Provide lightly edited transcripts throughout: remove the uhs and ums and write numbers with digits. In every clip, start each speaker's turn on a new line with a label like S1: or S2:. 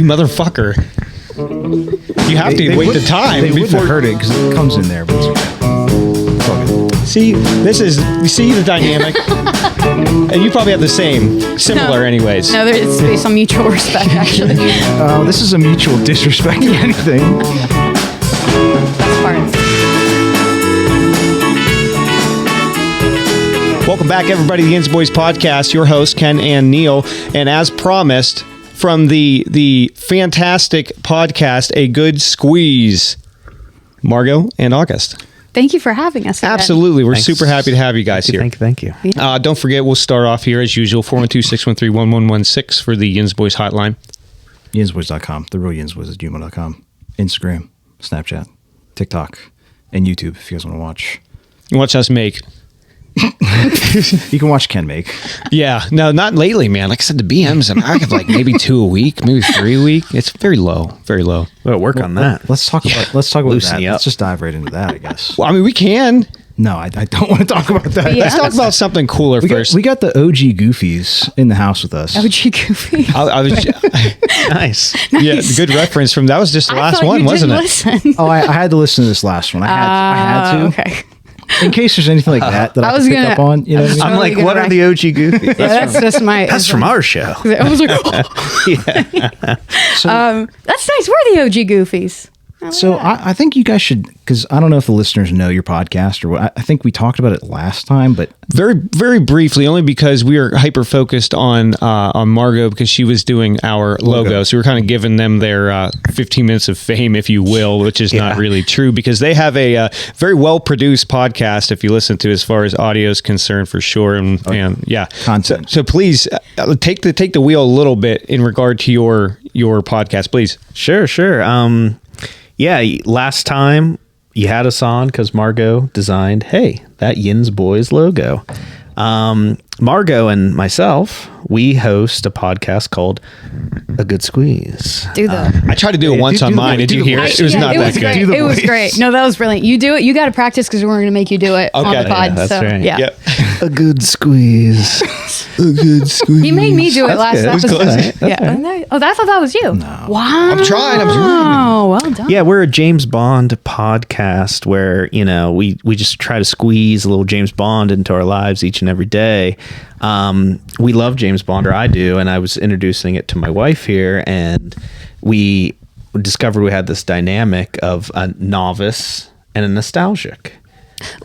S1: You motherfucker. You have to wait the time.
S2: They wouldn't have heard it because it comes in there. But it's okay.
S1: See, you see the dynamic? And you probably have the similar anyways.
S3: No, it's based on mutual respect, actually.
S2: This is a mutual disrespect to anything.
S3: That's part of it.
S1: Welcome back, everybody, to the Yinzboyz podcast. Your hosts, Ken and Neil. And as promised, from the fantastic podcast, A Good Squeeze, Margot and August.
S3: Thank you for having us again.
S1: Absolutely. We're super happy to have you guys here.
S4: Thank you.
S1: Don't forget, we'll start off here as usual, 412-613-1116 for the Yinzboyz hotline.
S2: Yinzboyz.com. The real Yinzboyz at gmail.com. Instagram, Snapchat, TikTok, and YouTube if you guys want to watch.
S1: You watch us make.
S2: You can watch Ken make.
S1: Yeah. No, not lately, man. Like I said, the BMs, I have like maybe 2 a week, maybe 3 a week. It's very low. Very low.
S4: Well, work on that.
S2: Let's talk about
S4: Loosen
S2: that.
S4: you up.
S2: Let's just dive right into that, I guess.
S1: Well, I mean, we can.
S2: No, I don't want to talk about that.
S3: Yeah.
S1: Let's talk about something cooler first.
S2: We got the OG Goofies in the house with us.
S3: OG Goofy.
S1: I was,
S4: Nice.
S1: yeah, good reference from that was just the
S3: I
S1: last
S3: thought
S1: one,
S3: you
S1: wasn't
S3: didn't
S1: it?
S3: Listen.
S2: Oh, I had to listen to this last one. I had to.
S3: Okay.
S2: In case there's anything like that I
S3: was
S2: can pick
S3: gonna-
S2: up on. You know what I mean?
S4: I'm like,
S3: Totally
S4: what
S3: gonna
S4: are the OG Goofies?
S3: Yeah, that's just my.
S4: That's from our show.
S3: I was like, oh. That's nice. We're the OG Goofies.
S2: So I think you guys should, because I don't know if the listeners know your podcast or what. I think we talked about it last time, but
S1: Very, very briefly, only because we are hyper focused on Margot because she was doing our logo. So we're kind of giving them their 15 minutes of fame, if you will, which is not really true because they have a very well produced podcast. If you listen to, as far as audio is concerned, for sure, and yeah,
S2: Content.
S1: So please take the wheel a little bit in regard to your podcast, please.
S4: Sure. Yeah, last time you had us on because Margot designed, that Yinzboyz logo. Margot and myself, we host a podcast called A Good Squeeze.
S3: Do the.
S1: I tried to do it once on mine. Did you hear it? It was not that good.
S3: It was great. No, that was brilliant. You do it. You got to practice because we're going to make you do it on
S1: Okay.
S3: the pod.
S4: Yeah, that's
S3: so
S4: right.
S3: yeah.
S1: Yep.
S4: A good squeeze.
S1: A good squeeze.
S3: He made me do it last
S4: good. It was
S3: episode.
S4: close.
S3: Yeah. Oh, I thought that was you. No. Wow.
S1: I'm trying.
S3: Oh, well done.
S4: Yeah, we're a James Bond podcast where, we just try to squeeze a little James Bond into our lives each and every day. We love James Bond, or I do, and I was introducing it to my wife here, and we discovered we had this dynamic of a novice and a nostalgic.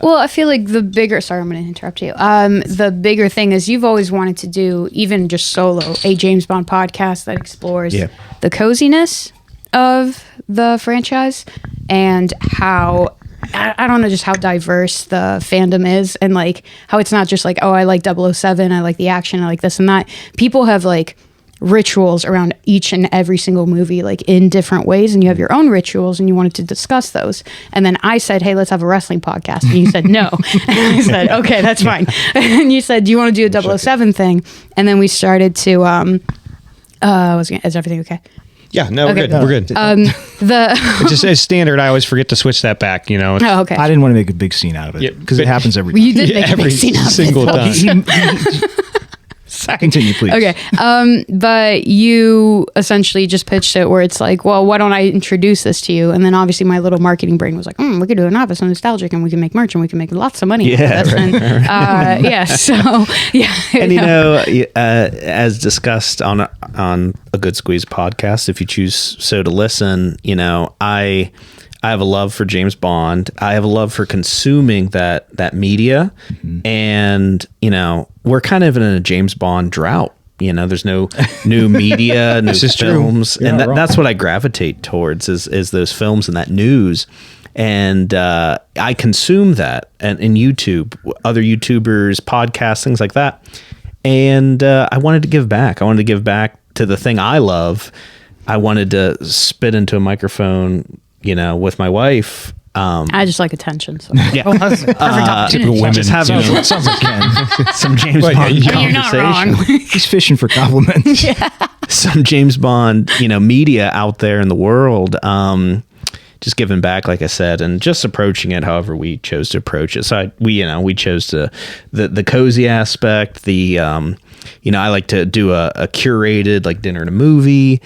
S3: Well, I feel like sorry, I'm going to interrupt you. The bigger thing is you've always wanted to do, even just solo, a James Bond podcast that explores the coziness of the franchise and how, I don't know, just how diverse the fandom is and like how it's not just like, oh, I like 007, I like the action, I like this and that. People have like rituals around each and every single movie, like in different ways, and you have your own rituals and you wanted to discuss those. And then I said, hey, let's have a wrestling podcast, and you said no. And I said, okay, that's fine. And you said, do you want to do a 007 thing? And then we started to is everything okay?
S1: Yeah, no,
S3: Okay.
S1: we're good. It's just as standard. I always forget to switch that back.
S3: Oh, okay.
S2: I didn't want to make a big scene out of
S1: Yeah,
S2: it because
S1: but-
S2: it happens every
S3: Well, you
S2: time.
S3: did make a
S1: every
S3: big scene out of it,
S1: single
S3: though.
S1: time.
S2: Continue, please.
S3: Okay. But you essentially just pitched it where it's like, well, why don't I introduce this to you? And then obviously my little marketing brain was like, we could do an office on nostalgic and we can make merch and we can make lots of money.
S4: Yeah,
S3: Yeah. So, yeah.
S4: And as discussed on a Good Squeeze podcast, if you choose so to listen, I have a love for James Bond. I have a love for consuming that media. Mm-hmm. And, we're kind of in a James Bond drought. There's no new media, no films. And that's what I gravitate towards is those films and that news. And I consume that and in YouTube, other YouTubers, podcasts, things like that. And I wanted to give back. I wanted to give back to the thing I love. I wanted to spit into a microphone, with my wife.
S3: I just like attention. So.
S4: Yeah.
S1: Typical women.
S4: Just having
S2: Sounds like Ken.
S4: some James Bond conversation.
S3: You're not wrong.
S2: He's fishing for compliments.
S4: Some James Bond, media out there in the world. Just giving back, like I said, and just approaching it however we chose to approach it. So we chose the cozy aspect. I like to do a curated like dinner and a movie.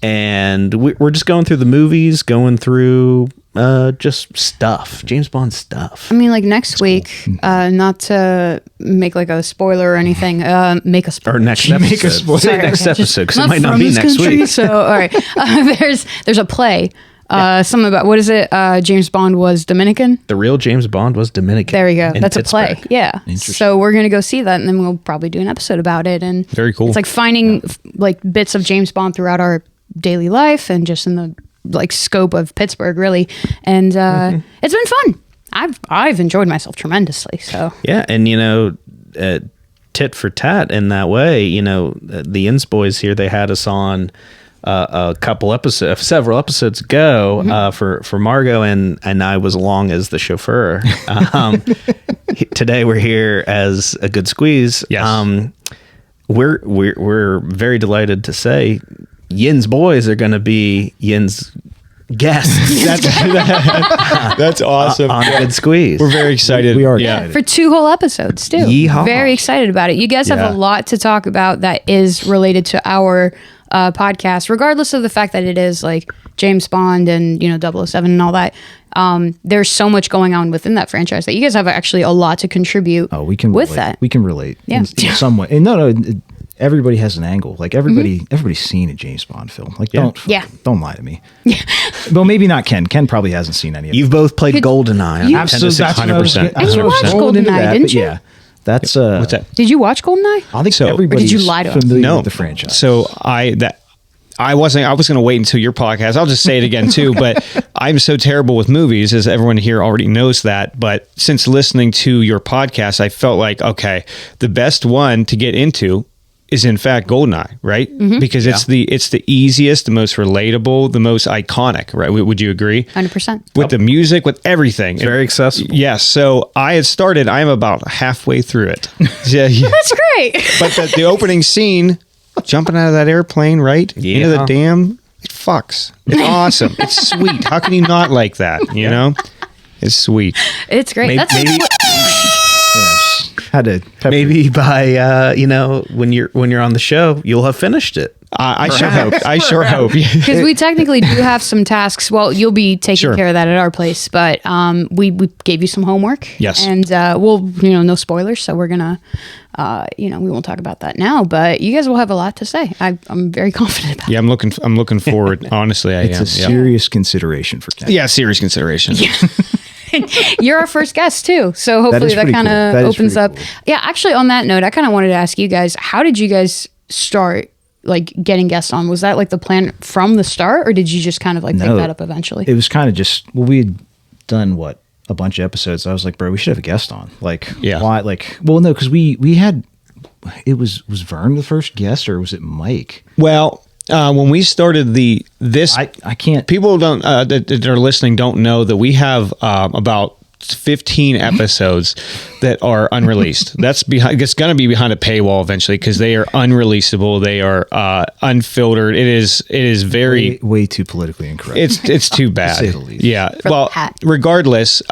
S4: and we're just going through the movies, going through just stuff, James Bond stuff.
S3: I mean, like next week, not to make like a spoiler or anything, make a spoiler.
S4: Or next episode.
S2: Make a spoiler.
S4: Say next episode, because it
S3: Not
S4: might not
S3: from
S4: be
S3: this
S4: next
S3: country,
S4: week.
S3: So, all right. There's a play. Something about, what is it? James Bond was Dominican.
S4: The real James Bond was Dominican.
S3: There we go.
S4: in
S3: That's a play.
S4: Pittsburgh.
S3: Yeah. So we're gonna go see that, and then we'll probably do an episode about it. And
S1: Very cool.
S3: It's like finding like bits of James Bond throughout our daily life and just in the like scope of Pittsburgh, really. And it's been fun. I've enjoyed myself tremendously. So
S4: Yeah, and tit for tat in that way. The Yinzboyz here, they had us on several episodes ago for Margot, and I was along as the chauffeur. Today we're here as a good squeeze.
S1: Yes.
S4: We're very delighted to say Yinzboyz are going to be Yin's guests.
S1: That's awesome.
S4: on Good Squeeze.
S1: We're very excited.
S2: We are
S1: Yeah.
S2: excited.
S3: for 2 whole episodes too.
S4: Yeehaw.
S3: Very excited about it. You guys have
S2: Yeah.
S3: a lot to talk about that is related to our podcast, regardless of the fact that it is like James Bond and 007 and all that. There's so much going on within that franchise that you guys have actually a lot to contribute.
S2: Oh, we can
S3: with
S2: relate.
S3: that.
S2: We can relate.
S3: Yeah.
S2: In some way. And no. Everybody has an angle. Like everybody's seen a James Bond film. Like don't lie to me. Well, maybe not Ken. Ken probably hasn't seen any of them.
S4: You've both played GoldenEye. on
S3: you-
S4: Nintendo
S1: 100%.
S3: And you watched GoldenEye, didn't you?
S2: Yeah, that's
S1: What's that?
S3: Did you watch GoldenEye?
S2: I think
S1: So-
S2: everybody's
S3: Or did you lie to us?
S2: familiar
S1: No.
S2: with the franchise.
S1: So I was going to wait until your podcast. I'll just say it again too, but I'm so terrible with movies, as everyone here already knows that. But since listening to your podcast, I felt like, okay, the best one to get into is in fact GoldenEye, right? Because it's the easiest, the most relatable, the most iconic, right? Would you agree?
S3: 100%.
S1: With the music, with everything.
S4: It's very accessible.
S1: Yes. So I am about halfway through it. Yeah.
S3: That's great.
S1: But the opening scene, jumping out of that airplane, right? Into the dam, it fucks. It's awesome. It's sweet. How can you not like that? It's sweet.
S3: It's great.
S4: Maybe,
S3: That's
S2: Had to pepper-
S4: maybe by when you're on the show, you'll have finished it.
S1: I sure hope. I sure hope.
S3: because we technically do have some tasks. Well, you'll be taking
S1: Sure.
S3: care of that at our place, but we gave you some homework.
S1: Yes.
S3: And we'll, no spoilers, so we're gonna, we won't talk about that now. But you guys will have a lot to say. I'm very confident about.
S1: Yeah, I'm looking forward. Honestly, I
S2: It's
S1: am.
S2: a serious consideration for Ken.
S1: Yeah, serious consideration.
S3: You're our first guest too, so hopefully that
S2: pretty
S3: kind
S2: cool.
S3: of
S2: That is
S3: opens
S2: pretty
S3: up.
S2: cool.
S3: Yeah, actually, on that note, I kind of wanted to ask you guys, how did you guys start like getting guests on? Was that like the plan from the start, or did you just kind of like pick
S2: No.
S3: that up eventually?
S2: It was kind of just, we had done a bunch of episodes. I was like, bro, we should have a guest on. Like,
S1: Yeah.
S2: why? Like, well, no, because we had, was Vern the first guest, or was it Mike?
S1: Well, when we started this,
S2: I can't.
S1: people don't that are listening don't know that we have about 15 episodes that are unreleased. That's behind. It's going to be behind a paywall eventually because they are unreleasable. They are unfiltered. It is very.
S2: way too politically incorrect.
S1: It's too bad.
S2: say the least.
S1: Yeah.
S3: For
S1: Well,
S3: that.
S1: regardless,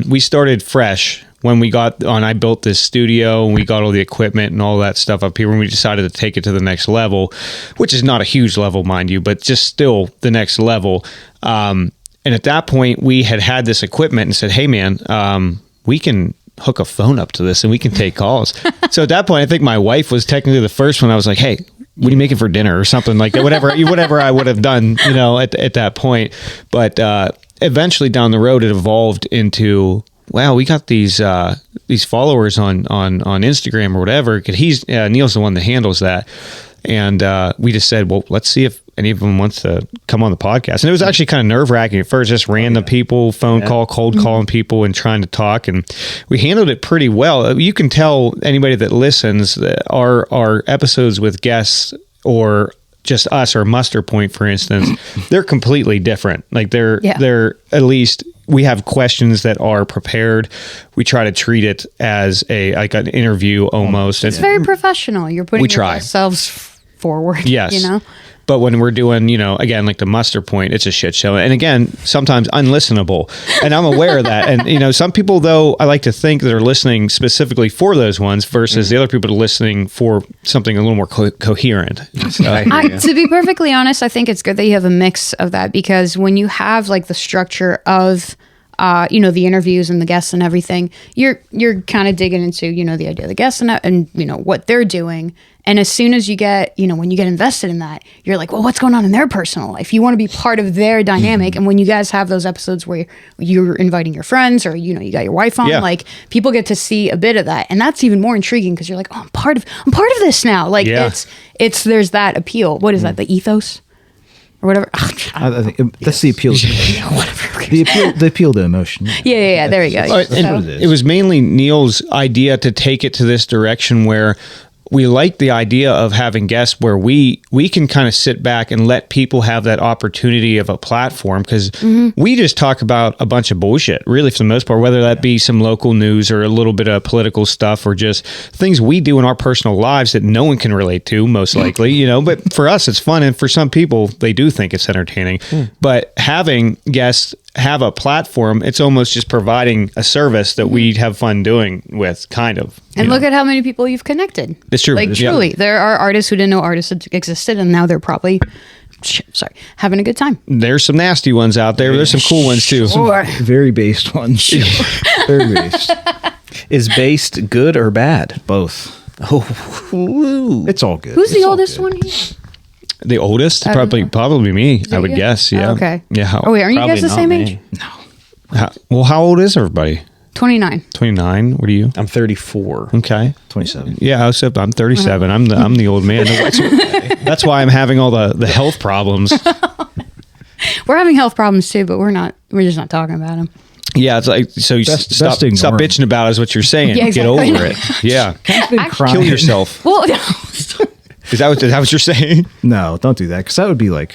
S1: we started fresh when we got on. I built this studio and we got all the equipment and all that stuff up here. When we decided to take it to the next level, which is not a huge level, mind you, but just still the next level. And at that point, we had this equipment and said, "Hey, man, we can hook a phone up to this and we can take calls." So at that point, I think my wife was technically the first one. I was like, "Hey, what are you making for dinner?" or something like that. Whatever I would have done, at that point. But eventually, down the road, it evolved into, wow, we got these followers on Instagram or whatever. Because Neil's the one that handles that, and we just said, well, let's see if any of them wants to come on the podcast. And it was actually kind of nerve wracking at first, just random people, phone call, cold calling people and trying to talk. And we handled it pretty well. You can tell anybody that listens that our episodes with guests or just us or Muster Point, for instance, they're completely different. Like they're at least we have questions that are prepared. We try to treat it as like an interview almost.
S3: It's very professional. You're putting
S1: We try.
S3: yourselves forward.
S1: Yes. But when we're doing, again, like the muster point, it's a shit show. And again, sometimes unlistenable. And I'm aware of that. And, some people, though, I like to think that are listening specifically for those ones versus the other people are listening for something a little more coherent. So,
S3: to be perfectly honest, I think it's good that you have a mix of that, because when you have like the structure of the interviews and the guests and everything, you're kind of digging into, the idea of the guests and what they're doing. And as soon as you get, when you get invested in that, you're like, well, what's going on in their personal life? You want to be part of their dynamic. And when you guys have those episodes where you're inviting your friends or, you got your wife on, like people get to see a bit of that. And that's even more intriguing because you're like, oh, I'm part of this now. Like it's there's that appeal. What is that? The ethos? Or whatever.
S2: I think that's the appeal.
S3: Whatever.
S2: The appeal to emotion.
S3: Yeah. There we go.
S1: It was mainly Neil's idea to take it to this direction where we like the idea of having guests where we can kind of sit back and let people have that opportunity of a platform, because we just talk about a bunch of bullshit, really, for the most part, whether that be some local news or a little bit of political stuff or just things we do in our personal lives that no one can relate to, most likely, but for us, it's fun. And for some people, they do think it's entertaining. But having guests have a platform, it's almost just providing a service that we'd have fun doing with, kind of.
S3: And look at how many people you've connected.
S1: It's true.
S3: Like, truly, there are artists who didn't know artists existed, and now they're probably, having a good time.
S1: There's some nasty ones out there. There's some cool ones, too.
S2: Very based ones. Very based.
S4: Is based good or bad?
S2: Both.
S4: Oh,
S2: it's all good.
S3: Who's the oldest one here?
S1: The oldest? Probably me, I would guess. Yeah.
S3: Oh, okay.
S1: Yeah.
S3: Wait, aren't you guys the same age?
S1: No. How old is everybody?
S3: 29.
S1: 29. What are you?
S4: I'm 34.
S1: Okay.
S2: 27.
S1: Yeah, I'm 37. I'm the old man. That's why I'm having all the health problems.
S3: We're having health problems too, but we're just not talking about them.
S1: Yeah, it's like, so you stop bitching about it is what you're saying.
S3: Yeah, exactly.
S1: Get over it. Yeah.
S2: Kill
S1: yourself.
S3: Well, no.
S1: Is that what you're saying?
S2: No, don't do that, because that would be like...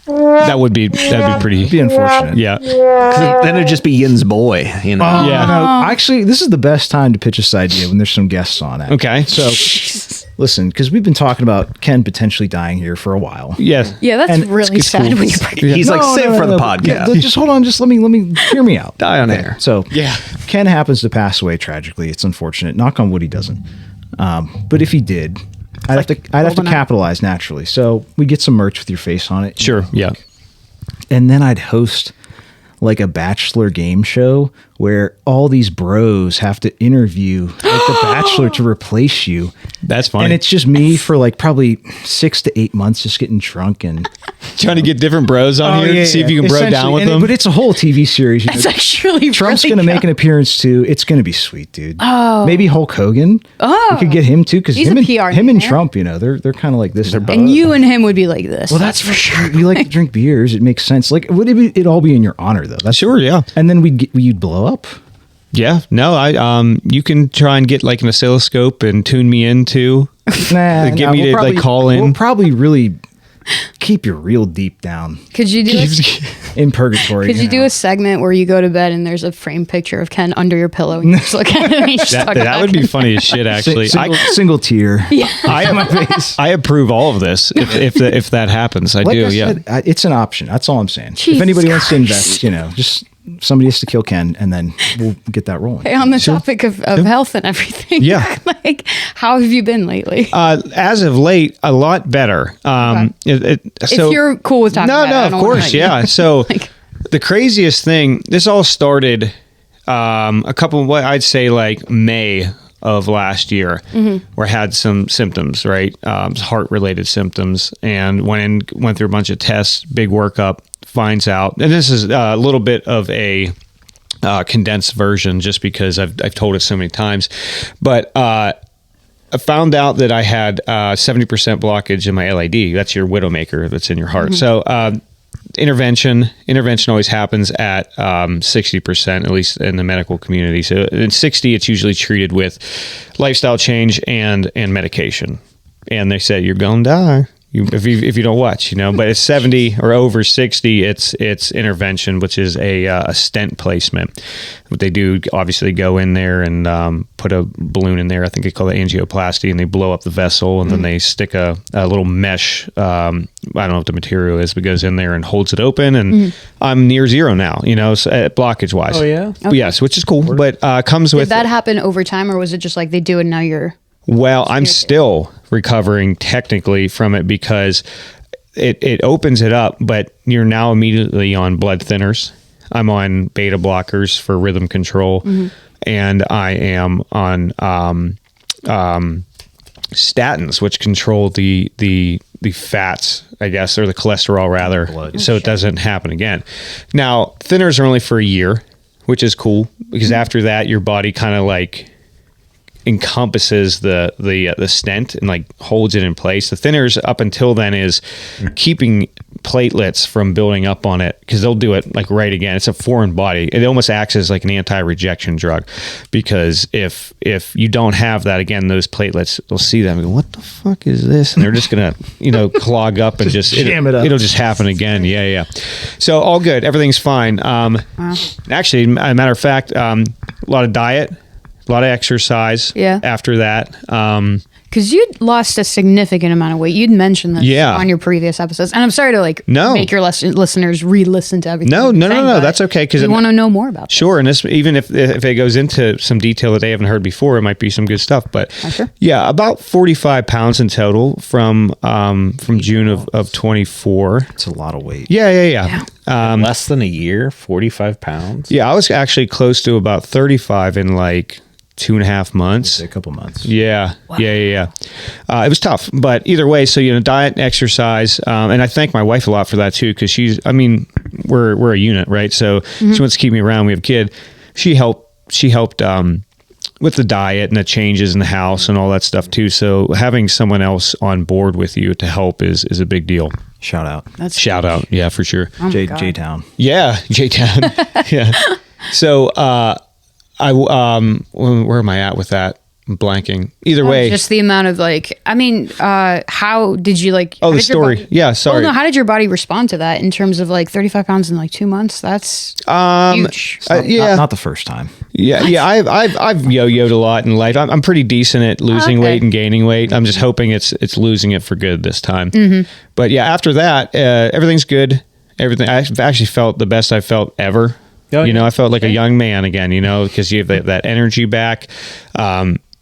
S1: That'd be pretty...
S2: It'd be unfortunate.
S1: Yeah.
S4: Then it'd just be Yinzboyz,
S1: Yeah.
S2: No, actually, this is the best time to pitch this idea, when there's some guests on it.
S1: Okay.
S2: So, listen, because we've been talking about Ken potentially dying here for a while.
S1: Yes.
S3: Yeah, that's really sad when you break it.
S4: He's like, sit for the podcast.
S2: Yeah, just hold on. Just let me hear me out.
S4: Die on air.
S2: So,
S1: Yeah.
S2: Ken happens to pass away tragically. It's unfortunate. Knock on wood, he doesn't. But if he did, I'd have to capitalize naturally. So we get some merch with your face on it.
S1: Sure. Yeah.
S2: And then I'd host like a bachelor game show where all these bros have to interview like the bachelor to replace you.
S1: That's funny.
S2: And it's just me for like probably 6 to 8 months just getting drunk and
S1: trying to get different bros on here to see if you can bro down with them.
S2: But it's a whole TV series.
S3: It's actually
S2: Trump's
S3: really
S2: going to make an appearance too. It's going to be sweet, dude.
S3: Oh.
S2: Maybe Hulk Hogan.
S3: Oh.
S2: We could get him too, because him and
S3: name,
S2: Trump, they're kind of like this.
S3: And you and him would be like this.
S2: Well, that's for sure. We like to drink beers. It makes sense. Like, would it all be in your honor though? That's
S1: sure. Yeah.
S2: And then you'd blow up.
S1: Yeah, no, you can try and get like an oscilloscope and tune me into. Get me to like call in.
S2: We'll probably really keep you real deep down.
S3: Could you do
S2: in purgatory?
S3: Could you do a segment where you go to bed and there's a framed picture of Ken under your pillow and you just look at it and you just talk
S1: that would be funny as shit. Actually,
S2: single tear.
S3: Yeah.
S1: I approve all of this if that happens. I do.
S2: Said, it's an option. That's all I'm saying.
S3: Jesus
S2: if anybody wants to invest, just. Somebody has to kill Ken, and then we'll get that rolling.
S3: Hey, on the topic of health and everything,
S1: yeah.
S3: Like, how have you been lately?
S1: As of late, a lot better.
S3: If you're cool with talking about it.
S1: No, of course, yeah. So the craziest thing, this all started a couple of, I'd say like May of last year, where I had some symptoms, right? Heart-related symptoms, and went through a bunch of tests, big workup, finds out, and this is a little bit of a condensed version just because I've told it so many times, but I found out that I had 70% blockage in my LAD. That's your widowmaker that's in your heart. So intervention always happens at 60%, at least in the medical community. So in 60, it's usually treated with lifestyle change and medication. And they said, you're going to die. if you don't watch, but it's 70 or over 60, it's intervention, which is a stent placement. What they do, obviously, go in there and put a balloon in there. I think they call it angioplasty, and they blow up the vessel, and then they stick a little mesh. I don't know what the material is, but goes in there and holds it open. And I'm near zero now, blockage wise.
S4: Oh yeah,
S3: Okay.
S1: Yes, which is cool. But comes with
S3: Did that happen over time, or was it just like they do it and now you're?
S1: Well, I'm still recovering technically from it because it opens it up, but you're now immediately on blood thinners. I'm on beta blockers for rhythm control, and I am on statins, which control the fats, I guess, or the cholesterol rather, so it doesn't happen again. Now, thinners are only for a year, which is cool because after that, your body kind of like encompasses the stent and like holds it in place. The thinners up until then is keeping platelets from building up on it because they'll do it like right again. It's a foreign body. It almost acts as like an anti-rejection drug because if you don't have that again, those platelets, they'll see them and go, what the fuck is this? And they're just gonna clog up and just
S2: jam it up.
S1: It'll just happen again. Yeah. So all good. Everything's fine. Actually, as a matter of fact, a lot of diet. A lot of exercise after that.
S3: Because you'd lost a significant amount of weight. You'd mentioned this on your previous episodes. And I'm sorry to make your listeners re-listen to everything.
S1: No. That's okay. Because
S3: you want to know more about this.
S1: Sure. And this, even if it goes into some detail that they haven't heard before, it might be some good stuff. But yeah, about 45 pounds in total from June of 24.
S2: It's a lot of weight.
S1: Yeah.
S4: Less than a year, 45 pounds.
S1: Yeah, I was actually close to about 35 in like 2.5 months.
S2: A couple months.
S1: Yeah. Wow. Yeah. It was tough, but either way, so, diet and exercise. And I thank my wife a lot for that too. Cause we're a unit, right? So she wants to keep me around. We have a kid. She helped with the diet and the changes in the house and all that stuff too. So having someone else on board with you to help is a big deal.
S2: Shout out.
S1: Shout out. Yeah, for sure.
S3: Oh
S2: J-Town.
S1: Yeah. J-Town. Yeah. So, where am I at with that? I'm blanking. Either way,
S3: just the amount of how did you
S1: the story? Yeah, sorry.
S3: Well, no, how did your body respond to that in terms of 35 pounds in 2 months? That's huge.
S2: Not the first time.
S1: Yeah. I've yo-yoed a lot in life. I'm pretty decent at losing weight and gaining weight. I'm just hoping it's losing it for good this time. But yeah, after that, everything's good. I've actually felt the best I've felt ever. I felt like a young man again, because you have that energy back.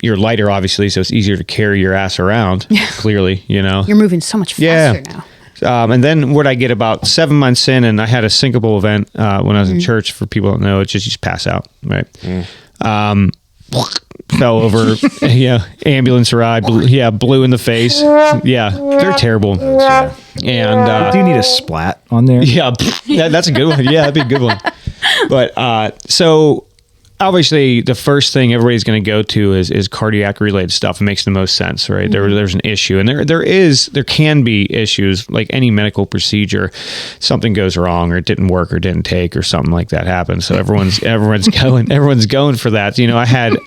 S1: You're lighter, obviously, so it's easier to carry your ass around, clearly,
S3: You're moving so much faster now.
S1: And then what I get about 7 months in, and I had a syncopal event when I was in church. For people who don't know, it's just you just pass out, right? Fell over, ambulance ride, blew in the face. Yeah, they're terrible. And
S2: do you need a splat on there?
S1: Yeah, that's a good one. Yeah, that'd be a good one. But so obviously the first thing everybody's going to go to is cardiac related stuff. It makes the most sense, right? There's an issue, and there can be issues like any medical procedure. Something goes wrong, or it didn't work, or didn't take, or something like that happens. So everyone's going for that.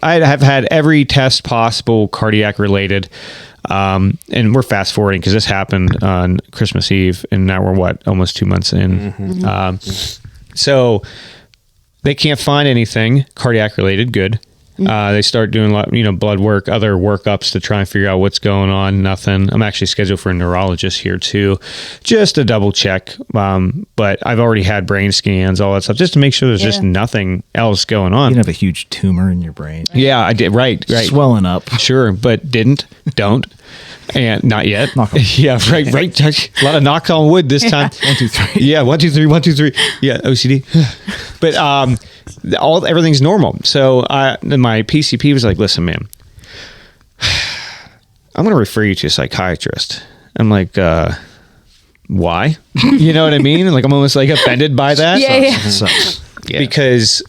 S1: I have had every test possible cardiac related. And we're fast forwarding because this happened on Christmas Eve, and now we're almost 2 months in. So they can't find anything cardiac related. Good. They start doing a lot, blood work, other workups to try and figure out what's going on. Nothing. I'm actually scheduled for a neurologist here too, just to double check. But I've already had brain scans, all that stuff, just to make sure there's just nothing else going on.
S2: You have a huge tumor in your brain.
S1: Yeah, I did. Right.
S2: Swelling up.
S1: Sure, but don't. And not yet. Yeah, right. A lot of knock on wood this time.
S2: 1, 2, 3.
S1: Yeah, 1, 2, 3, 1, 2, 3. Yeah, OCD. But everything's normal. So my PCP was like, "Listen, man, I'm going to refer you to a psychiatrist." I'm like, "Why?" You know what I mean? Like I'm almost offended by that.
S3: Yeah.
S1: Because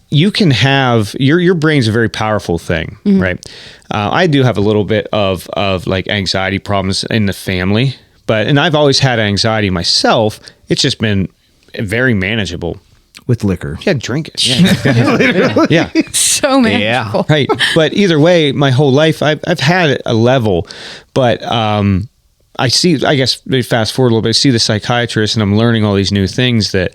S1: you can have your brain's a very powerful thing, right? I do have a little bit of anxiety problems in the family, and I've always had anxiety myself. It's just been very manageable
S2: with liquor.
S1: Yeah, drink it. Yeah.
S3: So manageable.
S1: Yeah, right. But either way, my whole life I've had a level, but I guess they fast forward a little bit, I see the psychiatrist and I'm learning all these new things that,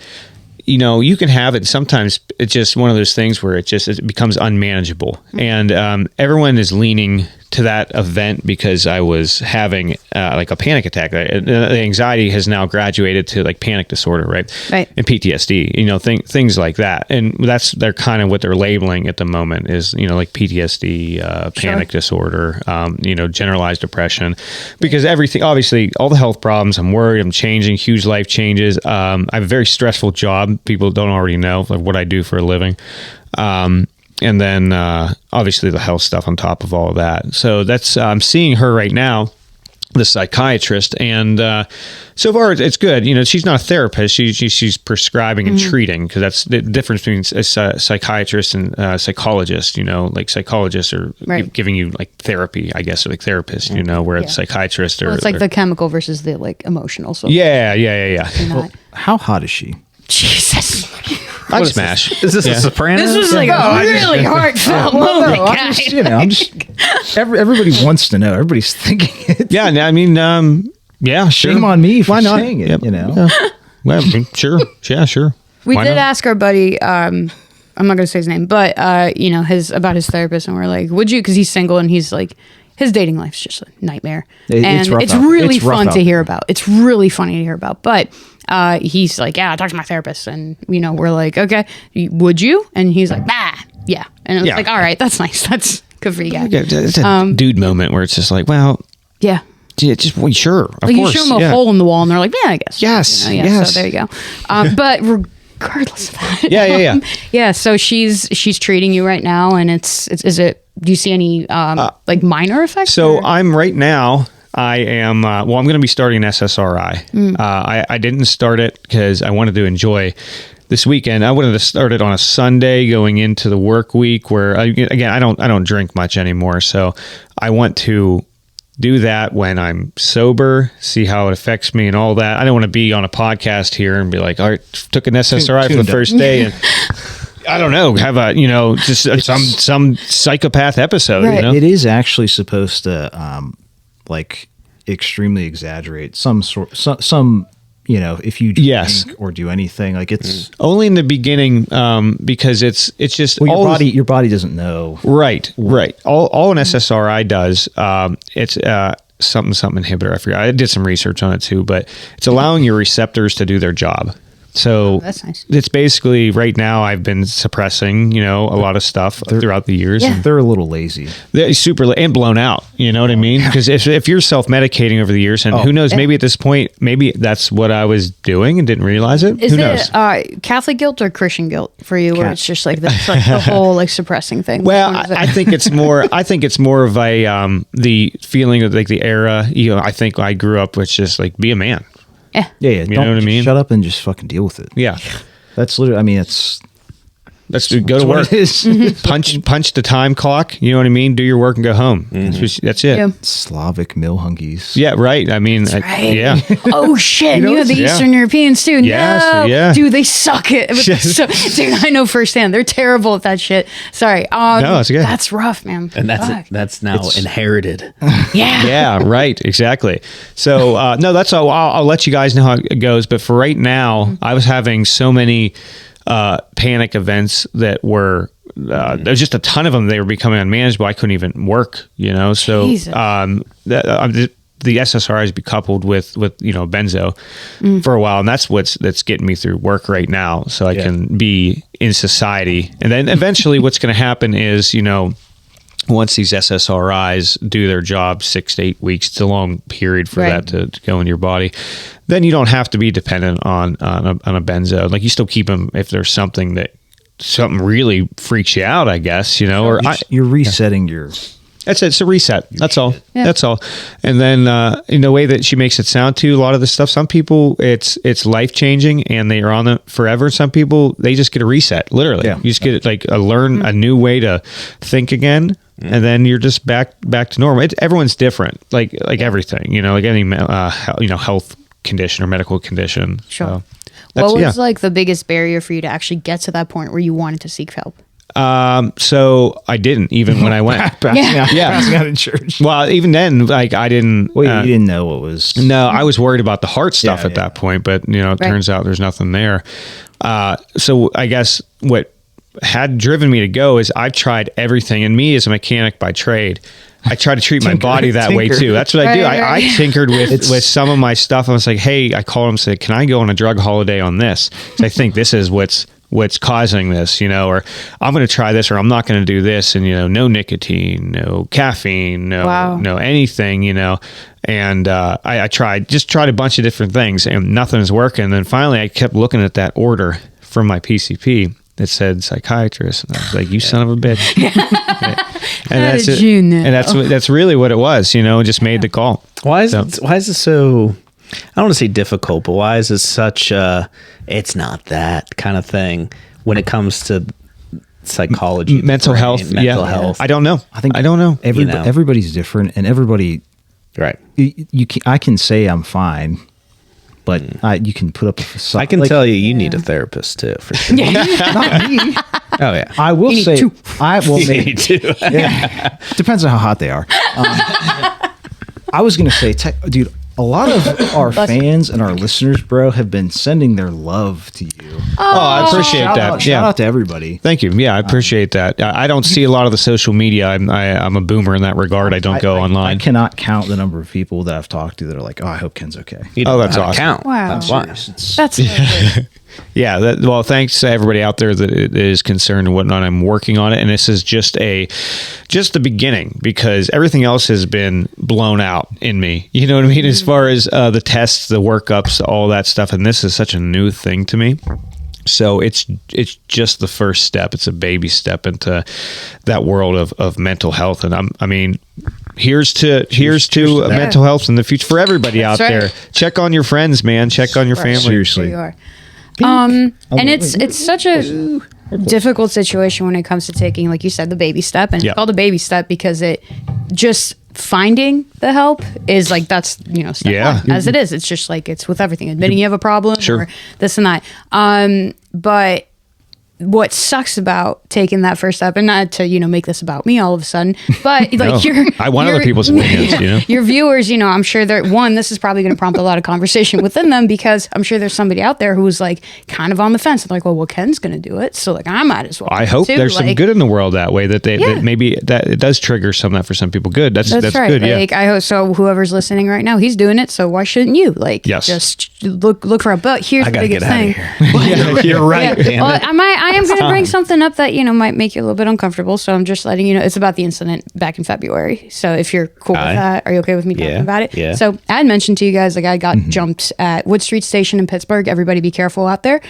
S1: you know, you can have it. Sometimes it's just one of those things where it becomes unmanageable. And everyone is leaning to that event because I was having like a panic attack. The anxiety has now graduated to like panic disorder, right?
S3: Right.
S1: And PTSD, you know, things like that. And they're kind of what they're labeling at the moment is, you know, like PTSD, panic disorder, you know, generalized depression, because everything, obviously all the health problems, I'm worried, I'm changing, huge life changes. I have a very stressful job. People don't already know like what I do for a living. And then obviously the health stuff on top of all of that. So that's I'm seeing her right now, the psychiatrist, and so far it's good. You know, she's not a therapist. She's prescribing and treating, because that's the difference between a psychiatrist and a psychologist. You know, like psychologists are giving you like therapy, I guess, or like therapists. You know, where psychiatrists are.
S3: It's like the chemical versus the like emotional. So
S1: yeah.
S2: Well, how hot is she?
S3: Jesus.
S1: I'd smash.
S4: Is this a Sopranos?
S3: This was like a really heartfelt moment, guys.
S2: I'm just everybody wants to know. Everybody's thinking it.
S1: Yeah, I mean, yeah, sure.
S2: Shame on me for
S1: Why not?
S2: saying it,
S1: Yep.
S2: you know.
S1: Yeah. Well, I mean, sure. Yeah, sure.
S3: We
S1: Why
S3: did
S1: not?
S3: ask our buddy, I'm not going to say his name, but, you know, about his therapist. And we're like, would you, because he's single and he's like, his dating life's just a nightmare.
S2: It's rough
S3: it's
S2: out-
S3: really
S2: it's rough
S3: fun
S2: out
S3: to hear
S2: there.
S3: about. It's really funny to hear about. But he's like, yeah, I talked to my therapist. And, you know, we're like, okay, would you? And he's like, yeah. And it was like, all right, that's nice. That's good for you guys.
S1: Yeah, it's a dude moment where it's just like, well,
S3: Yeah.
S1: just well, sure, of
S3: Like
S1: course.
S3: you show them a hole in the wall and they're like, yeah, I guess.
S1: Yes,
S3: You know,
S1: yes.
S3: So there you go. But regardless of that.
S1: Yeah.
S3: Yeah. So she's treating you right now. And do you see any like minor effects?
S1: So
S3: or?
S1: I'm right now. I am. I'm going to be starting an SSRI. I didn't start it because I wanted to enjoy this weekend. I wanted to start it on a Sunday going into the work week, where I don't drink much anymore. So I want to do that when I'm sober, see how it affects me and all that. I don't want to be on a podcast here and be like, all right, took an SSRI for the first day and I don't know, have a, you know, just some psychopath episode.
S3: Right.
S1: You know?
S2: It is actually supposed to like extremely exaggerate some you know, if you drink
S1: Yes.
S2: or do anything, like it's
S1: Only in the beginning, because it's just
S2: your body doesn't know.
S1: Right. All an SSRI does, it's something inhibitor. I forgot. I did some research on it too, but it's allowing your receptors to do their job. So
S3: that's nice.
S1: It's basically right now I've been suppressing, you know, a lot of stuff throughout the years.
S3: Yeah.
S2: They're a little lazy.
S1: They're super and blown out. You know what I mean? Because if you're self-medicating over the years, and who knows, maybe at this point, maybe that's what I was doing and didn't realize it.
S3: Is
S1: Who knows?
S3: it Catholic guilt or Christian guilt for you, where it's just like the whole like suppressing thing?
S1: Well, I think it's more. I think it's more of a the feeling of like the era. You know, I think I grew up with just like be a man.
S3: yeah.
S2: Yeah.
S1: You know what I mean?
S2: Shut up and just fucking deal with it.
S1: Yeah,
S2: That's literally. I mean, it's
S1: let's go to
S2: what
S1: work.
S2: it is.
S1: Punch the time clock. You know what I mean? Do your work and go home. That's it.
S3: Yeah.
S2: Slavic millhungies.
S1: Yeah, right. I mean,
S3: Right.
S1: yeah.
S3: Oh shit! You have the
S1: Yeah.
S3: Eastern Europeans too.
S1: Yes,
S3: No,
S1: yeah.
S3: dude, they suck it. Dude, I know firsthand. They're terrible at that shit. Sorry.
S1: No, that's good.
S3: That's rough, man.
S4: And
S3: Fuck.
S4: that's now inherited.
S3: Yeah.
S1: Yeah, right. Exactly. So, no, that's all. I'll let you guys know how it goes. But for right now, I was having so many panic events that were, there's just a ton of them. They were becoming unmanageable. I couldn't even work, you know? So,
S3: Jesus.
S1: the SSRIs be coupled with, you know, benzo for a while. And that's that's getting me through work right now. So I can be in society. And then eventually what's going to happen is, you know, once these SSRIs do their job, 6 to 8 weeks, it's a long period for that to go in your body. Then you don't have to be dependent on a benzo. Like you still keep them if there's something really freaks you out, I guess, you know, or
S2: You're resetting your.
S1: that's it. It's a reset. That's all. Yeah. That's all. And then in the way that she makes it sound too, a lot of the stuff, some people it's life changing and they are on it forever. Some people, they just get a reset. Literally.
S2: Yeah.
S1: You just get like learn a new way to think again. And then you're just back to normal. Everyone's different, like everything, you know, like any you know, health condition or medical condition.
S3: Sure.
S1: So
S3: What was like the biggest barrier for you to actually get to that point where you wanted to seek help?
S1: So I didn't even when I went.
S2: Passing out in church.
S1: Well, even then, like I didn't.
S2: Well, you didn't know what was.
S1: No, I was worried about the heart stuff at that point, but it turns out there's nothing there. So I guess what had driven me to go is I've tried everything, and me as a mechanic by trade, I try to treat my body that way too. That's what I do. I tinkered with some of my stuff. I was like, hey, I called him and said, can I go on a drug holiday on this? So I think this is what's causing this, or I'm going to try this, or I'm not going to do this. And, no nicotine, no caffeine, no anything, and I tried a bunch of different things and nothing's working. And then finally I kept looking at that order from my PCP that said psychiatrist. And I was like, you son of a bitch. And that's it. And that's really what it was, just made the call.
S4: Why is it so, I don't want to say difficult, but why is it such it's not that kind of thing when it comes to psychology,
S1: mental health? I don't know. I don't know.
S2: Everybody's different, and everybody,
S4: right.
S2: I can say I'm fine, but you can put up a facade.
S4: I can tell you need a therapist too, for sure.
S2: Not me.
S4: Oh yeah.
S2: I will say,
S4: maybe two.
S2: Depends on how hot they are. I was going to say, dude, a lot of our fans and our listeners, bro, have been sending their love to you.
S1: I appreciate that.
S2: Shout out to everybody.
S1: Thank you. Yeah, I appreciate that. I don't see a lot of the social media. I'm a boomer in that regard. I don't go online.
S2: I cannot count the number of people that I've talked to that are like, oh, I hope Ken's okay.
S1: That's awesome.
S4: Count.
S3: Wow.
S4: That's why.
S3: That's lovely.
S1: Yeah. Well, thanks to everybody out there that is concerned and whatnot. I'm working on it, and this is just the beginning, because everything else has been blown out in me. You know what I mean? As far as the tests, the workups, all that stuff, and this is such a new thing to me. So it's just the first step. It's a baby step into that world of mental health, and here's to mental health in the future for everybody out there. Check on your friends, man. Check on your family.
S2: Seriously.
S3: And it's such a difficult situation when it comes to taking, like you said, the baby step. And it's called a baby step because it just finding the help is like, that's, step one, as it is. It's just like, it's with everything, admitting you have a problem or this and that. But what sucks about taking that first step, and not to, make this about me all of a sudden, but like
S1: I want other people's opinions,
S3: your viewers, I'm sure this is probably going to prompt a lot of conversation within them, because I'm sure there's somebody out there who's like kind of on the fence and like, well, Ken's going to do it, so like I might as well.
S1: I hope there's some good in the world that way, that that maybe that it does trigger some of that for some people. Good. That's right. Good.
S3: Like, I hope so. Whoever's listening right now, he's doing it, so why shouldn't you? Like, just look for a. But here's the biggest thing.
S4: You're right.
S3: Well, I am going to bring something up that might make you a little bit uncomfortable, so I'm just letting you know. It's about the incident back in February. So if you're cool with that, are you okay with me talking about it?
S4: Yeah.
S3: So I had mentioned to you guys, like, I got jumped at Wood Street Station in Pittsburgh. Everybody be careful out there,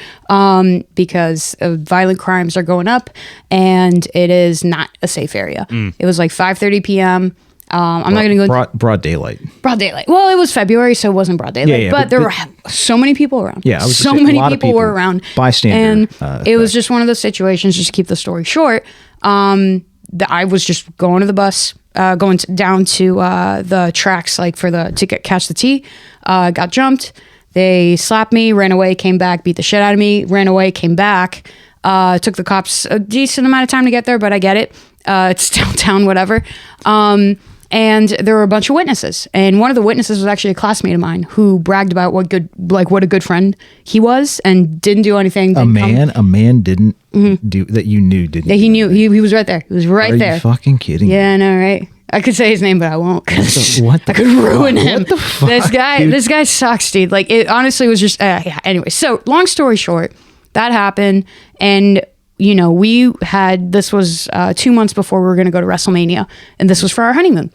S3: because violent crimes are going up, and it is not a safe area. It was like 5:30 p.m. I'm not going to go
S2: broad daylight.
S3: Broad daylight. Well, it was February, so it wasn't broad daylight. But there were so many people around.
S2: Yeah,
S3: so many people were around.
S2: Bystander.
S3: And it was just one of those situations. Just to keep the story short, I was just going to the bus, going down to the tracks, like catch the T. Got jumped. They slapped me, ran away, came back, beat the shit out of me, ran away, came back. Took the cops a decent amount of time to get there, but I get it. It's downtown, whatever. And there were a bunch of witnesses, and one of the witnesses was actually a classmate of mine who bragged about what a good friend he was, and didn't do anything.
S2: A man didn't do that. You knew, didn't?
S3: Yeah, he knew. He was right there. He was right there.
S2: Are you fucking kidding me?
S3: Yeah, I know, right? I could say his name, but I won't.
S2: What the
S3: I could ruin him.
S2: What the fuck?
S3: This guy sucks, dude. Like, it honestly was just anyway. So long story short, that happened, and this was 2 months before we were going to go to WrestleMania, and this was for our honeymoon.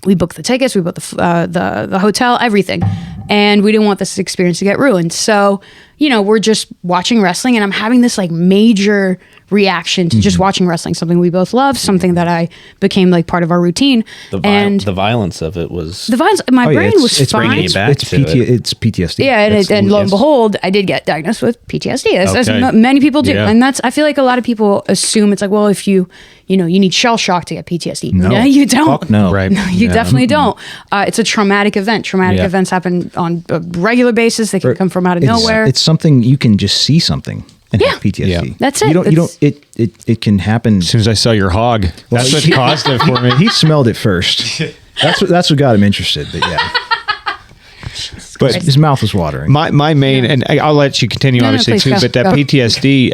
S3: We booked the tickets, we booked the hotel, everything, and we didn't want this experience to get ruined. So, we're just watching wrestling, and I'm having this like major reaction to just watching wrestling, something we both love, something that I became like part of our routine.
S4: The violence of it was
S3: the violence. My brain was fine.
S4: Bringing you back
S2: it's PTSD.
S3: Yeah, and lo and behold, I did get diagnosed with PTSD, as many people do. Yeah. And I feel like a lot of people assume it's like, well, if you need shell shock to get PTSD. No, you don't.
S2: Fuck no.
S1: Right.
S3: No, you definitely don't. It's a traumatic event. Traumatic events happen on a regular basis. They can come from out of nowhere.
S2: It's something you can just see something. and
S3: Yeah.
S2: have PTSD.
S1: Yeah.
S3: That's it.
S2: You don't. It can happen.
S1: As soon as I saw your hog, that's what caused it for me.
S2: He smelled it first. That's what got him interested. But yeah,
S1: But
S2: his mouth was watering.
S1: my main, and I'll let you continue,
S3: No,
S1: obviously,
S3: please
S1: too,
S3: go.
S1: but that
S3: Go.
S1: PTSD,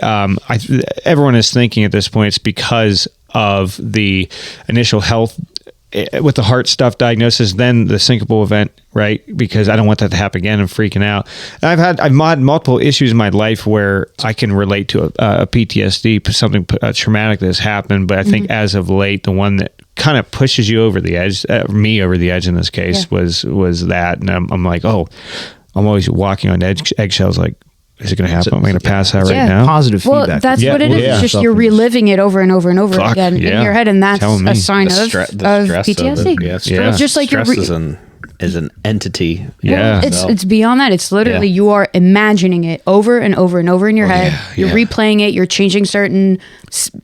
S1: everyone is thinking at this point it's because of the initial health with the heart stuff diagnosis, then the syncopal event, right? Because I don't want that to happen again. I'm freaking out. And I've had multiple issues in my life where I can relate to a PTSD, something traumatic that has happened. But I think as of late, the one that kind of pushes you over the edge, me over the edge in this case, was that. And I'm like, oh, I'm always walking on eggshells. Like, is it going to happen? Am I going to pass out right
S3: Yeah.
S1: now?
S2: Positive
S3: Well,
S2: feedback.
S3: that's
S1: Yeah,
S3: what it
S1: well,
S3: is.
S1: yeah.
S3: It's just you're reliving it over and over and over
S1: Fuck,
S3: again
S1: yeah.
S3: in your head, and that's
S1: Telling me.
S3: a sign of
S4: stress
S3: PTSD.
S4: Of it. Yeah, stress,
S1: Yeah.
S3: Just like you're
S4: stress is an entity.
S1: Yeah.
S3: It's beyond that. It's literally
S4: Yeah.
S3: you are imagining it over and over and over in your head.
S1: yeah,
S3: You're
S1: yeah.
S3: replaying it. You're changing certain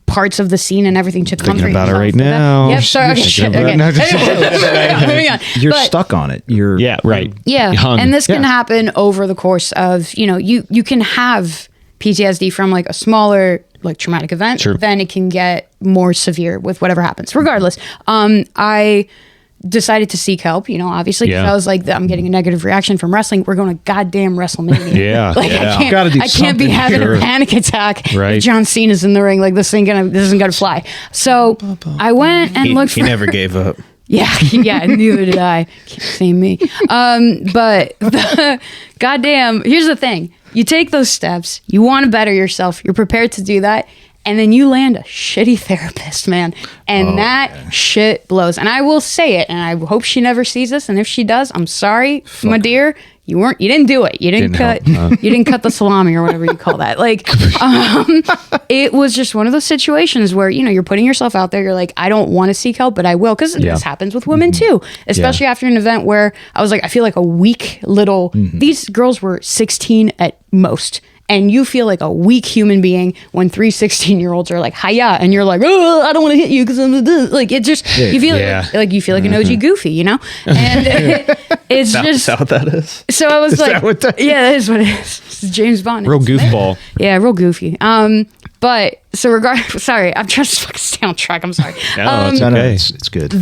S3: parts of the scene and everything to
S1: Thinking
S3: comfort
S1: about it
S3: yourself
S1: right
S3: with that.
S1: now.
S3: Yep. Sorry. Okay.
S1: Thinking
S3: Shit.
S1: about it.
S3: Okay.
S1: No, just-
S3: Moving on.
S2: You're
S3: But-
S2: stuck on it. You're
S1: Yeah, right.
S3: Yeah,
S1: You hung.
S3: and this can
S1: Yeah.
S3: happen over the course of you can have PTSD from like a smaller like traumatic event,
S1: Sure.
S3: then it can get more severe with whatever happens. Regardless, I decided to seek help. Obviously, because
S1: Yeah.
S3: I was like, I'm getting a negative reaction from wrestling. We're going to goddamn WrestleMania.
S1: Yeah,
S3: like
S1: yeah.
S3: I
S2: Gotta do
S3: can't be
S2: something.
S3: having
S1: Sure.
S3: a panic attack.
S1: Right.
S3: If John Cena's in the ring. Like this isn't gonna fly. So I went and looked
S4: He
S3: for.
S4: never gave up.
S3: Yeah, yeah, neither did I. Same me. But goddamn, here's the thing: you take those steps, you want to better yourself, you're prepared to do that, and then you land a shitty therapist, man, and that shit blows. And I will say it, and I hope she never sees this. And if she does, I'm sorry, my dear. You didn't do it. You didn't
S1: Didn't
S3: cut.
S1: help, huh?
S3: You didn't cut the salami or whatever you call that. Like, it was just one of those situations where you're putting yourself out there. You're like, I don't want to seek help, but I will, because
S1: Yeah.
S3: this happens with women too, especially after an event where I was like, I feel like a weak little. These girls were 16 at most. And you feel like a weak human being when 3 16-year-olds are like, hiya, and you're like, oh, I don't want to hit you because I'm like, it just, you feel
S1: Yeah.
S3: like you feel like an OG Goofy, And it's
S4: Is
S3: just,
S4: that what that is?
S3: so I was like,
S2: that what that
S3: yeah, that is what it is. It's James Bond.
S1: Real
S3: It's-
S1: goofball.
S3: Yeah, real goofy. But so sorry, I'm trying to fucking stay on track. I'm sorry.
S1: No, it's
S2: No, no,
S1: okay.
S2: it's good.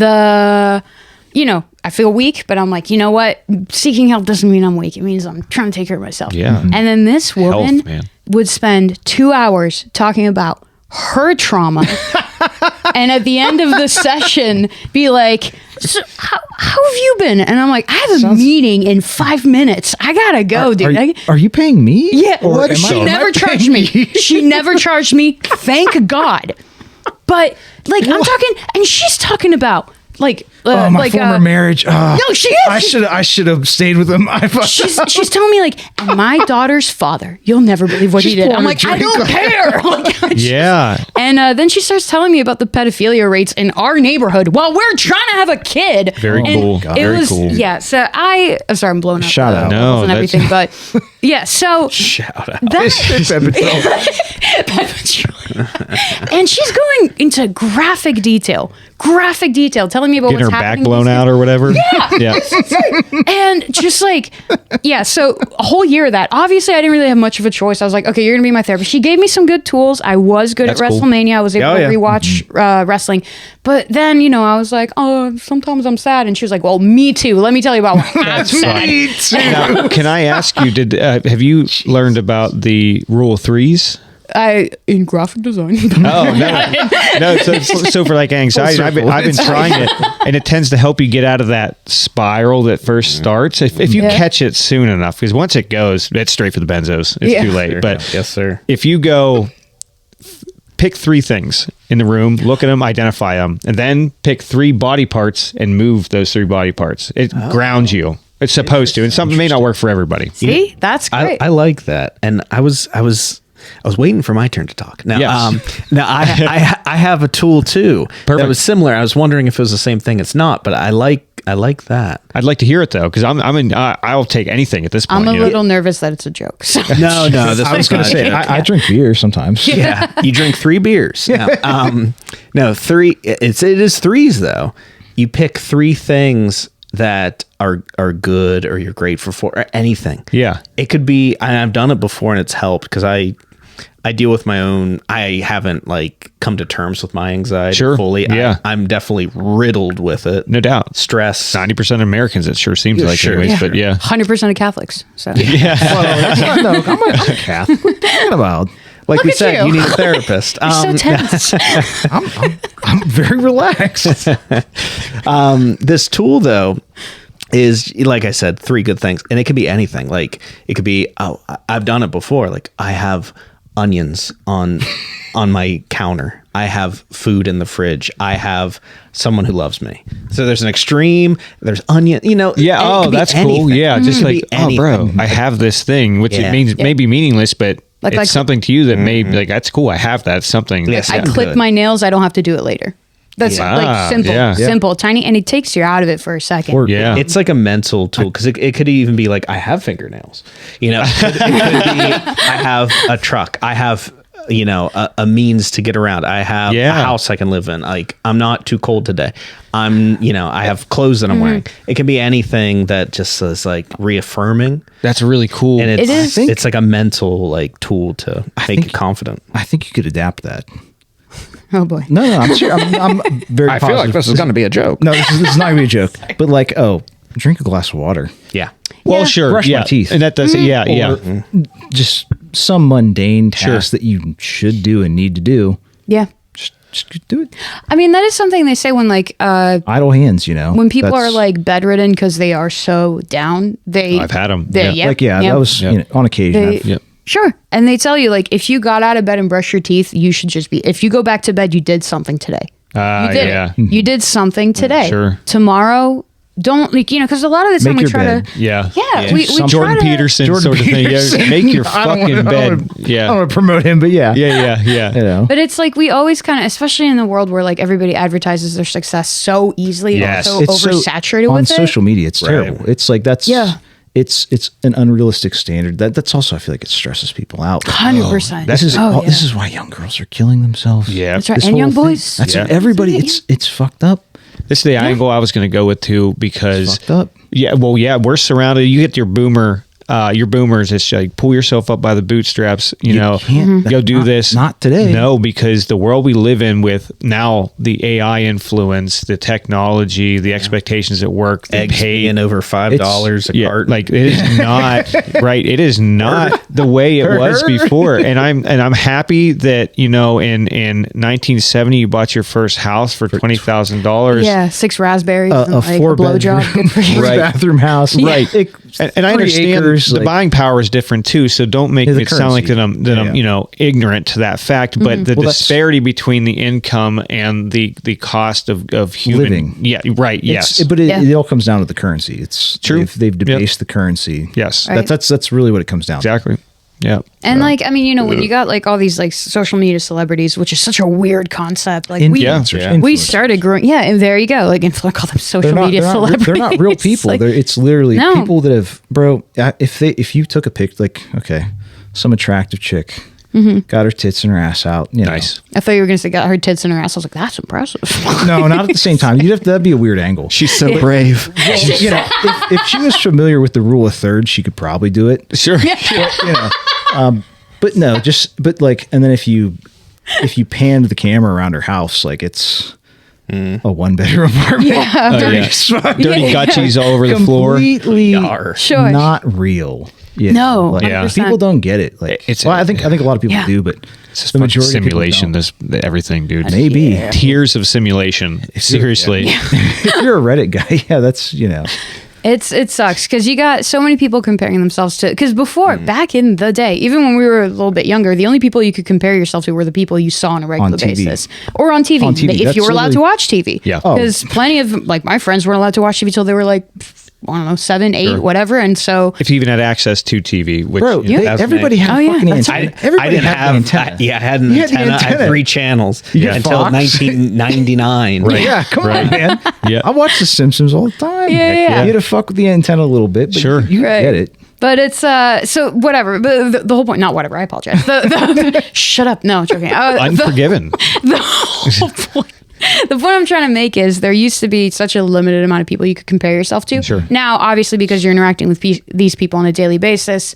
S3: I feel weak, but I'm like, you know what? Seeking help doesn't mean I'm weak. It means I'm trying to take care of myself.
S1: Yeah.
S3: And then this woman
S1: Health, man.
S3: would spend 2 hours talking about her trauma. And at the end of the session, be like, so how have you been? And I'm like, I have a meeting in 5 minutes. I gotta go, dude.
S2: Are you paying me?
S3: Yeah,
S2: Or am
S3: she
S2: I-
S3: never
S2: am I
S3: charged
S2: paying
S3: me.
S2: you?
S3: She never charged me. Thank God. But like I'm talking, and she's talking about like
S2: Oh, my
S3: like
S2: former marriage. No,
S3: she is.
S2: I should have stayed with him.
S3: she's telling me like, and my daughter's father, you'll never believe what he
S2: She's
S3: did. I'm
S2: pouring a
S3: like, I
S2: drink
S3: don't
S2: on-
S3: care. Like,
S1: Yeah.
S3: and then she starts telling me about the pedophilia rates in our neighborhood while we're trying to have a kid.
S1: Very
S3: And
S1: cool.
S3: It
S1: Very
S3: was
S1: cool.
S3: yeah. So I'm sorry, I'm blowing up.
S2: Shout out.
S1: No,
S3: and
S1: that's-
S3: everything, but yeah. So
S4: Shout out.
S3: and she's going into graphic detail, telling me about
S1: Getting her
S3: what's
S1: back
S3: happening.
S1: blown out or whatever. Yeah.
S3: And just like, yeah, so a whole year of that. Obviously, I didn't really have much of a choice. I was like, okay, you're gonna be my therapist. She gave me some good tools. I was good
S1: That's
S3: at
S1: cool.
S3: WrestleMania. I was able
S4: Oh,
S3: to
S4: yeah.
S3: rewatch wrestling. But then, I was like, oh, sometimes I'm sad. And she was like, well, me too. Let me tell you about when I'm sad.
S1: Now, can I ask you? Have you learned about the rule of threes?
S3: In graphic design.
S1: Oh no. So for like anxiety, I've been trying it, and it tends to help you get out of that spiral that first starts if you
S3: Yeah.
S1: catch it soon enough. Because once it goes, it's straight for the benzos. It's
S3: Yeah.
S1: too late. But
S4: Yes, sir.
S1: if you go pick 3 things in the room, look at them, identify them, and then pick 3 body parts and move those 3 body parts. It grounds you. It's supposed to, and something may not work for everybody.
S3: See? That's great.
S4: I like that, and I was waiting for my turn to talk. Now,
S1: Yes.
S4: now I have a tool too that
S1: Perfect.
S4: was similar. I was wondering if it was the same thing. It's not, but I like that.
S1: I'd like to hear it though, because I'll take anything at this point.
S3: I'm a
S1: you know?
S3: little nervous that it's a joke. So.
S4: No, this
S2: I was going to say, I drink beer sometimes.
S4: yeah, you drink 3 beers. No, 3. It is 3s though. You pick 3 things that are good or you're grateful for, or anything.
S1: Yeah.
S4: It could be, and I've done it before and it's helped because I I deal with my own. I haven't like come to terms with my anxiety fully.
S1: Yeah.
S4: I'm definitely riddled with it.
S1: No doubt.
S4: Stress.
S1: 90% of Americans, it sure seems like
S4: sure.
S1: anyways,
S3: Yeah.
S1: but yeah.
S3: 100% of Catholics. So
S1: Yeah.
S2: Well, that's not, no, I'm a Catholic. What are you talking about?
S4: Like
S3: Look
S4: we
S3: at
S4: said,
S3: you.
S4: you need a therapist.
S3: you're so tense.
S2: I'm very relaxed.
S4: This tool though is, like I said, 3 good things, and it could be anything. Like it could be, I've done it before. Like I have onions on my counter. I have food in the fridge. I have someone who loves me. So there's an extreme. There's onion.
S1: Yeah.
S4: and it
S1: Oh,
S4: could be
S1: that's cool.
S4: anything.
S1: Yeah.
S4: It
S1: Just
S4: could
S1: like,
S4: be
S1: oh, bro,
S4: anything.
S1: I have this thing, which
S4: Yeah.
S1: it means maybe meaningless, but
S3: Like-
S1: it's
S3: like-
S1: something to you that may like, that's cool. I have that. It's something.
S4: Yes.
S3: I
S4: Yeah.
S3: clip
S4: Good.
S3: my nails. I don't have to do it later. That's
S1: Yeah.
S3: like simple,
S1: Yeah.
S3: simple, tiny, and it takes you out of it for a second.
S2: Or-
S1: Yeah.
S4: It's like a mental tool because it could even be like, I have fingernails. It could be, I have a truck. I have a means to get around. I have a house I can live in. Like I'm not too cold today. I have clothes that I'm wearing. It can be anything that just is like reaffirming.
S1: That's really cool.
S4: And it's,
S3: It is.
S4: it's like a mental like tool to make you confident.
S2: I think you could adapt that.
S3: Oh boy.
S2: No, I'm serious. I'm very positive.
S4: going to be a joke.
S2: No, this is not going to be a joke. But like, drink a glass of water.
S4: Yeah.
S1: well,
S3: Yeah.
S1: sure.
S2: Brush my
S1: yeah.
S2: teeth.
S1: And that does, yeah. Yeah.
S2: Just some mundane task that you should do and need to do.
S3: Yeah.
S2: Just do it.
S3: I mean, that is something they say when like
S2: Idle hands,
S3: when people are
S2: That's-
S3: like bedridden because they are so down. They
S1: I've had 'em.
S3: They,
S1: Yeah.
S3: yep,
S2: like, yeah,
S3: yep.
S2: that was on occasion.
S3: They-
S2: I've-
S1: Yep.
S3: Sure. And they tell you like if you got out of bed and brushed your teeth, you should just be. If you go back to bed, you did something today. You did
S1: yeah.
S3: it. You did something today.
S1: Sure.
S3: Tomorrow, don't like because a lot of the time
S2: Make
S3: we
S2: your
S3: try
S2: bed.
S3: to.
S1: Yeah.
S3: Yeah, we try
S1: Jordan
S3: to,
S1: Peterson
S2: Jordan
S1: sort of thing.
S2: Peterson.
S1: Yeah. Make your
S2: I don't
S1: fucking
S2: wanna-
S1: bed.
S2: I don't
S1: Yeah.
S2: want to promote him, but yeah.
S1: Yeah.
S3: But it's like we always kind of, especially in the world where like everybody advertises their success so easily,
S1: Yes.
S3: and so oversaturated
S2: on
S3: with it.
S2: social media. It's terrible. It's like that's It's an unrealistic standard. That's also I feel like it stresses people out.
S3: 100%.
S2: This is
S3: Oh, yeah.
S2: this is why young girls are killing themselves.
S1: Yeah.
S3: That's right.
S2: This
S3: And
S2: whole
S3: young
S2: thing.
S3: boys.
S2: That's
S1: Yeah.
S2: what everybody. It's fucked up.
S1: This is the angle I was going to go with too, because
S2: Fucked up.
S1: yeah, well, yeah, we're surrounded. You get your boomers. It's like pull yourself up by the bootstraps. You know,
S2: can't-
S1: go do
S2: not-
S1: this.
S2: not today.
S1: No, because the world we live in with now the AI influence, the technology, the expectations at work, the
S4: Eggs
S1: pay
S4: being over $5 a
S1: yeah,
S4: carton.
S1: like it is not right. It is not the way it was before. And I'm happy that in 1970 you bought your first house for $20,000.
S3: Yeah, 6 raspberries, and
S2: A
S3: like a
S2: 4-bedroom
S3: blowjob. Good for you.
S1: Right.
S2: bathroom house.
S1: Right. And I
S2: 3
S1: understand
S2: acres,
S1: the
S2: like-
S1: buying power is different too. So don't make
S2: Yeah, the
S1: it sound like
S2: currency.
S1: that I'm ignorant to that fact. But the
S2: Well, that's-
S1: disparity between the income and the cost of human
S2: Living.
S1: Yeah. Right. Yes.
S2: But it all comes down to the currency. It's
S1: True.
S2: They've debased the currency.
S1: Yes.
S3: Right.
S2: That's really what it comes down to.
S1: Exactly. Yeah.
S3: And like, I mean, when you got like all these like social media celebrities, which is such a weird concept. Like
S2: Influencers.
S3: we started growing. Yeah, and there you go. Like, I call them social media celebrities.
S2: They're not real people.
S3: Like,
S2: It's literally
S3: No.
S2: people that have, bro. If you took a pic, like, okay, some attractive chick got her tits and her ass out.
S1: Nice.
S3: I thought you were going to say got her tits in her ass. I was like, that's impressive.
S2: No, not at the same time. That'd be a weird angle.
S4: She's so brave.
S2: If she was familiar with the rule of thirds, she could probably do it.
S1: Sure.
S2: But no, and then if you panned the camera around her house, like it's a 1-bedroom apartment.
S3: Yeah.
S2: Dirty
S1: yeah.
S2: as fuck.
S1: Dirty
S3: Yeah.
S1: gutchies all over the floor.
S2: Completely
S4: Yar.
S3: Sure.
S2: not real.
S3: No,
S2: like,
S3: 100%.
S2: people don't get it. Like
S1: It's-
S2: I think a lot of people
S3: Yeah.
S2: do, but
S1: It's just
S2: the majority
S1: simulation.
S2: of people
S1: Everything, dude.
S2: don't. Maybe
S1: Tears of simulation. Seriously.
S2: if you're a Reddit guy, yeah, that's
S3: It sucks because you got so many people comparing themselves to, because before, back in the day, even when we were a little bit younger, the only people you could compare yourself to were the people you saw on a regular
S2: TV.
S3: basis or on TV,
S2: On TV,
S3: if
S2: that's
S3: you were allowed to
S2: literally-
S3: watch TV.
S1: Yeah.
S2: Oh.
S3: Because plenty of like my friends weren't allowed to watch TV till they were like, I don't know, 7, 8, whatever. And so
S1: If you even had access to TV, which
S2: bro.
S1: that's
S2: Everybody had
S3: Oh,
S2: a
S3: yeah,
S2: fucking
S3: that's
S2: antenna.
S3: right.
S2: Everybody
S4: I didn't
S2: had
S4: have
S2: an antenna.
S4: I had an
S2: You had the
S4: antenna. I had
S2: antenna.
S4: 3 channels
S2: get
S4: until
S2: Fox?
S4: 1999.
S2: Yeah, come on, man.
S1: Yeah.
S2: I watch The Simpsons all the time.
S3: Yeah.
S2: You had to fuck with the antenna a little bit, but
S1: Sure.
S2: you
S3: Right.
S2: get it.
S3: But it's so whatever. But the whole point, not whatever. I apologize. Shut up. No, I'm joking.
S1: unforgiven.
S3: The whole point. The point I'm trying to make is there used to be such a limited amount of people you could compare yourself to.
S1: Sure.
S3: Now, obviously, because you're interacting with these people on a daily basis,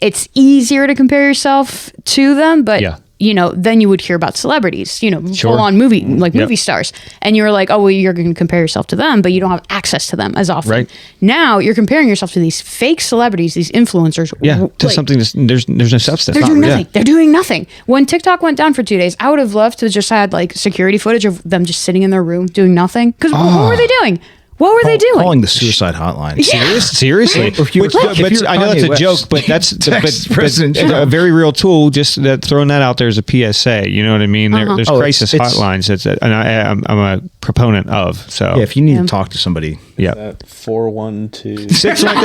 S3: it's easier to compare yourself to them, but
S1: Yeah.
S3: you know, then you would hear about celebrities, you know,
S1: Sure.
S3: full on movie stars. And you're like, oh, well, you're going to compare yourself to them, but you don't have access to them as often.
S1: Right.
S3: Now you're comparing yourself to these fake celebrities, these influencers.
S1: Yeah, to
S3: like,
S1: something there's no substance.
S3: they're doing
S1: Yeah.
S3: nothing. They're doing nothing. When TikTok went down for 2 days, I would have loved to just had like security footage of them just sitting in their room doing nothing. Because what were they doing? What were they doing?
S2: Calling the suicide hotline.
S1: Seriously,
S2: If you were-
S1: Which-
S2: if
S1: but
S2: you're
S1: I know that's
S2: Kanye
S1: a joke,
S2: West,
S1: but that's
S2: text
S1: but
S2: President
S1: a
S2: Trump.
S1: very real tool. Just that throwing that out there as a PSA. You know what I mean? There's
S2: Oh,
S1: crisis
S2: it's-
S1: hotlines. And I'm a proponent of. So
S2: Yeah, if you need to talk to somebody,
S1: yeah.
S4: 412.
S1: Six like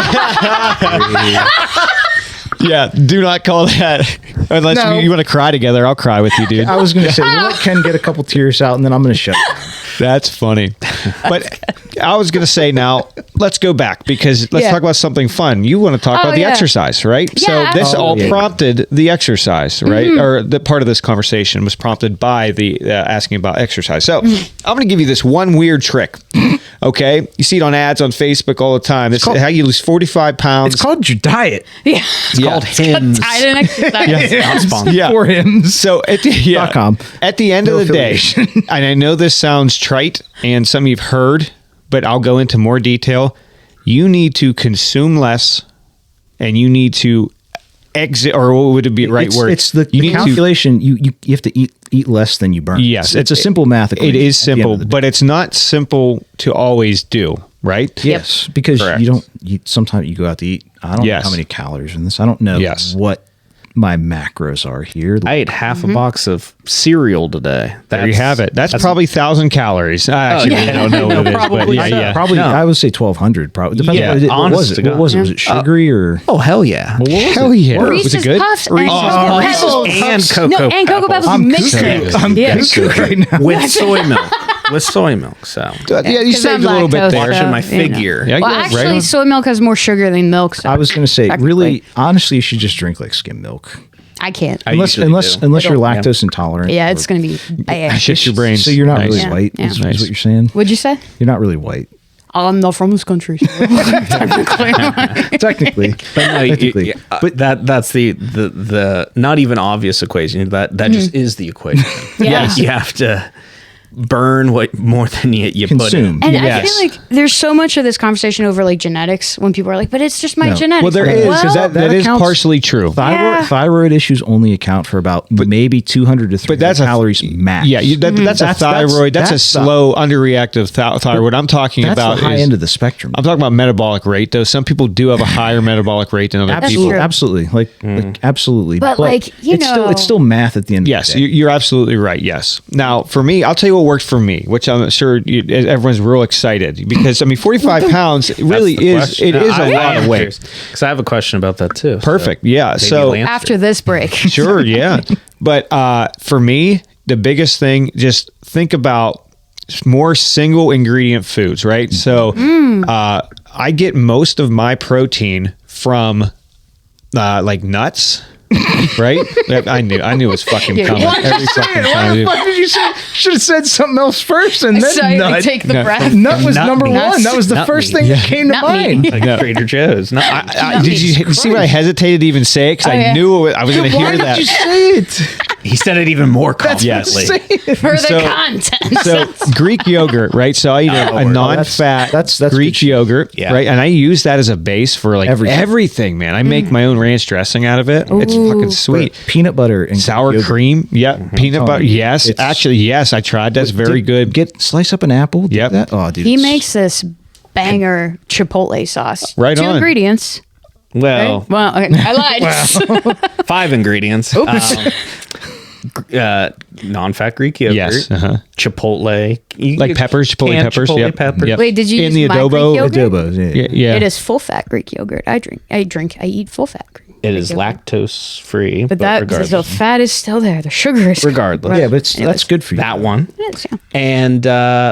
S1: Yeah, do not call that unless
S2: No.
S1: you want to cry together. I'll cry with you, dude.
S2: I was going to say, we'll let Ken get a couple tears out, and then I'm going to shut down.
S1: That's funny. But I was going to say now, let's go back because let's
S3: Yeah.
S1: talk about something fun. You want to talk
S3: Oh,
S1: about the
S3: yeah.
S1: exercise, right?
S3: Yeah,
S1: So this all
S3: absolutely.
S1: prompted the exercise, right? Or the part of this conversation was prompted by the asking about exercise. So I'm going to give you this one weird trick. Okay, you see it on ads on Facebook all the time. This is how you lose 45 pounds.
S2: It's called your diet.
S3: Yeah.
S4: It's called Hims.
S3: Tied in exercise.
S4: Not sponsored.
S1: Yeah.
S2: For him.
S1: So
S2: .com.
S1: at the end
S2: No
S1: of the day,
S2: affiliation.
S1: and I know this sounds trite and some you've heard, but I'll go into more detail. You need to consume less, and you need to exit, or what would it be the right
S2: it's,
S1: word?
S2: It's the
S1: you need
S2: calculation. You have to eat less than you burn.
S1: Yes,
S2: it's a simple math
S1: It
S2: equation
S1: is
S2: at the end
S1: simple,
S2: of the day.
S1: but it's not simple to always do. Right?
S2: Yes, because
S1: Correct.
S2: sometimes you go out to eat. I don't
S1: Yes.
S2: know how many calories in this. I don't know
S1: Yes.
S2: what my macros are here.
S4: I ate half a box of cereal today.
S1: There you have it. That's probably 1,000 calories. I actually
S4: yeah.
S1: don't know what it is, but
S4: Probably
S1: yeah.
S2: Probably,
S4: No.
S2: I would say 1,200. Probably depends.
S4: Yeah,
S2: What was
S4: honest
S2: it?
S4: to
S2: What
S4: God.
S2: was it? Was it sugary or?
S4: Oh, hell yeah.
S1: Hell yeah. Was
S3: Reese's
S1: it good?
S3: Puffs and
S4: Reese's
S3: Cocoa
S4: Puffs
S3: Pebbles.
S4: and Cocoa
S3: No, and Cocoa Pebbles
S2: I'm
S3: mixed
S2: cuckoo.
S3: it.
S2: I'm
S3: Yeah.
S2: cuckoo right now.
S4: With soy milk. With soy milk. So
S1: Yeah, you
S3: 'cause
S1: saved
S3: I'm
S1: a little bit
S3: lactose,
S1: there.
S4: watching my
S3: you know.
S4: figure.
S1: Yeah,
S3: Well,
S1: yeah,
S3: actually,
S1: right on.
S3: soy milk has more sugar than milk. So
S2: I was going to say,
S3: Technically.
S2: really, honestly, you should just drink like skim milk.
S3: I can't.
S2: Unless
S4: usually do.
S2: you're
S4: I don't-
S2: lactose intolerant.
S3: Yeah,
S2: or-
S3: it's going to be bad.
S1: Shit your brains.
S2: So you're not
S1: Nice.
S2: really
S3: Yeah,
S2: white.
S3: yeah.
S2: Is
S1: Nice.
S2: what you're saying?
S3: What'd you say?
S2: You're not really white.
S3: I'm not from this country. So.
S2: Technically.
S4: But no,
S2: Technically.
S4: but that's the not even obvious equation. That just is the equation.
S3: Yeah.
S4: You have to burn what more than you put
S2: Consume.
S4: in.
S3: And
S1: Yes.
S3: I feel like there's so much of this conversation over like genetics when people are like, but it's just my
S2: No.
S3: genetics.
S1: Well, there
S3: Like,
S1: is, because
S3: well,
S1: that is
S2: accounts-
S1: partially true.
S3: Yeah.
S2: Thyroid issues only account for about maybe 200 to 300
S1: But that's
S2: calories max.
S1: Yeah, that's a thyroid. That's a
S2: that's the-
S1: slow, underreactive thyroid. I'm talking
S2: That's
S1: about
S2: the high
S1: is-
S2: end of the spectrum.
S1: I'm talking about metabolic rate, though. Some people do have a higher metabolic rate than other
S2: Absolutely,
S1: people.
S2: absolutely, like absolutely.
S3: But, like, you
S2: it's still math at the end.
S1: Yes,
S2: of the day.
S1: you're absolutely right. Yes. Now, for me, I'll tell you what works for me, which I'm sure everyone's real excited because 45 pounds really is it is a lot of weight.
S4: Because I have a question about that too.
S1: Perfect. Yeah.
S4: maybe
S1: So
S4: you'll answer.
S3: after this break.
S1: sure, yeah. But for me, the biggest thing, just think about more single ingredient foods, right? So I get most of my protein from like nuts. Right? I knew it was fucking coming. Every fucking time, dude.
S2: did you say? Should have said something else first, and then
S3: So you
S2: nut.
S3: take the
S1: No.
S3: breath.
S2: Nut was
S4: Nut
S2: number
S4: meat.
S2: one. That was the
S4: Nut
S2: first
S4: meat.
S2: thing that came to
S3: Nut meat.
S2: mind.
S4: like Trader Joe's. No,
S1: Did you see why I hesitated to even say it? Because
S3: Oh,
S1: I
S3: yeah.
S1: knew I was going to
S2: Why
S1: hear
S2: did
S1: that.
S2: you say it?
S4: he said it even more
S2: That's
S4: confidently.
S2: insane.
S3: For the
S1: So-
S3: content.
S1: So Greek yogurt, right? So I eat a non-fat
S2: that's
S1: Greek
S2: good shit.
S1: yogurt,
S4: Yeah.
S1: right? And I use that as a base for like everything, man. I make my own ranch dressing out of it. It's fucking sweet.
S2: Peanut butter and
S1: Sour
S2: yogurt.
S1: cream, yeah. Peanut butter, yes.
S2: It's-
S1: Actually, yes. I tried. That's very good.
S2: Slice up an apple. Do
S1: Yep.
S2: that. Oh, dude.
S3: He
S2: it's-
S3: makes this banger chipotle sauce.
S1: Right
S3: 2
S1: on.
S3: ingredients.
S4: Well,
S3: Right? Well, okay, I lied.
S4: 5 ingredients. Non-fat Greek yogurt.
S1: Yes,
S4: Chipotle.
S1: Like peppers, chipotle
S4: canned
S1: peppers,
S4: Chipotle
S1: yep.
S4: peppers.
S1: Yep.
S3: Wait, did you
S1: In
S3: use
S1: the
S3: my
S1: adobo-
S3: Greek yogurt?
S2: Adobos. Yeah.
S1: Yeah, yeah.
S3: It is full fat Greek yogurt. I eat full fat Greek.
S4: It is
S3: yogurt.
S4: lactose free.
S3: But that
S4: regardless.
S3: the fat is still there. The sugar is
S4: Regardless.
S2: Yeah, but that's good for you.
S4: that one.
S3: It is, yeah.
S4: And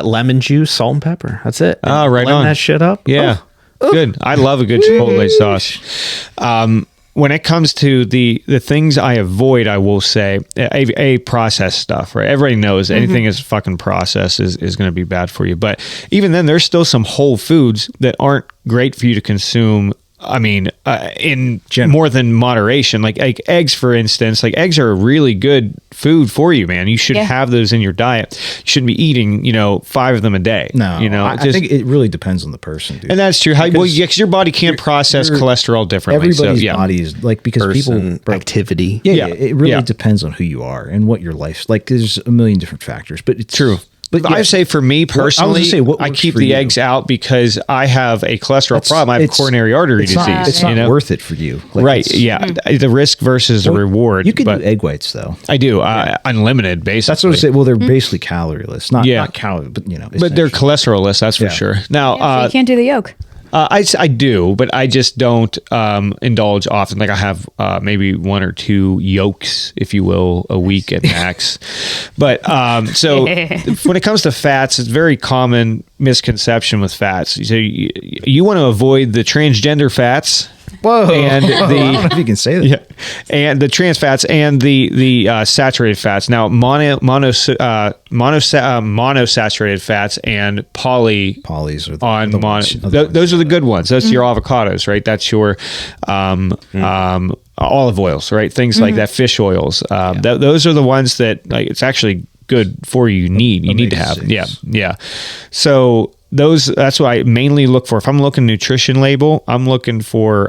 S4: lemon juice, salt and pepper. That's it.
S1: Ah, right
S4: Blend
S1: on.
S4: that shit up.
S1: Yeah. Good. I love a good chipotle sauce. When it comes to the things I avoid, I will say a processed stuff, right? Everybody knows anything is fucking processed is going to be bad for you. But even then, there's still some whole foods that aren't great for you to consume I mean, in more than moderation, like eggs, for instance, like eggs are a really good food for you, man. You should have those in your diet. You shouldn't be eating, 5 of them a day.
S2: No,
S1: I
S2: think it really depends on the person, dude.
S1: And that's true. Because your body can't process cholesterol differently.
S2: Everybody's body is like, because
S4: person,
S2: people
S4: activity.
S2: Yeah, it really depends on who you are and what your life's like. There's a million different factors, but it's
S1: true. But I say for me personally, I keep the eggs out because I have a cholesterol problem. I have coronary artery disease.
S2: It's not worth it for you. Like,
S1: right. Yeah. The risk versus the reward.
S2: You can do egg whites, though.
S1: I do. Unlimited, basically.
S2: That's what I say. Well, they're basically calorieless. Not calorie, but,
S1: But they're cholesterol-less, that's for sure. Now,
S3: so you can't do the yolk.
S1: I do, but I just don't indulge often. Like I have maybe 1 or 2 yolks, if you will, a week at max. But so when it comes to fats, it's a very common misconception with fats. So you want to avoid the transgender fats.
S2: Whoa!
S1: And
S2: I don't know if you can say that.
S1: Yeah, and the trans fats and the saturated fats. Now, monosaturated fats and polys are those are the good ones. That's your avocados, right? That's your olive oils, right? Things like that, fish oils. Those are the ones that it's actually good for you. You need to have. Yeah. So that's what I mainly look for. If I'm looking nutrition label, I'm looking for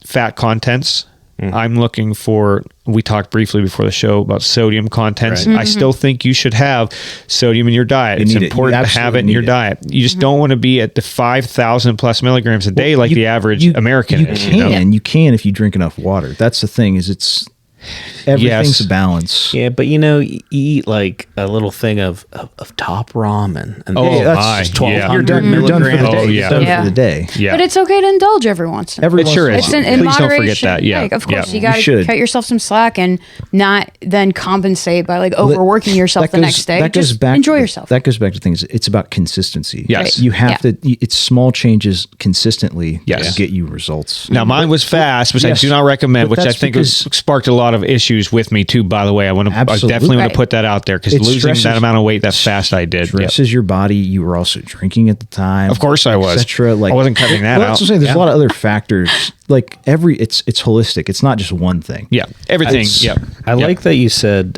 S1: fat contents. I'm looking for, we talked briefly before the show about sodium contents. Right. I still think you should have sodium in your diet. It's important to have it in your diet. You just don't want to be at the 5,000 plus milligrams a day like the average American is.
S2: You can if you drink enough water. That's the thing, is everything's a balance.
S4: Yeah, but you eat like a little thing of top ramen, and
S2: that's just 1,200 milligrams. You're done for the day.
S3: Yeah, but it's okay to indulge every once in a while.
S1: It sure is.
S3: In
S1: Please
S3: moderation.
S1: don't forget that. Yeah,
S3: of course, you got to cut yourself some slack and not then compensate by overworking yourself the next day. Just enjoy yourself.
S2: That goes back to things. It's about consistency.
S1: Yes,
S2: you have to. It's small changes consistently to get you results.
S1: Now, mine was fast, which I do not recommend, which I think sparked a lot of issues with me too. By the way, I definitely want to put that out there, because losing that amount of weight that fast I did
S2: stresses your body. You were also drinking at the time.
S1: Of course I was.
S2: I
S1: wasn't cutting that out.
S2: There's a lot of other factors. Like it's holistic. It's not just one thing.
S1: Yeah, everything.
S4: I like that you said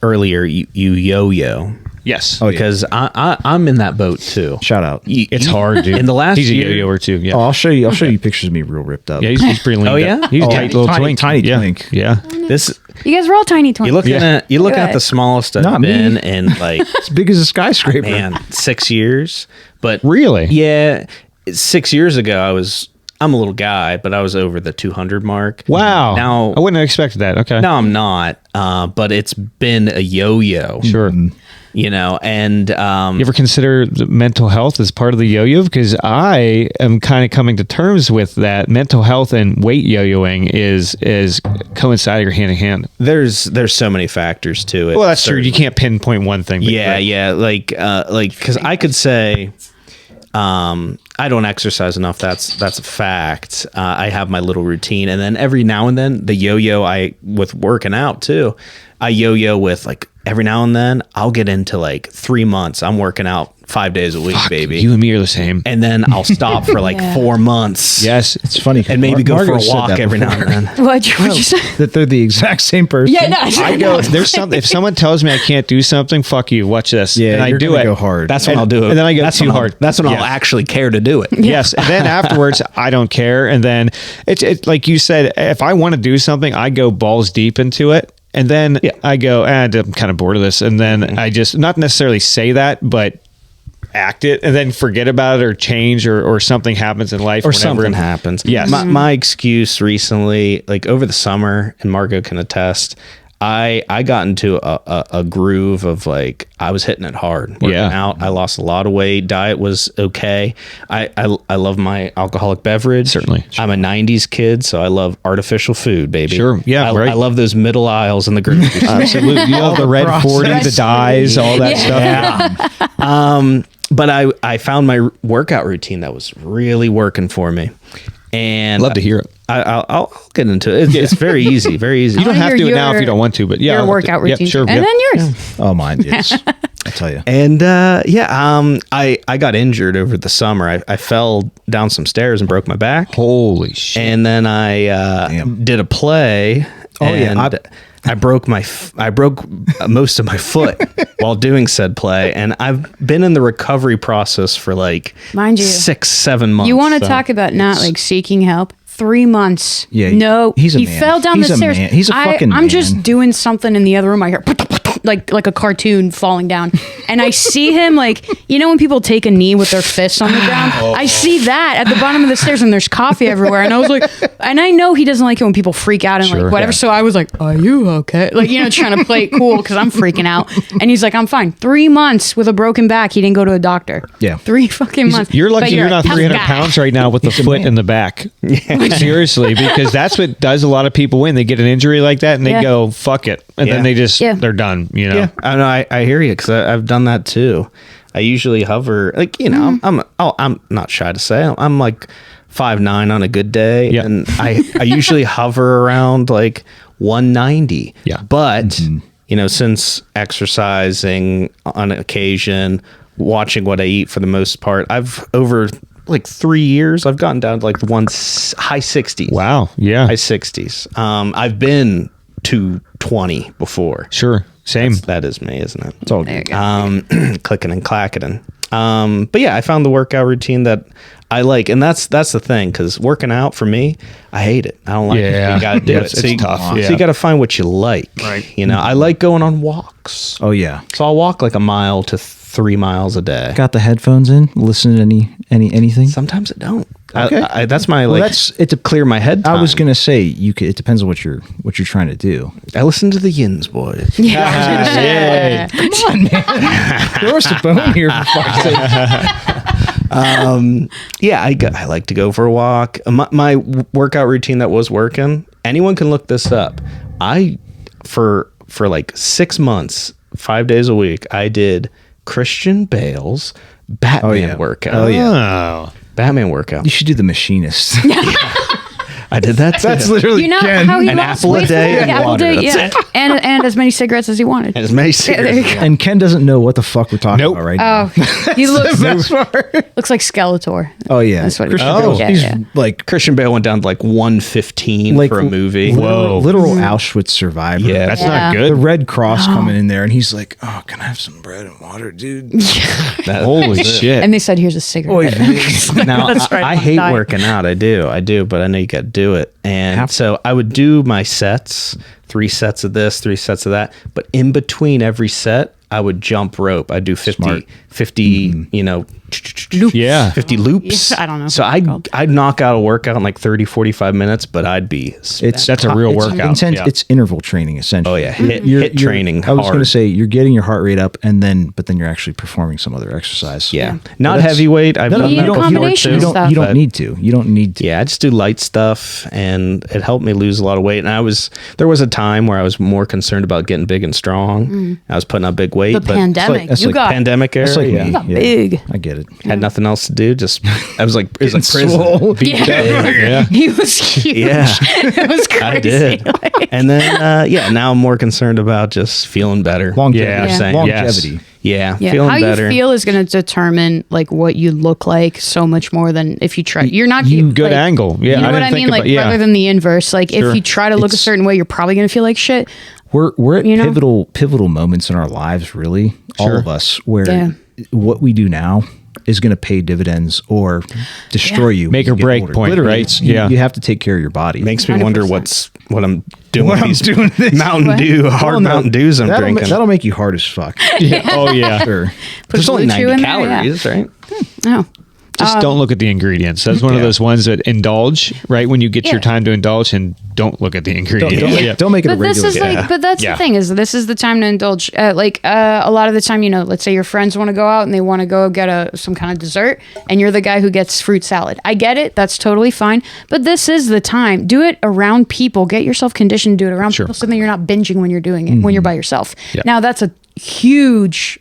S4: earlier you yo-yo.
S1: Yes.
S4: Because I'm in that boat too.
S2: Shout out.
S1: It's hard, dude.
S4: In the last
S1: he's
S4: year,
S1: a yo-yoer too. Yeah.
S2: Oh, I'll show you pictures of me real ripped up.
S1: Yeah, he's pretty lean.
S4: Oh yeah,
S1: he's a tight little twink.
S2: Tiny twink.
S1: Yeah.
S3: You guys were all tiny twinks.
S4: You're looking at the smallest I've been in like
S2: as big as a skyscraper.
S4: Man, 6 years. But
S1: really,
S4: yeah, 6 years ago I'm a little guy, but I was over the 200 mark.
S1: Wow.
S4: Now
S1: I wouldn't have expected that. Okay.
S4: No, I'm not. But it's been a yo-yo.
S1: Sure.
S4: And
S1: you ever consider the mental health as part of the yo-yo? Because I am kind of coming to terms with that. Mental health and weight yo-yoing is coinciding or hand in hand.
S4: There's so many factors to it.
S1: Well, that's true. You can't pinpoint one thing.
S4: Yeah. Like because I could say, I don't exercise enough. That's a fact. I have my little routine, and then every now and then the yo-yo with working out too. I yo-yo with every now and then I'll get into 3 months. I'm working out 5 days a week, baby.
S1: You and me are the same.
S4: And then I'll stop for 4 months.
S2: Yes, it's funny.
S4: And maybe go for a walk every now and then.
S3: What'd you say?
S2: That they're the exact same person.
S3: Yeah, no.
S1: I go, there's something, if someone tells me I can't do something, fuck you, watch this.
S2: Yeah,
S1: and I do it.
S2: Go hard.
S4: That's when I'll do it.
S1: And then I go too hard.
S4: That's when I'll actually care to do it.
S1: Yes. And then afterwards, I don't care. And then it's like you said, if I want to do something, I go balls deep into it. And then I go, I'm kind of bored of this. And then I just, not necessarily say that, but act it and then forget about it or change or something happens in life.
S4: Or something happens.
S1: Yes.
S4: My excuse recently, over the summer, and Margot can attest, I got into a groove of I was hitting it hard, working out. I lost a lot of weight. Diet was okay. I love my alcoholic beverage.
S1: Certainly.
S4: I'm a 90s kid, so I love artificial food, baby.
S1: Sure. Yeah, right.
S4: I love those middle aisles in the grocery store.
S1: Absolutely. You love the red 40, the dyes, all that stuff.
S4: Yeah. But I found my workout routine that was really working for me. And
S1: love to hear it.
S4: I'll get into it. It's very easy, very easy.
S1: You don't have to do it now if you don't want to, but
S3: your workout routine,
S1: sure,
S3: and then yours.
S2: Oh, mine is. I tell you.
S4: And I got injured over the summer. I fell down some stairs and broke my back.
S1: Holy shit.
S4: And then I did a play.
S2: Oh,
S4: and
S2: yeah.
S4: I broke most of my foot while doing said play, and I've been in the recovery process for like
S3: Mind you,
S4: 6-7 months.
S3: You want to talk about not like seeking help? 3 months.
S2: Yeah,
S3: No,
S2: he's a
S3: he
S2: man.
S3: fell down
S2: He's
S3: the
S2: a
S3: stairs.
S2: man. He's a fucking
S3: I'm
S2: man.
S3: just doing something in the other room. I hear like a cartoon falling down, and I see him like, you know when people take a knee with their fists on the ground. I see that at the bottom of the stairs, and there's coffee everywhere. And I was like, and I know he doesn't like it when people freak out and like whatever. So I was like, "Are you okay?" Like, you know, trying to play it cool because I'm freaking out. And he's like, "I'm fine." 3 months with a broken back. He didn't go to a doctor.
S2: Yeah.
S3: 3 fucking months.
S1: You're lucky
S3: But
S1: you're
S3: a
S1: not
S3: tough
S1: 300
S3: guy.
S1: pounds right now with the foot in the back. Seriously, because that's what does a lot of people win. They get an injury like that and they
S3: Yeah.
S1: go, fuck it. And then they just, they're done, you know?
S4: Yeah, I know. I hear you because I've done that too. I usually hover, like, you know, I'm not shy to say I'm like 5'9" on a good day,
S1: Yeah.
S4: and I usually hover around like 190.
S1: Yeah.
S4: But you know, since exercising on occasion, watching what I eat for the most part, I've over like 3 years, I've gotten down to like high 60s.
S1: Wow. Yeah.
S4: High 60s. I've been 220 before.
S1: Sure. Same.
S4: That is me, isn't it?
S2: It's all
S3: There you
S2: good.
S3: go.
S4: Clicking and clacking. But yeah, I found the workout routine that I like, and that's the thing, because working out for me, I hate it. I don't like it.
S1: Yeah.
S4: You got to do
S1: Yeah,
S4: it.
S1: it's tough.
S4: So
S1: Yeah.
S4: you got to find what you like.
S1: Right.
S4: You know, I like going on walks.
S2: Oh yeah.
S4: So I'll walk like a mile to 3 miles a day.
S2: Got the headphones in. Listen to anything.
S4: Sometimes I don't.
S2: Okay.
S4: I that's my
S2: Well,
S4: like.
S2: it's a
S4: clear my head.
S2: I was
S4: time.
S2: gonna say you could. It depends on what you're trying to do.
S4: I listen to the Yinzboyz.
S3: Yeah.
S2: Come on, man. Throw us a bone here for fuck's sake.
S4: Yeah, I like to go for a walk. My workout routine that was working. Anyone can look this up. For like 6 months, 5 days a week, I did Christian Bale's Batman workout.
S2: Oh yeah.
S1: Oh.
S4: Batman workout.
S2: You should do the machinist.
S4: I did that too.
S2: That's literally
S3: You know
S2: Ken.
S3: how he
S4: An
S3: lost
S4: apple a
S3: weight?
S4: day and
S3: Apple
S4: water.
S3: day,
S4: That's
S3: yeah. And as many cigarettes as he wanted.
S4: And as many
S3: there you
S4: cigarettes.
S3: go.
S2: And Ken doesn't know what the fuck we're talking
S1: Nope.
S2: about right now.
S3: Oh, he looks
S2: part.
S3: looks like Skeletor.
S2: Oh yeah.
S3: That's what he
S2: Christian
S3: looks
S2: Bale.
S3: like.
S2: He's
S3: Yeah.
S2: like
S4: Christian Bale went down to like 115
S2: like
S4: for a movie.
S2: Literal, literal Auschwitz survivor.
S4: Yeah.
S1: That's
S3: Yeah.
S1: not
S2: The
S1: good.
S2: Red Cross coming in there, and he's like, "Oh, can I have some bread and water, dude?"
S1: Holy shit.
S3: And they said, "Here's a cigarette."
S4: Now,
S3: That's right,
S4: I
S3: on
S4: hate
S3: diet.
S4: working out. I do, but I know you got to do it. And so I would do my sets, 3 sets of this, 3 sets of that. But in between every set, I would jump rope. I'd do 50, you know,
S1: Yeah.
S4: 50 loops.
S3: Yeah, I don't know
S4: So
S3: what it's called.
S4: I'd knock out a workout in like 30, 45 minutes, but I'd be
S1: That's a real
S2: it's
S1: workout.
S2: Intense,
S1: Yeah.
S2: It's interval training essentially.
S4: Oh, yeah. Hit
S2: You're-
S4: training
S2: I was
S4: hard.
S2: going to say you're getting your heart rate up, but then you're actually performing some other exercise.
S4: Yeah.
S3: Yeah.
S4: Not
S2: that's-
S4: heavyweight. I've
S2: No,
S4: done
S2: you
S4: that
S2: don't-
S4: before
S3: combination
S4: too.
S2: You don't.
S3: stuff.
S2: You don't
S4: but-
S2: need to. You don't need to.
S4: Yeah, I just do light stuff, and it helped me lose a lot of weight. And there was a time where I was more concerned about getting big and strong. I was putting on big weight,
S3: The
S4: but
S3: pandemic.
S2: that's
S3: You
S2: like
S3: got
S4: pandemic era,
S2: That's like
S4: yeah.
S2: me.
S3: got
S2: Yeah.
S3: big.
S2: I get it.
S4: Had nothing else to do. Just I was like, it was like prison.
S2: swole.
S4: Beat
S3: Yeah.
S4: big.
S1: Yeah.
S3: He was huge.
S4: Yeah.
S3: It was crazy.
S4: I did. And then now I'm more concerned about just feeling better.
S2: Longevity.
S1: Yeah.
S3: Yeah.
S4: Saying,
S2: Longevity.
S4: Yeah,
S3: Yeah,
S4: feeling
S3: how
S4: better.
S3: you feel is going to determine like what you look like so much more than if you try. You're not
S1: Good
S3: like,
S1: angle. Yeah.
S3: You know
S1: I
S3: what
S1: didn't
S3: I
S1: think
S3: mean? Like
S1: about, yeah.
S3: rather than the inverse. Like
S1: Sure.
S3: if you try to look a
S2: It's-
S3: certain way, you're probably going to feel like shit.
S2: We're at
S3: You know?
S2: pivotal moments in our lives, really, all
S1: Sure.
S2: of us, where
S3: Yeah.
S2: what we do now is going to pay dividends or destroy you.
S1: Make
S2: when
S1: or
S2: you get
S1: break
S2: older.
S1: point,
S2: Literally,
S1: right?
S2: it's- you-
S1: Yeah.
S2: you have to take care of your body.
S4: Makes me wonder
S3: 100%.
S4: what I'm doing.
S2: What
S4: with
S2: I'm
S4: these
S2: doing with this.
S4: Mountain
S3: What?
S4: Dew, hard
S2: Oh, no.
S4: Mountain Dews I'm
S2: that'll,
S4: drinking.
S2: That'll make you hard as fuck.
S1: Oh, yeah.
S2: Sure.
S4: There's only
S3: Blue Chew
S4: 90
S3: in there, yeah.
S4: calories, right?
S3: Oh.
S1: Just don't look at the ingredients. That's one of those ones that indulge, right? When you get your
S3: Yeah.
S1: time to indulge, and don't look at the ingredients.
S2: Don't make it a
S3: But this
S2: regular.
S3: is like, but that's
S1: Yeah.
S3: the thing is this is the time to indulge. A lot of the time, you know, let's say your friends want to go out and they want to go get some kind of dessert, and you're the guy who gets fruit salad. I get it, that's totally fine. But this is the time. Do it around people. Get yourself conditioned. Do it around
S1: Sure.
S3: people, so that you're not binging when you're doing it when you're by yourself.
S1: Yeah.
S3: Now that's a huge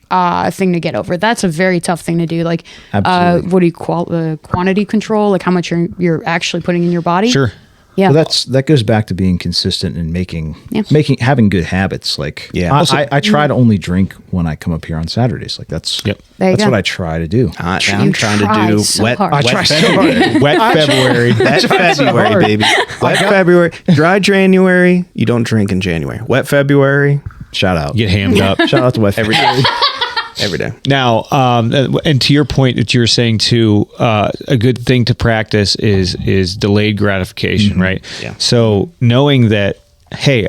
S3: thing to get over. That's a very tough thing to do. Like,
S2: Absolutely.
S3: what do you call quantity control? Like how much you're actually putting in your body.
S1: Sure.
S3: Yeah.
S2: Well, that goes back to being consistent and having good habits. Like,
S4: Yeah.
S2: I try to only drink when I come up here on Saturdays. Like that's
S3: There you
S2: that's
S3: go.
S2: what I try to do.
S4: I'm
S3: You
S4: trying to
S3: try
S4: do
S3: so
S4: wet,
S3: hard.
S2: I
S4: wet
S2: try so
S4: February.
S2: hard.
S1: Wet February.
S4: Wet February,
S2: hard.
S4: baby. Wet February. Dry January. You don't drink in January. Wet February.
S2: Shout out.
S1: Get hammed up.
S2: Shout out to West
S4: Every day. Every day.
S1: Now, and to your point that you're saying too, a good thing to practice is delayed gratification, right?
S4: Yeah.
S1: So knowing that, hey,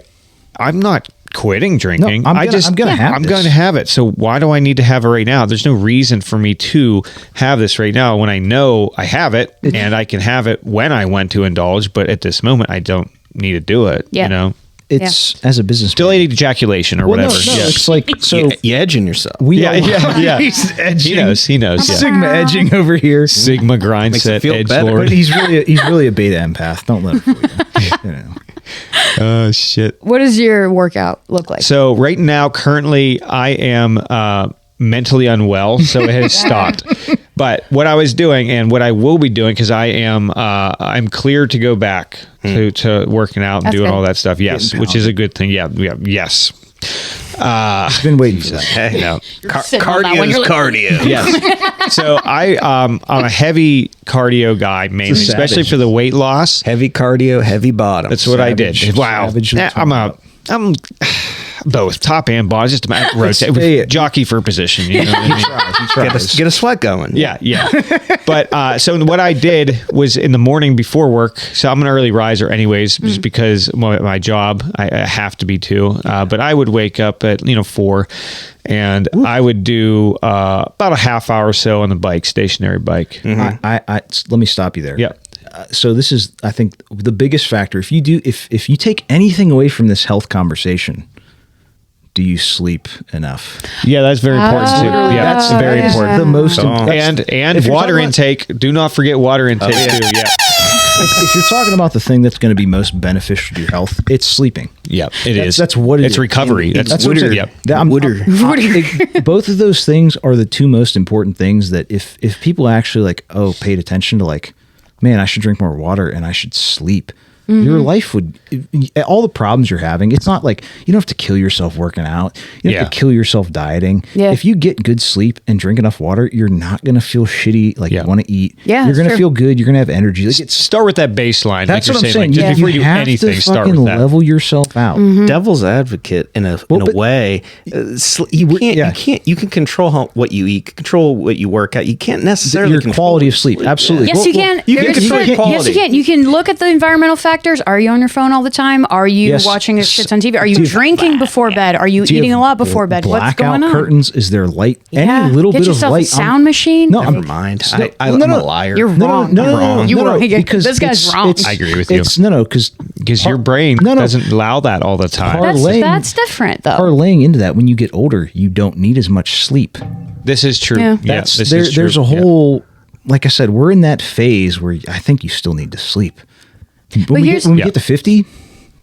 S1: I'm not quitting drinking.
S2: No, I'm gonna have this.
S1: going to have it. So why do I need to have it right now? There's no reason for me to have this right now when I know I have it and I can have it when I want to indulge. But at this moment, I don't need to do it.
S3: Yeah.
S1: You know,
S2: It's as a business
S1: delayed ejaculation or
S2: Well,
S1: whatever.
S2: No,
S1: Yeah.
S2: it's like so.
S4: You edging yourself.
S2: We
S1: Yeah,
S2: are-
S1: yeah.
S2: He's edging.
S1: He knows. Yeah.
S2: Sigma edging over here.
S1: Sigma grind
S4: Makes it
S1: set
S4: feel
S1: edge
S4: better.
S1: lord.
S2: But he's really a beta empath. Don't let him fool you. You know.
S1: Oh shit.
S3: What does your workout look like?
S1: So right now, currently, I am mentally unwell, so it has stopped. But what I was doing and what I will be doing, because I'm clear to go back to working out and
S3: That's
S1: doing
S3: good.
S1: all that stuff. Yes,
S2: Getting
S1: which is a good thing. Yeah, yes.
S2: He's been waiting for that.
S4: Hey,
S1: No.
S3: Sitting on that one, you're
S4: Cardio's
S3: like-
S4: cardio.
S1: Yes. So I'm a heavy cardio guy mainly,
S2: It's a
S1: especially
S2: savage.
S1: for the weight loss.
S4: Heavy cardio, heavy bottom.
S1: That's what I did.
S2: Savage.
S1: Wow.
S2: Savage
S1: Yeah, I'm both top and bottom, just to rotate
S2: say it.
S1: jockey for position. You know what I mean?
S2: He tries.
S4: Get a sweat going.
S1: Yeah. But so what I did was in the morning before work. So I'm an early riser, anyways, just because my job I have to be too. But I would wake up at 4, and I would do about a half hour or so on the bike, stationary bike.
S2: I let me stop you there.
S1: Yeah.
S2: So this is, I think, the biggest factor. If you take anything away from this health conversation, do you sleep enough?
S1: Yeah, that's very important too. Yeah, that's very
S2: that is
S1: important.
S2: The most,
S1: And
S2: if you're
S1: water
S2: talking about-
S1: intake. Do not forget water intake too. Yeah.
S2: If you're talking about the thing that's going to be most beneficial to your health, it's sleeping.
S1: Yeah, it is.
S2: That's what it
S1: it's
S2: is.
S1: recovery.
S2: That's
S1: That's
S2: what
S1: what
S2: I'm
S1: it
S2: saying.
S1: is.
S2: That I'm- both of those things are the two most important things that if people actually paid attention to man, I should drink more water and I should sleep. Your life would, all the problems you're having, it's not like you don't have to kill yourself working out. You don't have to kill yourself dieting.
S3: Yeah.
S2: If you get good sleep and drink enough water, you're not going to feel shitty you want to eat.
S3: Yeah,
S2: you're going to
S3: that's
S2: feel good. You're going to have energy.
S1: Start with that baseline.
S2: That's
S1: like
S2: what
S1: you're
S2: I'm saying.
S1: Just before you do
S2: have
S1: anything,
S2: to
S1: start
S2: fucking
S1: with that.
S2: level yourself out.
S4: Devil's advocate in a way. You can control what you eat, control what you work out. You can't necessarily
S2: Your
S4: control
S2: quality of sleep. Absolutely.
S3: Yes, you can.
S4: you can
S3: There is
S4: control
S3: certain-
S4: quality.
S3: Yes, you can. You can look at the environmental factors. Are you on your phone all the time? Are you
S2: Yes.
S3: watching shit on TV? Are you
S2: Dude,
S3: drinking before bed? Are you
S2: Do you
S3: eating
S2: have
S3: a lot before bed? What's
S2: blackout
S3: going on?
S2: curtains? Is there light?
S3: Yeah.
S2: Any little
S3: Get
S2: bit of
S3: yourself
S2: light?
S3: a sound machine.
S2: No,
S4: Never mind.
S2: No,
S4: I'm
S2: no,
S4: a
S2: no.
S4: liar.
S3: You're
S2: No,
S3: wrong.
S2: no, no, no,
S3: You
S2: no,
S3: wrong.
S2: because
S3: This guy's
S2: it's-
S3: wrong.
S2: it's-
S1: I agree with you.
S2: It's because
S1: your brain doesn't allow that all the time.
S3: That's different though.
S2: Parlaying into that, when you get older, you don't need as much sleep.
S1: This is true.
S3: Yeah.
S1: Yeah,
S2: That's
S1: this
S2: there,
S1: is true.
S2: there's a
S1: Yeah.
S2: whole, like I said, we're in that phase where I think you still need to sleep. When we
S3: here's-
S2: get to 50,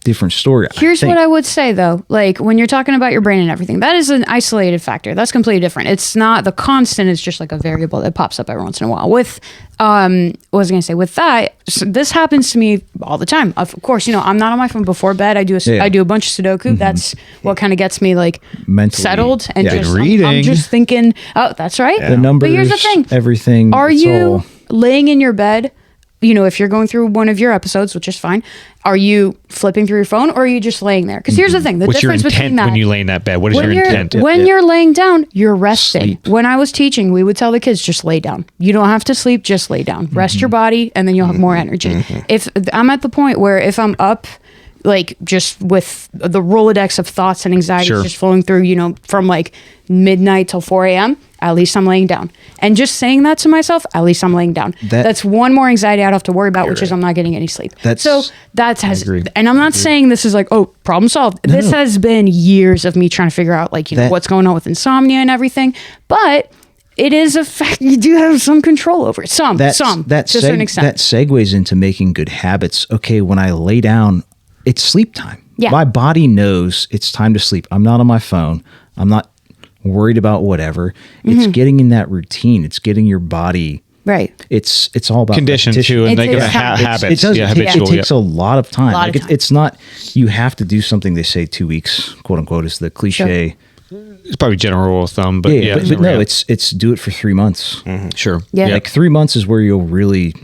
S2: different story.
S3: Here's what I would say though, like when you're talking about your brain and everything, that is an isolated factor. That's completely different. It's not the constant. It's just like a variable that pops up every once in a while. With, what was I going to say? With that, so this happens to me all the time. Of course, I'm not on my phone before bed. I do
S2: Yeah.
S3: I do a bunch of Sudoku. That's what kind of gets me
S2: Mentally.
S3: settled and
S2: Yeah.
S3: just
S1: Good
S3: I'm
S1: reading.
S3: just thinking, oh, that's right.
S2: The numbers,
S3: But here's the thing.
S2: everything.
S3: Are
S2: it's
S3: you
S2: all-
S3: laying in your bed? If you're going through one of your episodes, which is fine, are you flipping through your phone or are you just laying there? Because here's the thing: the
S1: What's your
S3: difference between
S1: intent
S3: that.
S1: when you lay in that bed? What is
S3: when
S1: your
S3: you're,
S1: intent?
S3: when you're laying down, you're resting.
S2: Sleep.
S3: When I was teaching, we would tell the kids just lay down. You don't have to sleep, just lay down. Rest your body, and then you'll have more energy. If I'm at the point where if I'm up, like just with the Rolodex of thoughts and anxieties
S1: Sure.
S3: just flowing through, from like midnight till 4 a.m., at least I'm laying down. And just saying that to myself, at least I'm laying down. That's one more anxiety I don't have to worry about, which is I'm not getting any sleep. So
S1: agree.
S3: and I'm not saying this is like, oh, problem solved. This has been years of me trying to figure out what's going on with insomnia and everything. But it is a fact you do have some control over it. Some to a certain extent.
S2: That segues into making good habits. Okay, when I lay down, it's sleep time.
S3: Yeah.
S2: My body knows it's time to sleep. I'm not on my phone. I'm not worried about whatever. It's getting in that routine. It's getting your body
S3: Right.
S2: It's all about
S1: Condition
S2: repetition.
S1: too, and
S3: It
S1: they
S3: takes
S1: can
S3: time.
S1: habits.
S2: It does.
S1: Yeah,
S2: It
S1: habitual.
S2: takes a lot of time.
S3: Lot of
S2: Like
S3: time.
S2: it's not. You have to do something. They say 2 weeks, quote unquote, is the cliche.
S1: It's probably general rule of thumb, but
S2: Yeah,
S1: yeah.
S2: but no, it's do it for 3 months.
S1: sure.
S3: Yeah.
S2: Like 3 months is where you'll really.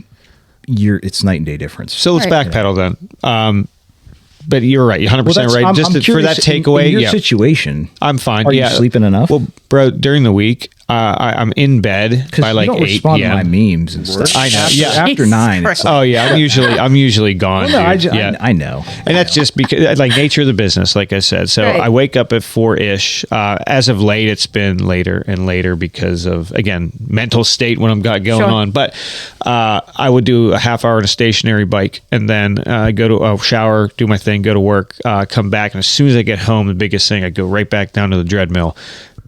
S2: It's night and day difference.
S1: So let's
S3: Right.
S1: backpedal then. But you're right. You're 100%
S2: that's-
S1: right.
S2: I'm
S1: Just for
S2: curious,
S1: that takeaway,
S2: in your
S1: yeah.
S2: situation,
S1: I'm fine.
S2: Are you
S1: yeah.
S2: sleeping enough?
S1: Well, bro, during the week, I'm in bed by like
S2: you don't
S1: 8
S2: respond
S1: p.m.
S2: to my memes and stuff.
S1: I know,
S2: After,
S1: yeah.
S2: after
S3: Jesus
S2: 9, it's like,
S1: Oh yeah, I'm usually gone.
S2: no,
S1: dude.
S2: I know.
S1: And that's just because, like, nature of the business, like I said. So
S3: Right.
S1: I wake up at 4-ish. As of late, it's been later and later because of, again, mental state when I'm got going
S3: Sure.
S1: on. But I would do a half hour on a stationary bike and then go to a shower, do my thing, go to work, come back. And as soon as I get home, the biggest thing, I go right back down to the treadmill.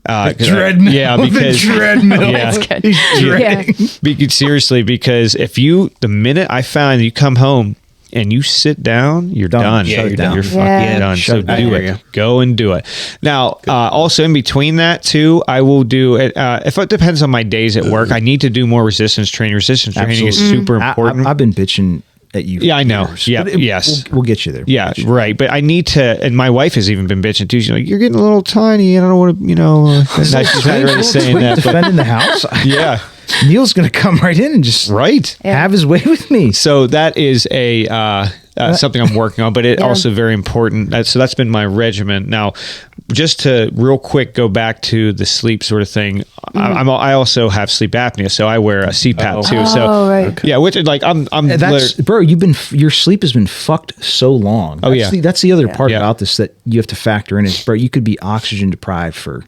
S2: Treadmill.
S1: Yeah,
S2: The
S1: because
S2: treadmill.
S1: Yeah.
S3: That's good.
S2: dreading.
S3: Yeah.
S1: Seriously, because the minute I find you come home and you sit down, you're
S2: Done.
S1: done.
S2: Shut it
S1: You're
S2: down.
S1: You're fucking
S3: Yeah.
S1: done.
S2: Shut
S1: So
S2: it down.
S1: do
S4: I
S1: it.
S4: hear you.
S1: Go and do it. Now, also in between that too, I will do it. If it depends on my days at work, I need to do more resistance training. Resistance training is
S2: Absolutely.
S1: super important.
S2: I've been bitching at you.
S1: Yeah, I
S2: for
S1: know.
S2: years.
S1: Yeah,
S2: But
S1: yes.
S2: We'll get you there.
S1: yeah, right. But I need to, and my wife has even been bitching too. She's like, "You're getting a little tiny. I don't want to, she's not really saying that. But
S2: Defending the house.
S1: yeah,
S2: Neil's going to come right in and just
S1: right.
S2: have his way with me.
S1: So that is a something I'm working on, but it
S3: Yeah.
S1: also very important. So that's been my regimen. Now, just to real quick go back to the sleep sort of thing, I also have sleep apnea, so I wear a CPAP too. So
S3: Oh, right.
S1: yeah, which like I'm
S2: That's bro. Your sleep has been fucked so long.
S1: Oh,
S2: That's
S1: yeah.
S2: that's the other part
S1: Yeah.
S2: about this that you have to factor in is, bro. You could be oxygen deprived for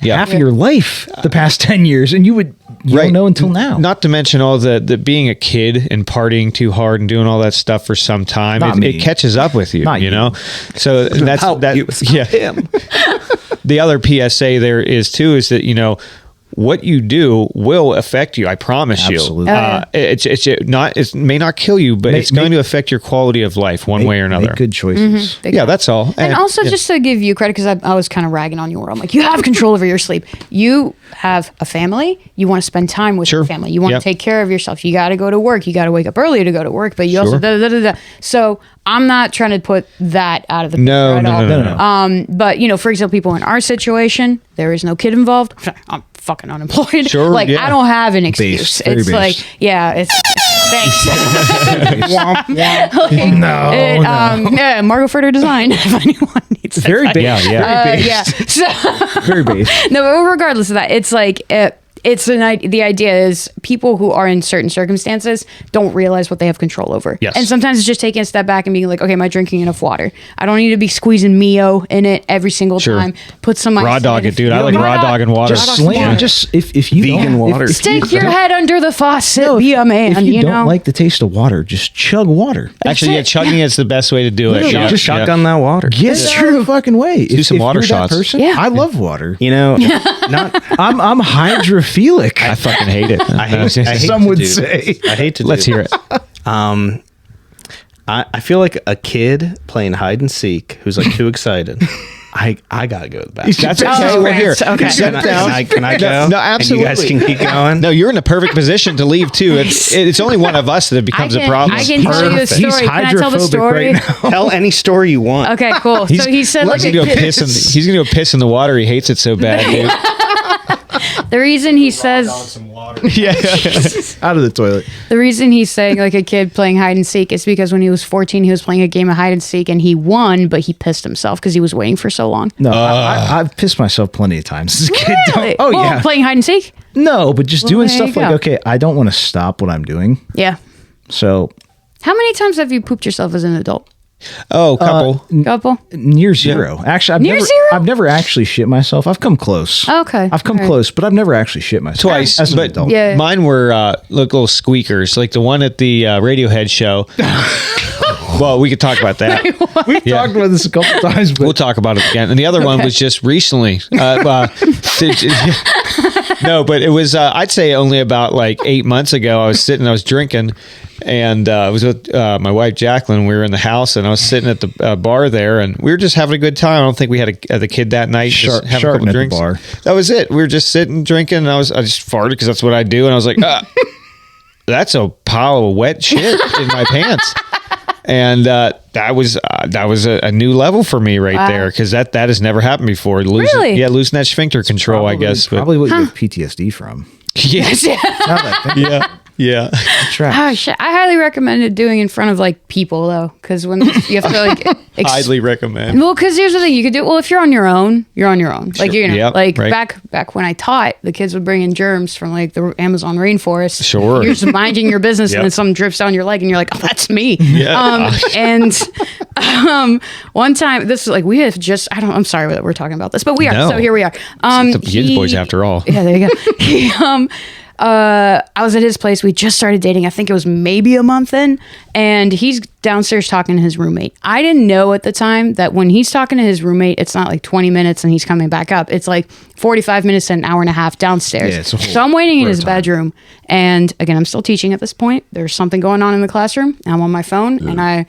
S1: Yeah.
S2: half of your life the past 10 years, and you don't know until now.
S1: Not to mention all the being a kid and partying too hard and doing all that stuff for some time.
S2: Not
S1: It
S2: me.
S1: catches up with you,
S2: Not
S1: you
S2: you.
S1: know. So that's that. Yeah.
S4: him.
S1: The other PSA there is too is that what you do will affect you. I promise
S2: Absolutely.
S1: you. It may not kill you, but it's going to affect your quality of life one way or another.
S2: Make good choices.
S3: Big
S1: Yeah,
S3: time.
S1: that's all.
S3: And also, just to give you credit, because I was kind of ragging on you, where I'm like, you have control over your sleep. You have a family. You want to spend time with
S1: Sure.
S3: your family. You want
S1: Yep.
S3: to take care of yourself. You got to go to work. You got to wake up early to go to work. But you also
S1: Sure.
S3: da, da, da, da, da. So I'm not trying to put that out of the
S1: No,
S3: picture at all.
S1: no.
S3: But for example, people in our situation, there is no kid involved. I'm fucking unemployed.
S1: Sure,
S3: like
S1: yeah.
S3: I don't have an excuse.
S2: Very
S3: It's
S2: base.
S3: like, yeah, it's thanks.
S2: No,
S3: Yeah, Margot Furter Design. If anyone needs
S2: very base.
S1: Yeah,
S3: yeah. So,
S2: Very base.
S3: no, but regardless of that, it's like the idea is people who are in certain circumstances don't realize what they have control over.
S1: Yes.
S3: And sometimes it's just taking a step back and being like, okay, am I drinking enough water? I don't need to be squeezing Mio in it every single
S1: Sure.
S3: time. Put some
S1: Raw
S3: ice
S1: dog
S3: in
S1: it, dude. I like
S3: Yeah,
S1: raw dog and water.
S2: Just
S3: Just
S2: slam.
S3: water.
S2: Just if you
S4: Vegan
S2: don't,
S4: water.
S2: If
S3: Stick
S2: you
S3: your head under the faucet. Be a man.
S2: If you don't
S3: know.
S2: like the taste of water, just chug water.
S1: Actually, yeah, chugging is the best way to do it.
S2: Literally,
S1: Yeah.
S2: just
S4: Shotgun that water.
S2: Get your fucking way.
S1: Do some water
S2: you're that
S1: shots.
S2: person,
S3: Yeah.
S2: I love water.
S4: Not.
S2: I'm hydrophilic.
S1: I fucking hate it.
S4: I hate
S2: Some
S4: to
S2: would
S4: do
S2: say.
S4: this. I hate to.
S1: Let's
S4: do
S1: hear
S4: this.
S1: it.
S4: I feel like a kid playing hide and seek who's like too excited. I gotta go to the bathroom.
S1: That's okay.
S3: Oh,
S1: We're here.
S3: okay.
S1: Sit down.
S4: Can I go?
S1: No,
S4: And you guys
S1: absolutely.
S4: can keep going.
S1: No, you're in a perfect position to leave too. It's only one of us that it becomes a problem.
S3: I can tell you a
S4: Perfect.
S3: story.
S2: He's
S3: Can I tell the
S2: hydrophobic
S3: story?
S2: right now.
S4: Tell any story you want.
S3: Okay, cool. So he said like
S1: He's gonna go piss in. He's gonna go piss in the water. He hates it so bad, dude.
S3: the reason he says
S1: Yeah.
S2: Out of the toilet.
S3: the reason he's saying like a kid playing hide and seek is because when he was 14, he was playing a game of hide and seek and he won, but he pissed himself because he was waiting for so long.
S2: No, I've pissed myself plenty of times as a kid.
S3: Really?
S2: Oh
S3: Well,
S2: yeah.
S3: playing hide and seek.
S2: No, but just doing
S3: there you
S2: stuff like,
S3: go.
S2: okay, I don't want to stop what I'm doing.
S3: Yeah.
S2: So
S3: How many times have you pooped yourself as an adult?
S1: Oh, couple.
S3: Couple.
S2: near zero. Actually,
S3: Near zero?
S2: I've never actually shit myself. I've come close.
S3: Okay.
S2: I've come
S3: All right.
S2: close, but I've never actually shit myself.
S1: Twice,
S2: as an
S1: but
S2: adult.
S3: Yeah.
S1: mine were little squeakers, like the one at the Radiohead show. Well, we could talk about that.
S2: We've talked about this a couple times, but
S1: We'll talk about it again. And the other one was just recently. No, but it was, I'd say only about like 8 months ago. I was drinking, and I was with my wife, Jacqueline. We were in the house, and I was sitting at the bar there, and we were just having a good time. I don't think we had the kid that night. Just having a couple
S2: sharting at the
S1: drinks.
S2: bar.
S1: That was it. We were just sitting, drinking, and I just farted because that's what I do. And I was like, that's a pile of wet shit in my pants. And that was a new level for me right there, because that has never happened before.
S3: Really?
S1: Yeah, losing that sphincter control, I guess.
S2: Probably what you have PTSD from.
S1: Yes. Yeah.
S3: Oh shit! I highly recommend doing in front of like people though, because when you have to like
S1: Highly recommend.
S3: Well, because here's the thing: you could do. Well, if you're on your own, you're on your own. Like
S1: Yep,
S3: like
S1: right.
S3: back when I taught, the kids would bring in germs from like the Amazon rainforest.
S1: Sure.
S3: You're just minding your business,
S1: Yep.
S3: and then something drips down your leg, and you're like, "Oh, that's me."
S1: Yeah.
S3: One time, this is like we have just. I'm sorry that we're talking about this, but we are.
S1: No.
S3: So here we are.
S1: It's the Yinzboyz after all.
S3: Yeah, there you go. I was at his place. We just started dating. I think it was maybe a month in, and he's downstairs talking to his roommate. I didn't know at the time that when he's talking to his roommate, it's not like 20 minutes and he's coming back up. It's like 45 minutes and an hour and a half downstairs.
S2: Yeah, it's a whole
S3: so I'm waiting in his
S2: time.
S3: bedroom, and again, I'm still teaching at this point. There's something going on in the classroom. I'm on my phone, and I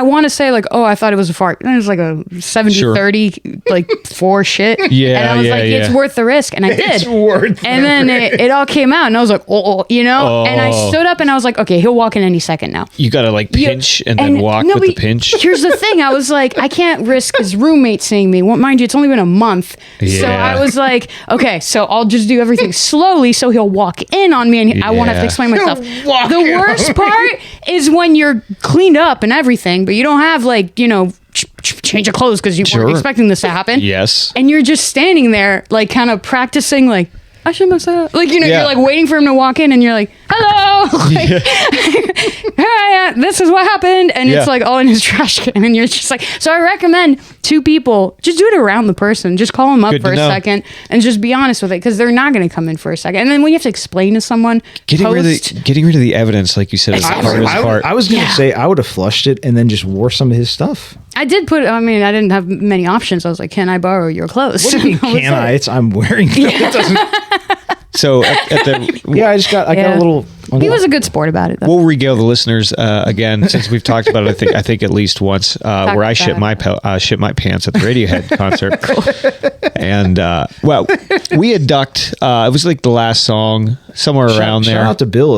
S3: want to say like, oh, I thought it was a fart. And it was like a 70-30, like for shit.
S1: Yeah,
S3: and I was
S1: yeah,
S3: like,
S1: yeah.
S3: it's worth the risk, and I did.
S2: It's worth
S3: And then it all came out, and I was like, and I stood up, and I was like, okay, he'll walk in any second now.
S1: You got to like pinch and then walk
S3: no,
S1: with the
S3: but
S1: pinch.
S3: Here's the thing. I was like, I can't risk his roommate seeing me. Well, mind you, it's only been a month. So
S1: Yeah.
S3: I was like, okay, so I'll just do everything slowly so he'll walk in on me and I won't have to
S1: Yeah.
S3: explain myself.
S2: walk
S3: The
S2: in
S3: worst part is when you're cleaned up and everything, but you don't have like, change of clothes because you
S1: Sure.
S3: weren't expecting this to happen.
S1: Yes.
S3: And you're just standing there, like kind of practicing, like, I should myself. Like,
S1: Yeah.
S3: you're like waiting for him to walk in and you're like, hello. Like, here I am. This is what happened. And
S1: Yeah.
S3: it's like all in his trash can. And you're just like, so I recommend 2 people, just do it around the person. Just call them up
S1: Good
S3: for
S1: to
S3: a
S1: know.
S3: second and just be honest with it, because they're not going to come in for a second. And then when you have to explain to someone,
S1: Getting rid of the evidence, like you said, is the hardest part.
S2: I was going to
S3: Yeah.
S2: say I would have flushed it and then just wore some of his stuff.
S3: I did put, I mean, I didn't have many options. I was like, can I borrow your clothes?
S2: What do you mean,
S3: That was
S2: can I?
S3: it.
S2: It's I'm wearing them. It doesn't.
S1: So at the
S2: Yeah, I got a little.
S3: He was a good sport about it, though.
S1: we'll regale the listeners again, since we've talked about it. I think at least once, where I shit my pants at the Radiohead concert. And well, we had ducked. It was like the last song, somewhere around there.
S2: Shout out to Bill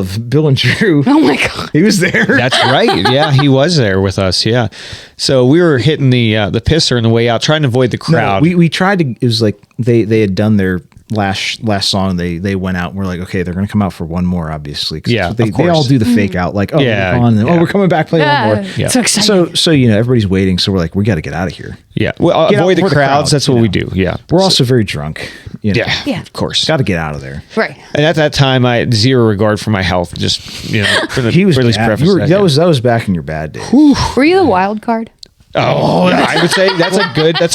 S2: and Drew.
S3: Oh my God.
S2: He was there.
S1: That's right. Yeah, he was there with us. Yeah. So we were hitting the pisser on the way out, trying to avoid the crowd.
S2: We tried to. It was like they had done their last song. They went out and we're like, okay, they're gonna come out for one more, obviously. 'Cause
S1: Yeah,
S2: they
S1: of course.
S2: all do the fake out, like, oh,
S1: Yeah,
S2: we're gone, and,
S1: yeah.
S2: oh, we're coming back, playing one more.
S1: Yeah.
S3: So excited.
S2: So everybody's waiting, so we're like, we got to get out of here.
S1: Yeah. Well,
S2: Get out
S1: avoid the
S2: before the
S1: crowds.
S2: crowd,
S1: That's what
S2: you
S1: we
S2: know.
S1: do. Yeah.
S2: We're also very drunk.
S1: Yeah.
S3: Yeah.
S1: Of course.
S2: Got to get out of there.
S3: Right.
S1: And at that time, I had zero regard for my health. Just for the
S2: He was
S1: for at least
S2: bad.
S1: preface
S2: You were-
S1: that,
S2: that
S1: yeah.
S2: was back in your bad days.
S3: Were you the wild card?
S1: Oh, I would say that's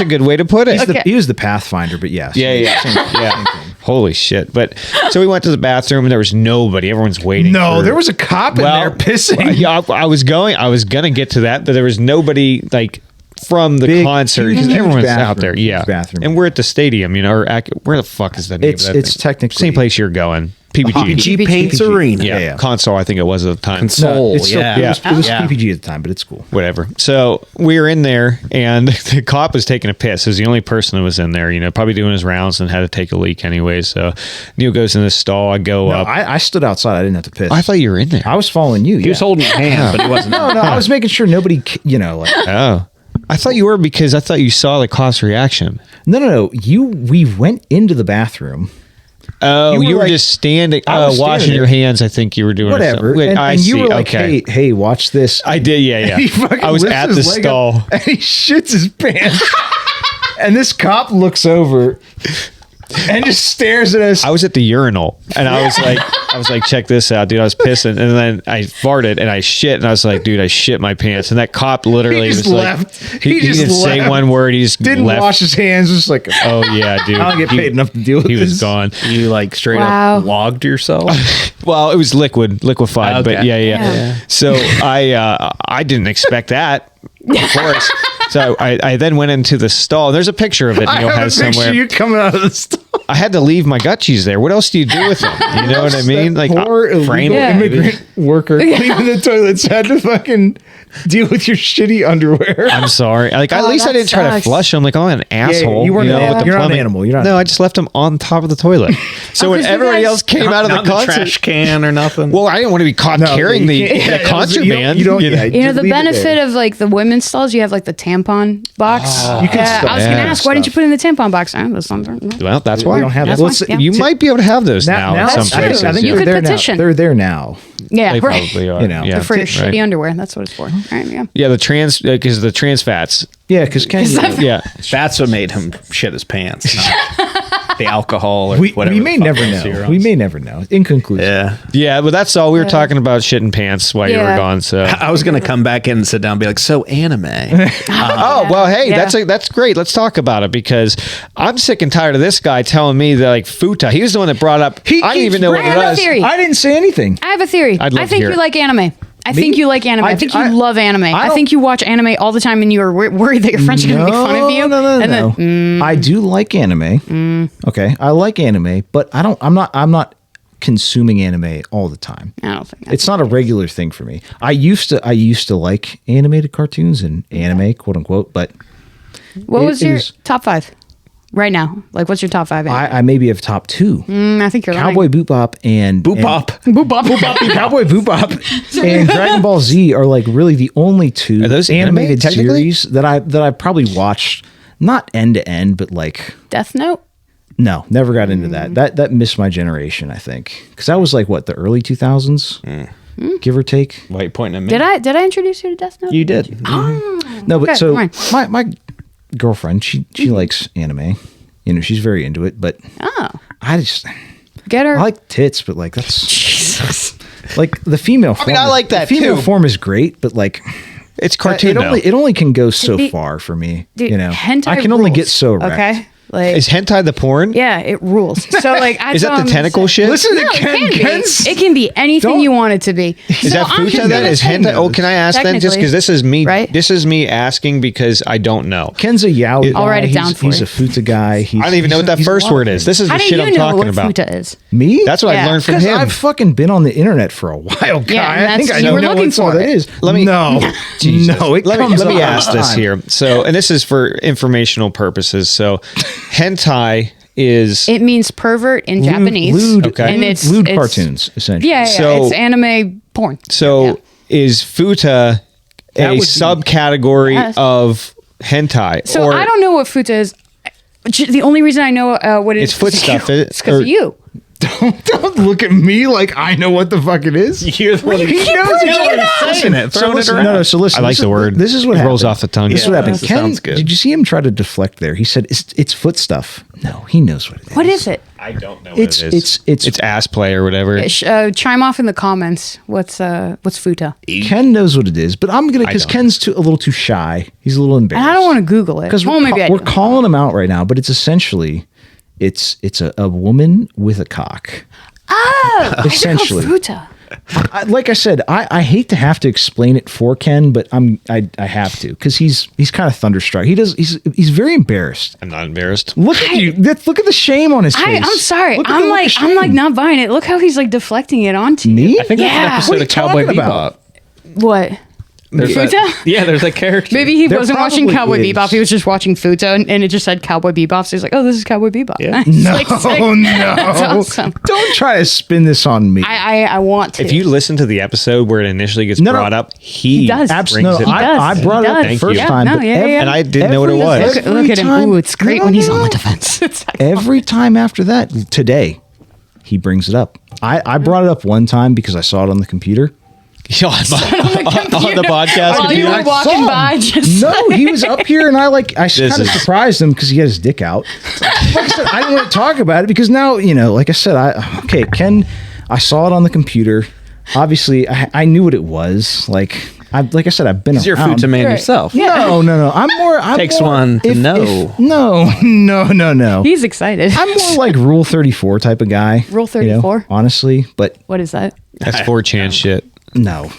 S1: a good way to put it.
S3: Okay.
S2: He was the Pathfinder, but yes.
S1: Yeah, yeah, yeah. Holy shit! But so we went to the bathroom and there was nobody. Everyone's waiting.
S2: No,
S1: for-
S2: there was a cop in there pissing.
S1: Yeah, I was gonna get to that, but there was nobody like from the
S2: Big,
S1: concert
S2: huge
S1: because everyone's out
S2: bathroom,
S1: there. Yeah,
S2: huge bathroom.
S1: and we're at the stadium. Where the fuck is the name?
S2: It's
S1: of that
S2: it's
S1: thing?
S2: technically
S1: same place you're going. PPG.
S4: PPG Paints
S2: PPG.
S4: Arena.
S1: Yeah,
S2: Yeah.
S1: console. I think it was at the time.
S4: Console.
S2: It's still,
S4: Yeah.
S2: It was
S4: Yeah.
S2: PPG at the time, but it's cool.
S1: Whatever. So we were in there, and the cop was taking a piss. He was the only person that was in there, probably doing his rounds and had to take a leak anyway. So Neil goes in this stall. I go
S2: No,
S1: up.
S2: I stood outside. I didn't have to piss.
S1: I thought you were in there.
S2: I was following you.
S4: He was holding your hand, but he wasn't.
S2: No, I was making sure nobody, like.
S1: Oh. I thought you were because I thought you saw the cop's reaction.
S2: No. We went into the bathroom.
S1: Oh, you were
S2: like-
S1: just standing,
S2: I was
S1: washing
S2: standing
S1: your
S2: there.
S1: hands. I think you were doing
S2: Whatever.
S1: something.
S2: And,
S1: I
S2: and
S1: see.
S2: you were like,
S1: okay.
S2: hey, watch this.
S1: I did. Yeah.
S2: He fucking
S1: I was
S2: lifts
S1: at
S2: his
S1: the
S2: leg
S1: stall.
S2: up and he shits his pants. And this cop looks over and just stares at us.
S1: I was at the urinal and I was like, check this out, dude. I was pissing and then I farted and I shit and I was like, dude, I shit my pants. And that cop literally
S2: He just
S1: was
S2: left.
S1: like, he
S2: just
S1: didn't say
S2: left.
S1: one word. He just
S2: Didn't
S1: left.
S2: wash his hands. Just like,
S1: Oh yeah, dude.
S2: I don't get paid enough to deal with
S1: He was
S2: this.
S1: gone.
S4: You like straight
S3: Wow.
S4: up logged yourself.
S1: Well, it was liquefied, but
S4: Okay.
S1: yeah.
S3: Yeah.
S1: So I didn't expect that, of course. So I then went into the stall. There's a picture of it.
S2: I
S1: Neil
S2: have
S1: has
S2: a picture
S1: somewhere.
S2: of you coming out of the stall.
S1: I had to leave my gut cheese there. What else do you do with them? You know what I mean?
S2: That
S1: Like
S2: poor
S1: frame
S2: illegal
S1: it.
S3: Yeah.
S2: immigrant worker cleaning the toilets had to fucking deal with your shitty underwear.
S1: I'm sorry. Like at least I
S3: that
S1: didn't try to
S3: sucks.
S1: flush them. Like I'm an asshole.
S2: you weren't.
S1: with the
S2: You're not an
S1: plumbing.
S2: animal. You're not.
S1: No, I just left them on top of the toilet. So when
S3: 'cause you
S1: everybody
S3: guys-
S1: else came out of the
S4: Not in
S1: concert,
S4: trash can or nothing.
S1: well, I didn't want to be caught carrying
S2: you
S1: the,
S2: can't-
S1: the
S2: yeah,
S1: contraband.
S2: You don't.
S1: you know?
S2: Yeah,
S3: You know,
S2: just
S3: the
S2: leave it
S3: benefit
S2: there.
S3: of like the women's stalls, you have like the tampon box.
S2: You can
S3: Yeah,
S2: stuff-
S3: I was going to
S1: yeah,
S3: ask, why didn't you
S2: stuff.
S3: put it in the tampon box? Oh, that's something.
S1: Well, that's
S2: We
S1: why.
S2: don't have
S3: That's
S2: that.
S3: fine.
S2: Let's-
S3: Yeah.
S1: You might be able to have those now, in some
S3: That's true.
S1: places.
S2: I think
S3: You
S2: they're
S3: could
S2: there
S3: petition.
S2: now. They're there now.
S3: Yeah,
S1: They
S3: right.
S1: probably are.
S2: You know.
S1: yeah.
S3: They're for your
S1: Right.
S3: shitty underwear. That's what it's for. All right, yeah.
S1: Yeah, the because the trans fats.
S2: Yeah, because Ken.
S1: Yeah,
S4: That's what made him shit his pants. Not the alcohol or
S2: We
S4: whatever.
S2: may
S4: the fuck
S2: never
S4: was
S2: know.
S4: zeros.
S2: We may never know. In conclusion.
S4: Yeah.
S1: yeah, but that's all. We were talking about shit in pants while you were
S3: Yeah.
S1: gone. So,
S4: I was gonna come back in and sit down and be like, so anime.
S1: oh well, hey,
S3: Yeah.
S1: that's great. Let's talk about it because I'm sick and tired of this guy telling me that like futa. He was the one that brought up. I didn't
S2: keeps
S1: even know what
S3: bringing
S1: it
S3: up
S1: was.
S3: theory.
S2: I didn't say anything.
S3: I have a theory.
S1: I'd love
S3: I
S1: to
S3: think
S1: hear
S3: you
S1: it.
S3: like anime. I think you like anime. I think you love anime. I
S2: don't-
S3: think you watch anime all the time and you are worried that your friends are going to make fun of you.
S2: No.
S3: And then,
S2: I do like anime. Okay, I like anime, but I'm not consuming anime all the time.
S3: I don't think that's
S2: It's not a regular thing for me. I used to like animated cartoons and anime, quote unquote, but
S3: What was
S2: it
S3: your
S2: is-
S3: top 5 right now? Like, what's your top 5?
S2: I maybe have top 2.
S3: I think you're
S2: Cowboy Bebop and
S4: Boop pop.
S3: Boop bop.
S2: Cowboy Bebop and Dragon Ball Z are like really the only 2
S1: Are those anime,
S2: animated
S1: technically?
S2: series that I probably watched, not end to end, but like
S3: Death Note.
S2: no, never got into that. That missed my generation, I think, because that was like what, the early 2000s, give or take.
S4: Why are you pointing at me?
S3: Did I introduce you to Death Note?
S4: You did.
S2: No, but
S3: Okay,
S2: so
S3: fine.
S2: my girlfriend, she likes anime. You know, she's very into it, but
S3: Oh,
S2: I just
S3: get her.
S2: I like tits, but like that's
S3: Jesus.
S2: like the female form.
S1: I like that
S2: the female
S1: too.
S2: form is great, but like
S1: It's cartoon.
S2: it only can go so
S3: Dude,
S2: far for me.
S3: Dude,
S2: You know,
S3: hentai
S2: I can only
S3: rules,
S2: get so erect.
S3: Okay, like
S1: Is hentai the porn?
S3: yeah, it rules. So like,
S1: Is that the tentacle shit?
S2: Listen
S3: No,
S2: to
S3: it
S2: Ken.
S3: can be.
S2: Ken's-
S3: It can be anything
S2: Don't-
S3: you want it to be.
S1: Is that futa then? Is hentai? Oh, can I ask then? Just because this is me.
S3: Right?
S1: This is me asking because I don't know.
S2: Ken's a yaoi guy.
S3: I'll write it down
S2: he's,
S3: for
S2: he's
S3: you.
S2: a futa guy. He's,
S1: I don't even know what that
S2: he's a
S1: first
S2: lot
S1: word
S2: of
S1: is.
S2: things.
S1: This is
S3: How
S1: the
S3: do
S1: shit
S3: you
S1: I'm
S3: know
S1: talking
S3: what
S1: about.
S3: futa is?
S2: Me?
S1: That's what I
S3: Yeah.
S1: learned from
S2: Because
S1: him.
S2: I've fucking been on the internet for a while, guy.
S3: Yeah, and
S2: I think
S3: that's-
S2: I
S3: you were
S2: know
S3: looking
S2: what's all
S3: for
S2: that
S3: it.
S2: is.
S1: Let me-
S2: No,
S1: Jesus.
S2: no. It
S1: let
S2: comes
S1: me
S2: up
S1: ask
S2: all the
S1: this
S2: time.
S1: here. So, and this is for informational purposes. So, hentai is
S3: It means pervert in Japanese.
S2: lewd,
S1: Okay.
S3: And it's
S2: lewd
S3: it's-
S2: cartoons, essentially.
S3: Yeah,
S1: So-
S3: it's anime porn.
S1: so
S3: Yeah.
S1: is futa
S2: That
S1: a
S2: would be-
S1: subcategory
S3: Yes.
S1: of hentai?
S3: So
S1: or
S3: I don't know what futa is. The only reason I know what it
S1: It's
S3: is
S1: foot
S3: is
S1: stuff,
S3: you.
S1: is it?
S3: It's because
S1: Or-
S3: of you.
S2: Don't look at me like I know what the fuck it is.
S4: You're the one
S2: He knows
S4: You're saying it,
S2: So
S4: throwing it
S2: listen,
S4: around.
S2: no, so listen.
S1: I like
S2: this
S1: the
S2: is-
S1: word.
S2: This is what
S1: It rolls
S2: happened.
S1: off the tongue.
S2: This is what
S4: Yeah,
S2: happened.
S4: that
S2: Ken,
S4: sounds good.
S2: did you see him try to deflect there? He said it's foot stuff. No, he knows what it is.
S3: What is it?
S1: I don't know what
S2: It's-
S1: it is.
S2: it's-
S1: ass play or whatever.
S3: Chime off in the comments. What's futa?
S2: Ken knows what it is, but I'm gonna because
S1: don't.
S2: Ken's a little too shy. He's a little embarrassed.
S3: And I don't want to Google it.
S2: because
S3: Well, maybe I
S2: we're
S3: do.
S2: calling him out right now, but it's essentially it's a woman with a cock.
S3: Oh,
S2: Essentially.
S3: futa.
S2: Like I said, I hate to have to explain it for Ken, but I have to because he's kind of thunderstruck. He's very embarrassed.
S1: I'm not embarrassed.
S2: Look at you! Look at the shame on his face.
S3: I'm sorry.
S2: Look at
S3: I'm
S2: the look
S3: like
S2: of
S3: I'm like
S2: shame.
S3: not buying it. Look how he's like deflecting it onto you.
S2: Me?
S4: I think
S3: Yeah.
S4: that's an episode
S2: What are
S4: of
S2: you
S4: Cowboy
S2: talking
S4: Bebop.
S2: about?
S3: What?
S4: There's
S3: Futa?
S4: that- yeah, there's a character.
S3: Maybe he
S2: There
S3: wasn't watching
S2: probably
S3: Cowboy
S2: is.
S3: Bebop. He was just watching Futa, and it just said Cowboy Bebop. So he's like, "Oh, this is Cowboy Bebop."
S4: Yeah.
S3: He's
S2: No,
S3: like, sick.
S2: no.
S3: That's awesome.
S2: Don't try to spin this on me.
S3: I want to.
S1: If you listen to the episode where it inably gets
S2: No, no.
S1: brought up, he
S3: does.
S1: brings
S2: Absolutely.
S1: it
S2: No,
S1: up.
S3: does.
S2: I brought
S3: He
S2: it up the
S3: does.
S2: first
S3: Yeah,
S2: time,
S3: no,
S2: but
S3: yeah, yeah.
S1: And I didn't know what it was.
S3: Look at him.
S2: time-
S3: Ooh, it's great
S2: No,
S3: when he's
S2: no.
S3: on the defense. It's like,
S2: every time after that, today, he brings it up. I brought it up one time because I saw it on the computer.
S1: on the podcast.
S3: while you
S1: computer.
S3: were walking by, just
S2: No, he was up here, and I kind of
S1: is-
S2: surprised him because he had his dick out. Like I said, I didn't want to talk about it because now, like I said, Ken, I saw it on the computer. Obviously, I knew what it was. Like I said, I've been around.
S4: You're a Futa man
S3: Right.
S4: yourself.
S2: No. I'm
S4: Takes
S2: more,
S4: one to know.
S2: No.
S3: he's excited.
S2: I'm more like Rule 34 type of guy.
S3: Rule 34?
S2: Honestly, but
S3: What is that?
S1: That's 4chan shit.
S2: no.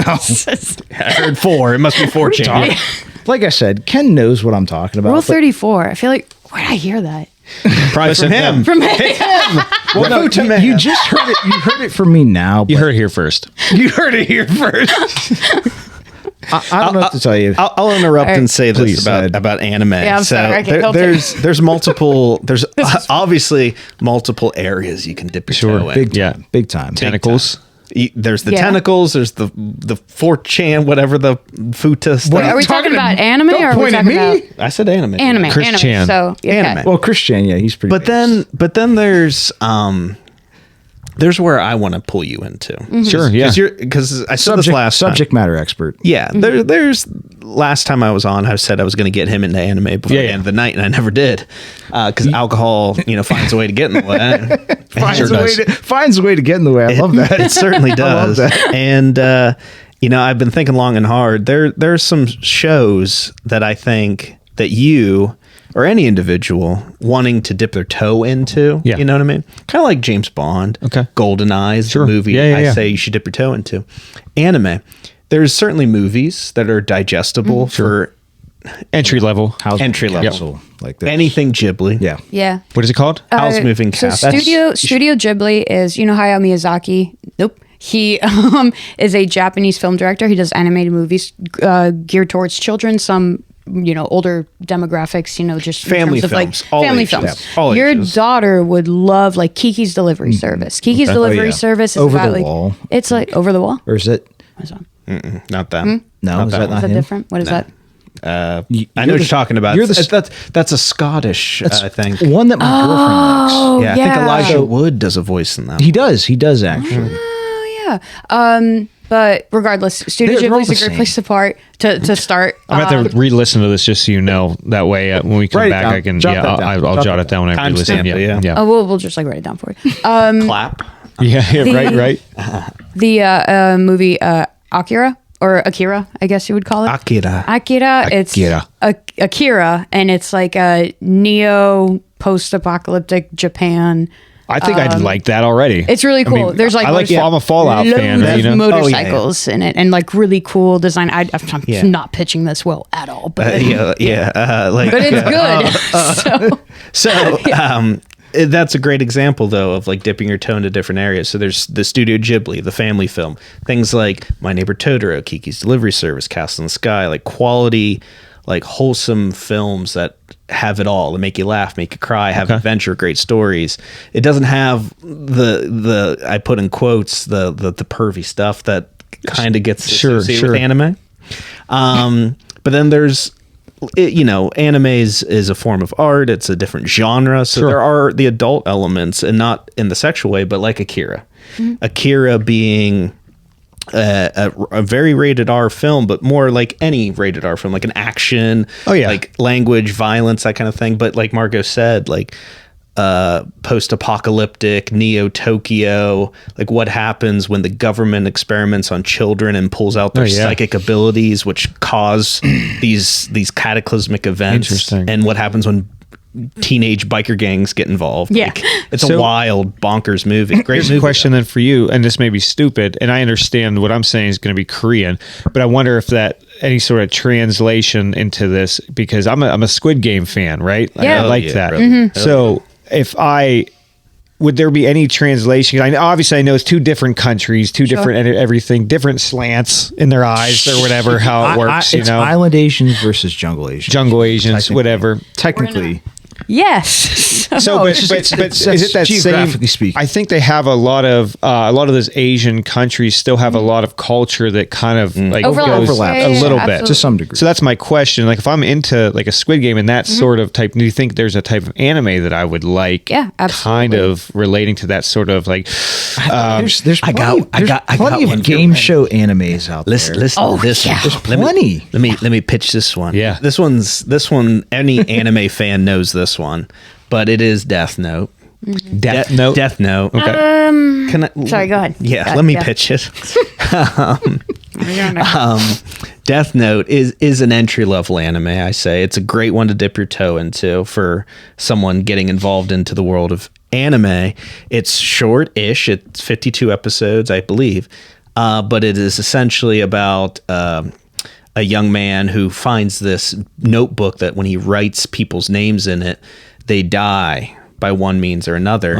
S4: I heard 4. It must be 4chan.
S2: Like I said, Ken knows what I'm talking about.
S3: Rule
S2: but-
S3: 34. I feel like where did I hear that?
S4: Probably from him.
S3: From him.
S2: Well, no, you just heard it. You heard it from me now.
S1: You
S2: but
S1: heard it here first.
S2: You heard it here first. I don't know what to tell you.
S4: I'll interrupt and say this
S2: Please,
S4: about anime.
S3: Yeah, I'm sorry. Okay,
S4: there's multiple. There's obviously multiple areas you can dip your toe in.
S2: Big time.
S1: Tentacles.
S4: There's the tentacles. There's the 4chan, whatever the futa stuff.
S3: Wait, are we talking about anime or are we talking about
S4: I said anime.
S3: anime?
S1: Chris
S3: Anime.
S1: Chan.
S3: So
S4: Anime.
S2: Well, Christian, yeah, he's pretty.
S4: But then there's where I want to pull you into.
S1: Sure, yeah.
S4: Because I said this last time.
S2: subject matter expert.
S4: Yeah, there's last time I was on, I said I was going to get him into anime before the end of the night, and I never did because alcohol, finds a way to get in the way.
S2: Finds a way to get in the way. I love that.
S4: It certainly does. And I've been thinking long and hard. There's some shows that I think that you or any individual wanting to dip their toe into, you know what I mean? Kind of like James Bond, GoldenEye is the movie I say you should dip your toe into. Anime. There's certainly movies that are digestible for
S1: entry level.
S4: Entry level.
S2: Yep. Like this.
S4: Anything Ghibli.
S2: Yeah.
S3: Yeah.
S1: What is it called?
S4: Howl's Moving Castle.
S3: So Studio Ghibli is, Hayao Miyazaki. Nope. He is a Japanese film director. He does animated movies geared towards children, some older demographics, just
S4: family
S3: in terms
S4: films,
S3: of family films.
S4: all
S3: Your
S4: ages.
S3: daughter would love like Kiki's Delivery Service. Kiki's Delivery Service is
S2: Over
S3: about
S2: the Wall.
S3: It's like Over the Wall.
S2: Or is it?
S3: What is that?
S4: Not that.
S2: No,
S4: Not
S2: is
S4: that
S2: that
S4: one.
S2: not
S3: Is that
S2: him?
S3: different? What is that?
S4: I know what you're talking about. That's a Scottish thing.
S2: One that my girlfriend likes.
S4: Yeah, I think Elijah Wood does a voice in that.
S2: He does actually.
S3: Oh yeah. But regardless, Studio
S2: They're all
S3: Ghibli is
S2: the
S3: a great
S2: same.
S3: place to start.
S1: I'm going to have to re-listen to this just so you know. That way, when we come
S2: Write it
S1: back,
S2: down.
S1: I can.
S2: Jot that down.
S1: I'll jot it down when I re-listen.
S4: Timestamp it, yeah.
S3: Oh, we'll just write it down for you.
S4: Clap.
S1: Right.
S3: The movie Akira, or Akira, I guess you would call it.
S4: Akira.
S3: It's Akira, and it's like a neo post-apocalyptic Japan.
S1: I think I'd like that already.
S3: It's really cool. There's like
S1: I'm a Fallout fan.
S3: loads of motorcycles in it, and like really cool design. I'm not pitching this well at all, but
S4: but
S3: it's good.
S4: So that's a great example, though, of like dipping your toe into different areas. So there's the Studio Ghibli, the family film, things like My Neighbor Totoro, Kiki's Delivery Service, Castle in the Sky, like quality, like wholesome films that have it all, that make you laugh, make you cry, have adventure, great stories. It doesn't have the I put in quotes the pervy stuff that kind of gets associated with anime. But then there's anime is a form of art. It's a different genre. So there are the adult elements, and not in the sexual way, but like Akira. Akira being a very rated R film, but more like any rated R film, like an action, like language, violence, that kind of thing. But like Margot said, like post-apocalyptic Neo-Tokyo, like what happens when the government experiments on children and pulls out their psychic abilities, which cause these cataclysmic events.
S1: Interesting.
S4: And what happens when teenage biker gangs get involved. Like, it's a wild, bonkers movie. Great
S1: Here's
S4: movie.
S1: a question then for you, and this may be stupid, and I understand what I'm saying is going to be Korean, but I wonder if that any sort of translation into this, because I'm a Squid Game fan, right?
S3: Yeah.
S1: I like that.
S4: Really.
S1: So would there be any translation? Obviously, I know it's two different countries, two different everything, different slants in their eyes or whatever, how it works.
S2: It's Island Asians versus Jungle Asians.
S1: Jungle Asians, whatever.
S2: Technically.
S3: Yes.
S1: So, but is it that
S2: geographically
S1: same?
S2: speaking?
S1: I think they have a lot of those Asian countries still have a lot of culture that kind of like
S3: Overlaps.
S1: goes a little bit
S2: to some degree.
S1: So that's my question. Like, if I'm into like a Squid Game and that sort of type, do you think there's a type of anime that I would like?
S3: Yeah, absolutely.
S1: Kind of relating to that sort of like.
S2: There's plenty
S4: one.
S2: of game show animes out there.
S4: Listen to this one.
S2: There's plenty.
S4: Let me pitch this one.
S1: Yeah.
S4: This one any anime fan knows this one, but it is Death Note.
S1: Death Note.
S4: Death Note.
S1: Okay.
S4: Can I,
S3: Sorry, go ahead.
S4: Yeah, let me pitch it. Death Note is an entry level anime. I say it's a great one to dip your toe into for someone getting involved into the world of anime. It's short-ish. It's 52 episodes, I believe, but it is essentially about a young man who finds this notebook that when he writes people's names in it, they die by one means or another.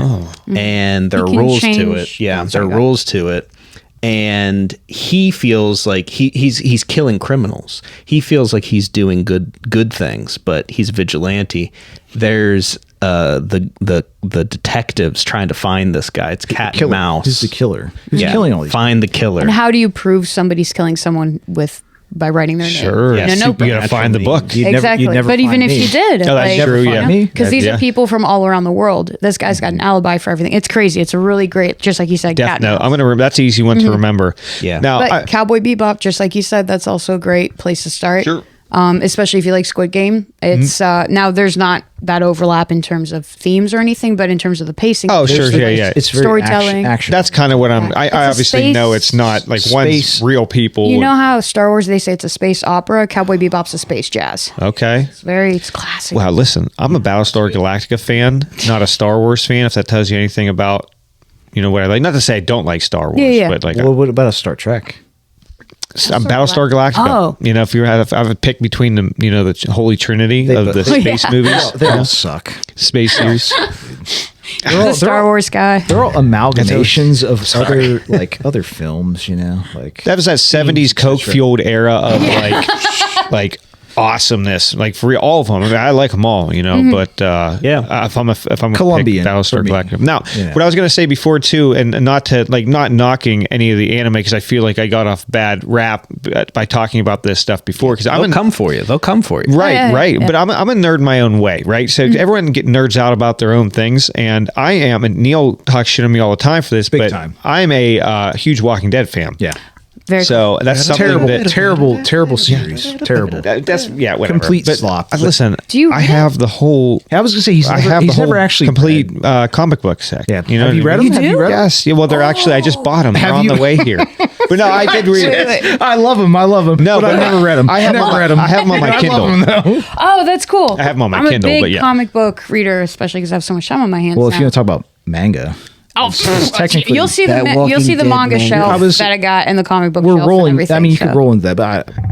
S4: And there are rules to it. Yeah, there are rules to it. and he feels like he's killing criminals. He feels like he's doing good things, but he's a vigilante. There's the detectives trying to find this guy. It's cat and mouse.
S2: Who's the killer? Who's killing all these?
S4: Find the killer.
S3: And how do you prove somebody's killing someone by writing their name?
S1: Sure.
S3: In a notebook.
S1: You got to find the book.
S3: Exactly. But even if you did,
S1: Oh, that's true. Yeah.
S3: Because these are people from all around the world. This guy's got an alibi for everything. It's crazy. It's a really great, just like you said, cat.
S1: No, I'm gonna. That's an easy one to remember.
S4: Yeah.
S1: Now,
S3: But Cowboy Bebop, just like you said, that's also a great place to start.
S1: Sure.
S3: Especially if you like Squid Game. It's now there's not that overlap in terms of themes or anything, but in terms of the pacing.
S1: Oh, sure, yeah.
S2: It's very
S3: Storytelling.
S2: action.
S1: that's kind of what I'm. I
S3: It's a
S1: obviously
S3: space-
S1: know it's not like one's
S2: space.
S1: real people.
S3: You know how Star Wars, they say it's a space opera? Cowboy Bebop's a space jazz.
S1: Okay.
S3: It's classic.
S1: Wow. Listen, I'm a Battlestar Galactica fan, not a Star Wars fan. If that tells you anything about, what I like. Not to say I don't like Star Wars,
S3: Yeah.
S1: but like
S2: Well, what about a Star Trek?
S1: I'm Battlestar Galactica.
S3: Oh.
S1: If you had a pick between the the holy trinity of the space movies,
S2: They all suck.
S1: space series.
S3: the Star Wars guy.
S2: They're all amalgamations of other films, like
S1: That was that 70s Coke fueled era of like awesomeness, like for real, all of them. I mean, I like them all, but if I'm a
S2: Colombian
S1: Battlestar
S2: for me.
S1: Galactica. Now,
S2: Yeah.
S1: what I was going to say before too, and not knocking any of the anime, because I feel like I got off bad rap by talking about this stuff before, because
S4: They'll come for you. They'll come for you.
S1: Right,
S3: Yeah,
S1: right.
S3: yeah.
S1: But I'm a nerd my own way, right? So everyone get nerds out about their own things, and I am. And Neil talks shit on me all the time for this, but
S2: time.
S1: I'm a huge Walking Dead fan.
S2: yeah.
S3: Very
S1: So that's something
S2: Terrible series. Terrible.
S1: that's whatever.
S2: Complete
S1: But,
S2: slop.
S1: Listen,
S3: Do you
S1: I
S3: read
S1: have the whole.
S2: I was gonna say he's never actually
S1: complete comic book set.
S2: Yeah.
S1: You know,
S2: Have you
S1: what I
S2: read
S1: mean?
S2: them? Have you read them?
S1: Yes. Yeah. Well, they're actually. I just bought them. They're on
S2: you?
S1: the way here. But no, I did read it.
S2: I love him.
S1: No,
S2: but I've never read them.
S1: I have
S2: never
S1: them.
S2: read them.
S1: I have them on my
S2: I
S1: Kindle.
S2: love 'em, though.
S3: Oh, that's cool.
S1: I have 'em on my
S3: I'm
S1: Kindle,
S3: a big
S1: but yeah.
S3: comic book reader, especially because I have so much time on my hands.
S2: Well, if
S3: now.
S2: you want to talk about manga,
S3: technically, you'll see
S5: That
S3: you'll
S5: Walking
S3: see the
S5: Dead
S3: manga
S5: manga.
S3: shelf that I got in the comic book
S2: we're
S3: shelf and
S2: rolling.
S3: everything.
S2: I mean, you
S3: so-
S2: could roll into that,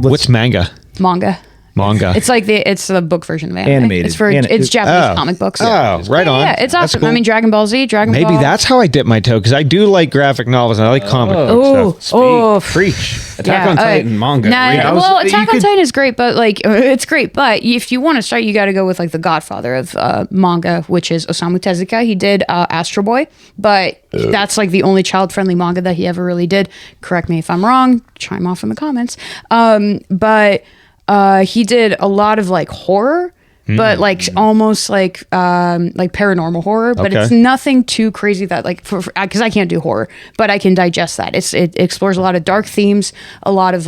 S2: but
S1: What's manga?
S3: manga.
S1: Manga.
S3: It's like it's the book version of anime.
S2: Animated.
S3: It's Japanese comic books.
S1: Oh, right on.
S3: Yeah, it's
S1: That's
S3: awesome.
S1: cool.
S3: I mean, Dragon Ball Z, Dragon
S1: Maybe
S3: Ball.
S1: that's how I dip my toe, because I do like graphic novels and I like comic book
S3: Oh,
S1: stuff.
S3: oh,
S4: Preach. Attack on Titan manga.
S3: Nah,
S4: Read it.
S3: well, Attack on Titan is great, but it's great. But if you want to start, you got to go with the Godfather of manga, which is Osamu Tezuka. He did Astro Boy, but that's the only child-friendly manga that he ever really did. Correct me if I'm wrong. Chime off in the comments. But he did a lot of horror. But almost paranormal horror, but
S1: Okay.
S3: it's nothing too crazy that because I can't do horror, but I can digest that. It explores a lot of dark themes, a lot of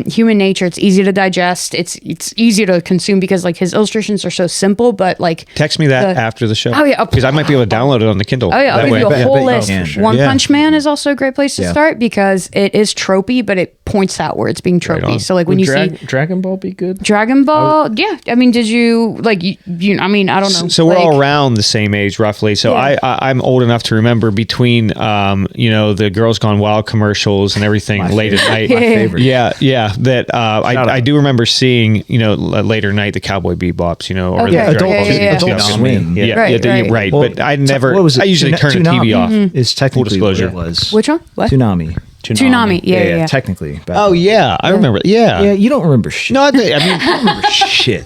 S3: human nature. It's easy to digest. It's easy to consume because his illustrations are so simple, but
S1: Text me that after the show.
S3: Oh, yeah.
S1: Because I might be able to download it on the Kindle.
S3: Oh yeah, I'll
S1: that
S3: give
S1: way.
S3: you a
S2: bet-
S3: whole
S2: bet you
S3: list.
S2: can. Sure.
S3: One
S1: Yeah.
S3: Punch Man is also a great place to
S2: Yeah.
S3: start because it is tropey, but it points out where it's being tropey.
S1: on.
S3: So when you see
S4: Dragon Ball be good?
S3: Dragon Ball, yeah. I mean, did you you? I mean, I don't know.
S1: So we're all around the same age, roughly. So
S3: Yeah.
S1: I'm old enough to remember between, the Girls Gone Wild commercials and everything late at night.
S2: my favorite.
S1: Yeah. That I do remember seeing, later night the Cowboy Bebops, or
S3: Okay.
S1: the
S3: Yeah,
S1: Dragon Ball Z
S3: yeah.
S2: Adult
S1: stuff.
S2: Swim.
S1: Yeah,
S3: Right,
S1: you're
S3: right.
S1: right.
S2: Well,
S1: But I never.
S2: what was it?
S1: I usually turn the TV
S2: Toonami
S1: off.
S2: Is technically what
S1: disclosure.
S2: it was.
S3: Which one? What?
S2: Toonami.
S3: Toonami. Yeah.
S2: Technically. Back
S1: Oh
S2: then.
S1: yeah, I remember. Yeah.
S2: Yeah, you don't remember shit.
S1: No, I mean,
S2: remember shit.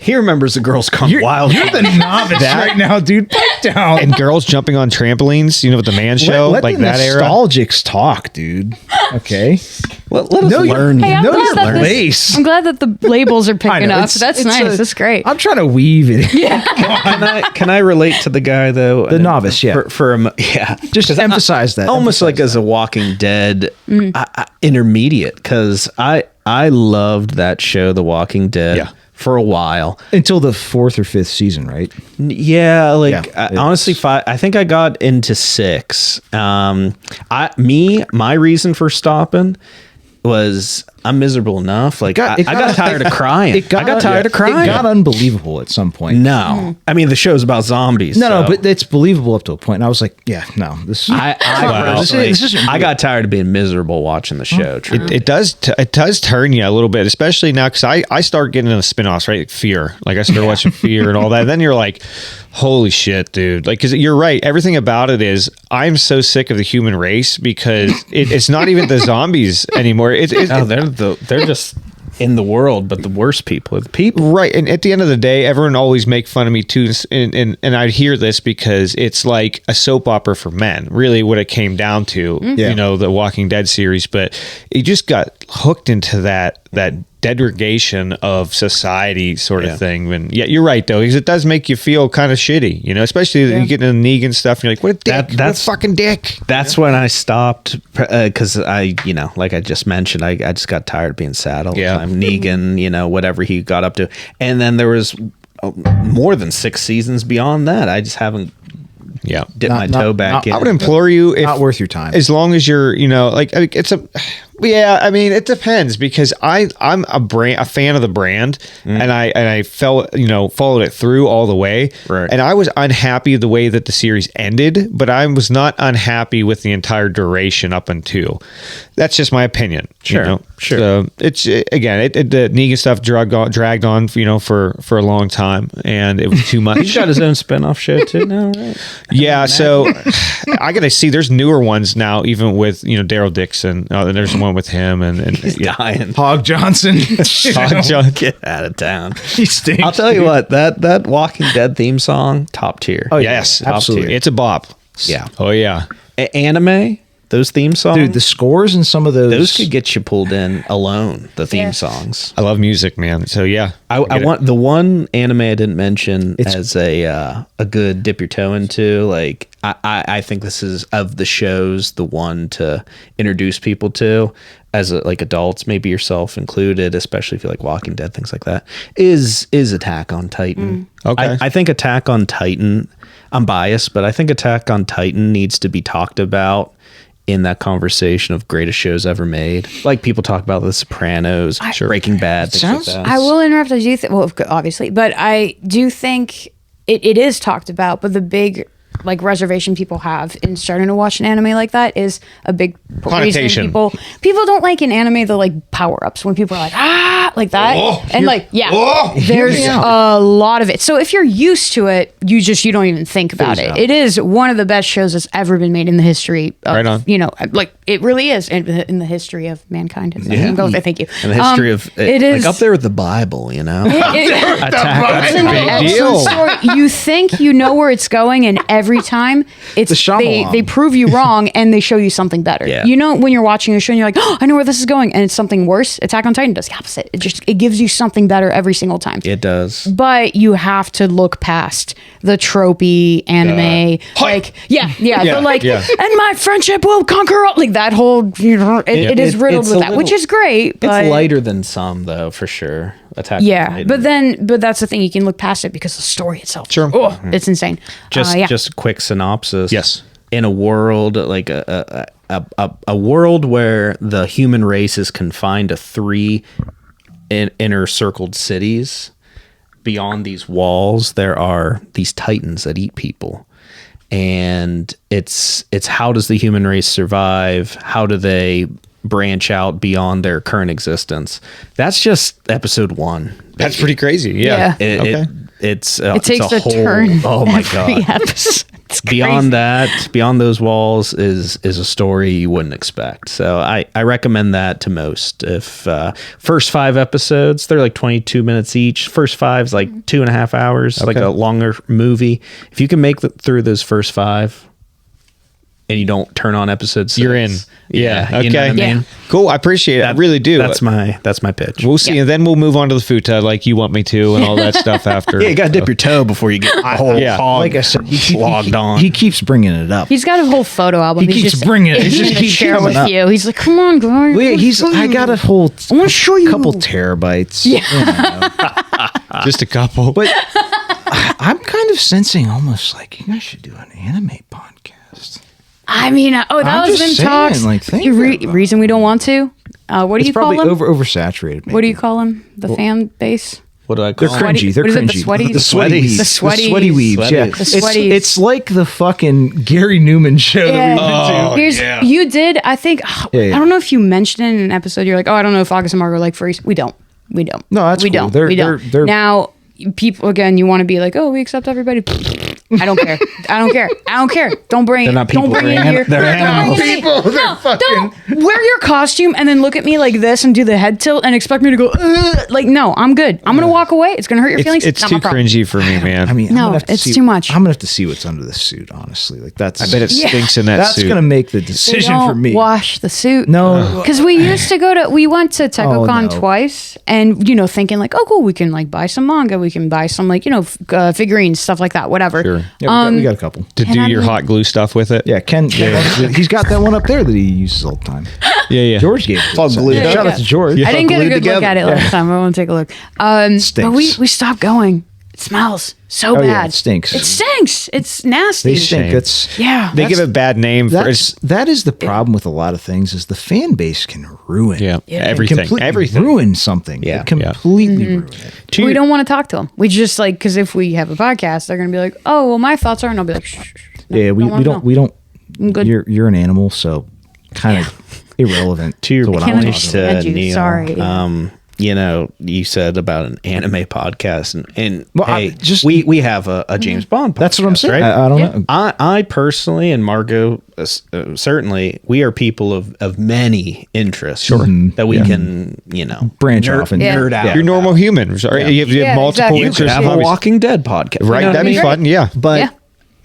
S4: He remembers the Girls Gone Wild.
S2: You're the novice right now, dude. Pipe down.
S1: and girls jumping on trampolines, with the man show,
S2: let
S1: like
S2: the
S1: that era.
S2: nostalgics talk, dude. Okay.
S4: Let us
S2: No,
S4: learn.
S3: Hey, I'm
S2: Know
S3: glad
S2: your
S3: that
S2: place.
S3: I'm glad that the labels are
S2: I
S3: picking
S2: know,
S3: up.
S2: it's-
S3: That's
S2: it's
S3: nice.
S2: a-
S3: That's great.
S2: I'm trying to weave it. Yeah.
S4: Can I relate to the guy though?
S2: The novice, yeah.
S4: Yeah.
S2: Just emphasize that.
S4: Almost like as a Walking Dead intermediate, because I loved that show, The Walking Dead.
S1: Yeah.
S4: For a while.
S2: until the 4th or 5th season, right?
S4: Yeah,
S2: Yeah,
S4: honestly, I think I got into 6. My reason for stopping was I'm miserable enough. Like I
S2: got
S4: got tired of crying. I got tired of crying.
S2: It got unbelievable at some point.
S4: No, I mean the show's about zombies.
S2: No, but it's believable up to a point. And I was like, yeah, no, this.
S4: I got tired of being miserable watching the show.
S1: It does turn you a little bit, especially now because I start getting into spin-offs, right? Like Fear. Like I started watching Fear and all that. And then you're like, holy shit, dude. Like, because you're right. Everything about it is I'm so sick of the human race because it's not even the zombies anymore.
S4: They're just in the world, but the worst people are the people.
S1: Right. And at the end of the day, everyone always make fun of me too. And I'd hear this because it's like a soap opera for men, really what it came down to, you know, the Walking Dead series. But it just got hooked into that degradation of society sort of thing. And yeah, you're right though, because it does make you feel kind of shitty, you know, especially you get into the Negan stuff and you're like, what a dick, what a fucking dick.
S4: That's when I stopped because I, you know, like I just mentioned, I just got tired of being sad all the time. Negan, you know, whatever he got up to. And then there was more than 6 seasons beyond that. I just haven't dipped my toe back in.
S1: I would implore you, if,
S2: not worth your time.
S1: As long as you're, you know, like it's a, I mean, it depends because I'm a fan of the brand and I followed it through all the way.
S4: Right.
S1: And I was unhappy the way that the series ended, but I was not unhappy with the entire duration up until. That's just my opinion.
S4: Sure.
S1: You know?
S4: Sure.
S1: So it's again, the Negan stuff dragged on, you know, for a long time and it was too much.
S4: He's got his own spinoff show too now, right?
S1: Yeah. So I got to see, there's newer ones now, even with, you know, Daryl Dixon. There's one with him and
S4: he's dying.
S2: Hog Johnson.
S1: Hog Johnson.
S4: Get out of town.
S2: He stinks.
S4: I'll tell you what, that Walking Dead theme song, top tier.
S1: Oh yes, absolutely. It's a bop.
S4: Yeah.
S1: Oh yeah.
S4: Anime, those theme songs,
S2: dude. The scores and some of those
S4: could get you pulled in alone. The theme songs.
S1: I love music, man. So yeah,
S4: I want the one anime I didn't mention as a good dip your toe into. Like I think this is, of the shows, the one to introduce people to as like adults, maybe yourself included, especially if you like Walking Dead, things like that. Is Attack on Titan.
S1: Okay.
S4: I think Attack on Titan. I'm biased, but I think Attack on Titan needs to be talked about in that conversation of greatest shows ever made. Like people talk about The Sopranos, Breaking Bad, things like that.
S3: I will interrupt. I do think, well, obviously, but I do think it is talked about, but the big like reservation people have in starting to watch an anime like that is a big
S1: connotation.
S3: People don't like in anime the like power-ups when people are like like that there's a lot of it. So if you're used to it, you don't even think about it. It is one of the best shows that's ever been made in the history of,
S1: right on.
S3: you know, like it really is in the history of mankind. Thank you.
S4: In the history of
S3: it is
S4: like up there with the Bible, you know.
S3: It's an excellent story. You think you know where it's going, and every time they prove you wrong and they show you something better.
S4: Yeah.
S3: You know, when you're watching a show and you're like, oh, I know where this is going, and it's something worse. Attack on Titan does the opposite. It gives you something better every single time.
S4: It does.
S3: But you have to look past the tropey anime, and my friendship will conquer all, like that whole. You know, it is riddled with that, which is great. But
S4: it's lighter than some, though, for sure. Attack on Titan.
S3: but that's the thing. You can look past it because the story itself.
S1: Sure.
S3: It's insane.
S4: Just a quick synopsis.
S1: Yes.
S4: In a world like a world where the human race is confined to 3 inner circled cities, beyond these walls there are these titans that eat people, and it's how does the human race survive? How do they branch out beyond their current existence? That's just episode 1.
S1: That's pretty crazy. Yeah.
S3: It takes a turn.
S4: Oh my god. Beyond that, beyond those walls is a story you wouldn't expect. So I recommend that to most. If first 5 episodes, they're like 22 minutes each. First 5 is like 2.5 hours, like a longer movie. If you can make through those first 5 and you don't turn on episode 6,
S1: you're in. Yeah. Okay.
S4: You know what I mean?
S1: Cool. I appreciate it. I really do.
S4: That's my pitch.
S1: We'll see. And then we'll move on to the futa like you want me to and all that stuff after.
S4: Yeah, you got to dip your toe before you get a whole hog.
S2: Like I said,
S4: logged on.
S2: He keeps bringing it up.
S3: He's got a whole photo album.
S2: He keeps bringing it. He just keeps
S3: share with
S2: up.
S3: you. He's like, come on, guys.
S2: Well, I got a whole
S3: I want to show you.
S2: couple terabytes.
S3: Yeah.
S1: Just a couple.
S2: But I'm kind of sensing almost like you guys should do an anime podcast.
S3: I mean, that was been talks.
S2: Like,
S3: Reason we don't want to What do
S2: It's
S3: you call
S2: probably
S3: them?
S2: oversaturated. Maybe.
S3: What do you call them? The fan base?
S4: What do I
S2: They're
S4: call them?
S2: cringy. They're
S3: What is it, the
S2: cringy.
S3: sweaties?
S2: The sweaty
S4: Sweaties.
S2: weaves.
S3: The sweaties.
S2: The sweaty weaves. Yeah.
S4: Sweaties.
S3: The sweaties.
S2: It's like the fucking Gary Newman show
S3: Yeah.
S2: that we
S3: Here's you did. I think
S2: Yeah.
S3: I don't know if you mentioned it in an episode. You're like, oh, I don't know if August and Margot like furries. We don't.
S2: No, that's
S3: we
S2: cool.
S3: don't.
S2: They're-
S3: we don't.
S2: they're-
S3: Now, people again, you want to be like, oh, we accept everybody. I don't care. I don't care. I don't care. Don't bring.
S4: They're not people,
S3: Don't bring
S4: they're
S3: it
S4: ani-
S3: here.
S4: they're
S3: Don't bring
S4: animals.
S3: it in.
S2: People, they're
S3: No,
S2: fucking-
S3: don't wear your costume and then look at me like this and do the head tilt and expect me to go. Like, no, I'm good. I'm gonna walk away. It's gonna hurt your feelings.
S1: It's
S3: Not
S1: too
S3: my problem.
S1: cringy for me, man.
S2: I mean,
S3: No,
S2: I'm gonna have to
S3: it's
S2: see-
S3: too much.
S2: I'm gonna have to see what's under the suit. Honestly, like that's.
S1: I bet it stinks in that
S2: that's
S1: suit.
S2: gonna make the
S3: They
S2: decision
S3: don't
S2: for me.
S3: wash the suit.
S2: No,
S3: Because we used to we went to TechoCon
S2: no.
S3: twice and, thinking like, oh, cool, we can like buy some manga. We can buy some like, figurines, stuff like that, whatever.
S1: Sure.
S2: yeah, we got a couple.
S1: To
S3: And
S1: do
S3: I
S1: your
S3: mean-
S1: hot glue stuff with it.
S2: Yeah, Ken. He's got that one up there that he uses all the time.
S1: Yeah.
S2: George gave it.
S4: all glued
S2: Shout
S3: up.
S2: out to George.
S3: I didn't get a
S4: glued
S3: good look
S4: together.
S3: at it last time. I want to take a look. But
S2: Stinks.
S3: we stopped going. It smells so
S2: Oh,
S3: bad.
S2: yeah, it stinks.
S3: It stinks. It's nasty.
S2: They stink.
S1: Shame.
S2: That's
S3: Yeah.
S1: They give a bad name for
S2: that is the problem with a lot of things is the fan base can ruin.
S1: everything.
S2: Completely
S1: Everything.
S2: ruin something.
S4: Yeah.
S2: It completely ruin it.
S3: We don't want to talk to them. We just like, because if we have a podcast, they're going to be like, oh, well, my thoughts are, and I'll be like, shh, shh, shh. No,
S2: Yeah, we
S3: wanna know.
S2: don't.
S3: I'm good.
S2: You're an animal, so kind of irrelevant
S4: To your
S2: what
S3: Can't
S2: I'm
S4: point,
S2: talking about.
S3: understand you.
S4: Neil,
S3: Sorry.
S4: you said about an anime podcast, and
S2: Well,
S4: hey,
S2: just-
S4: we have a James Bond. Podcast,
S2: That's what I'm saying.
S4: right?
S2: I don't know.
S4: I personally and Margot certainly we are people of many interests that we can
S2: Branch off and
S4: nerd out.
S1: You're normal humans. Right? You have
S3: Yeah,
S1: multiple
S3: exactly.
S4: You could
S1: interests.
S4: have
S1: and
S4: a
S1: hobbies.
S4: Walking Dead podcast,
S1: Right,
S4: You know what
S1: that'd
S4: I
S1: be
S4: mean?
S1: fun. Yeah.
S4: But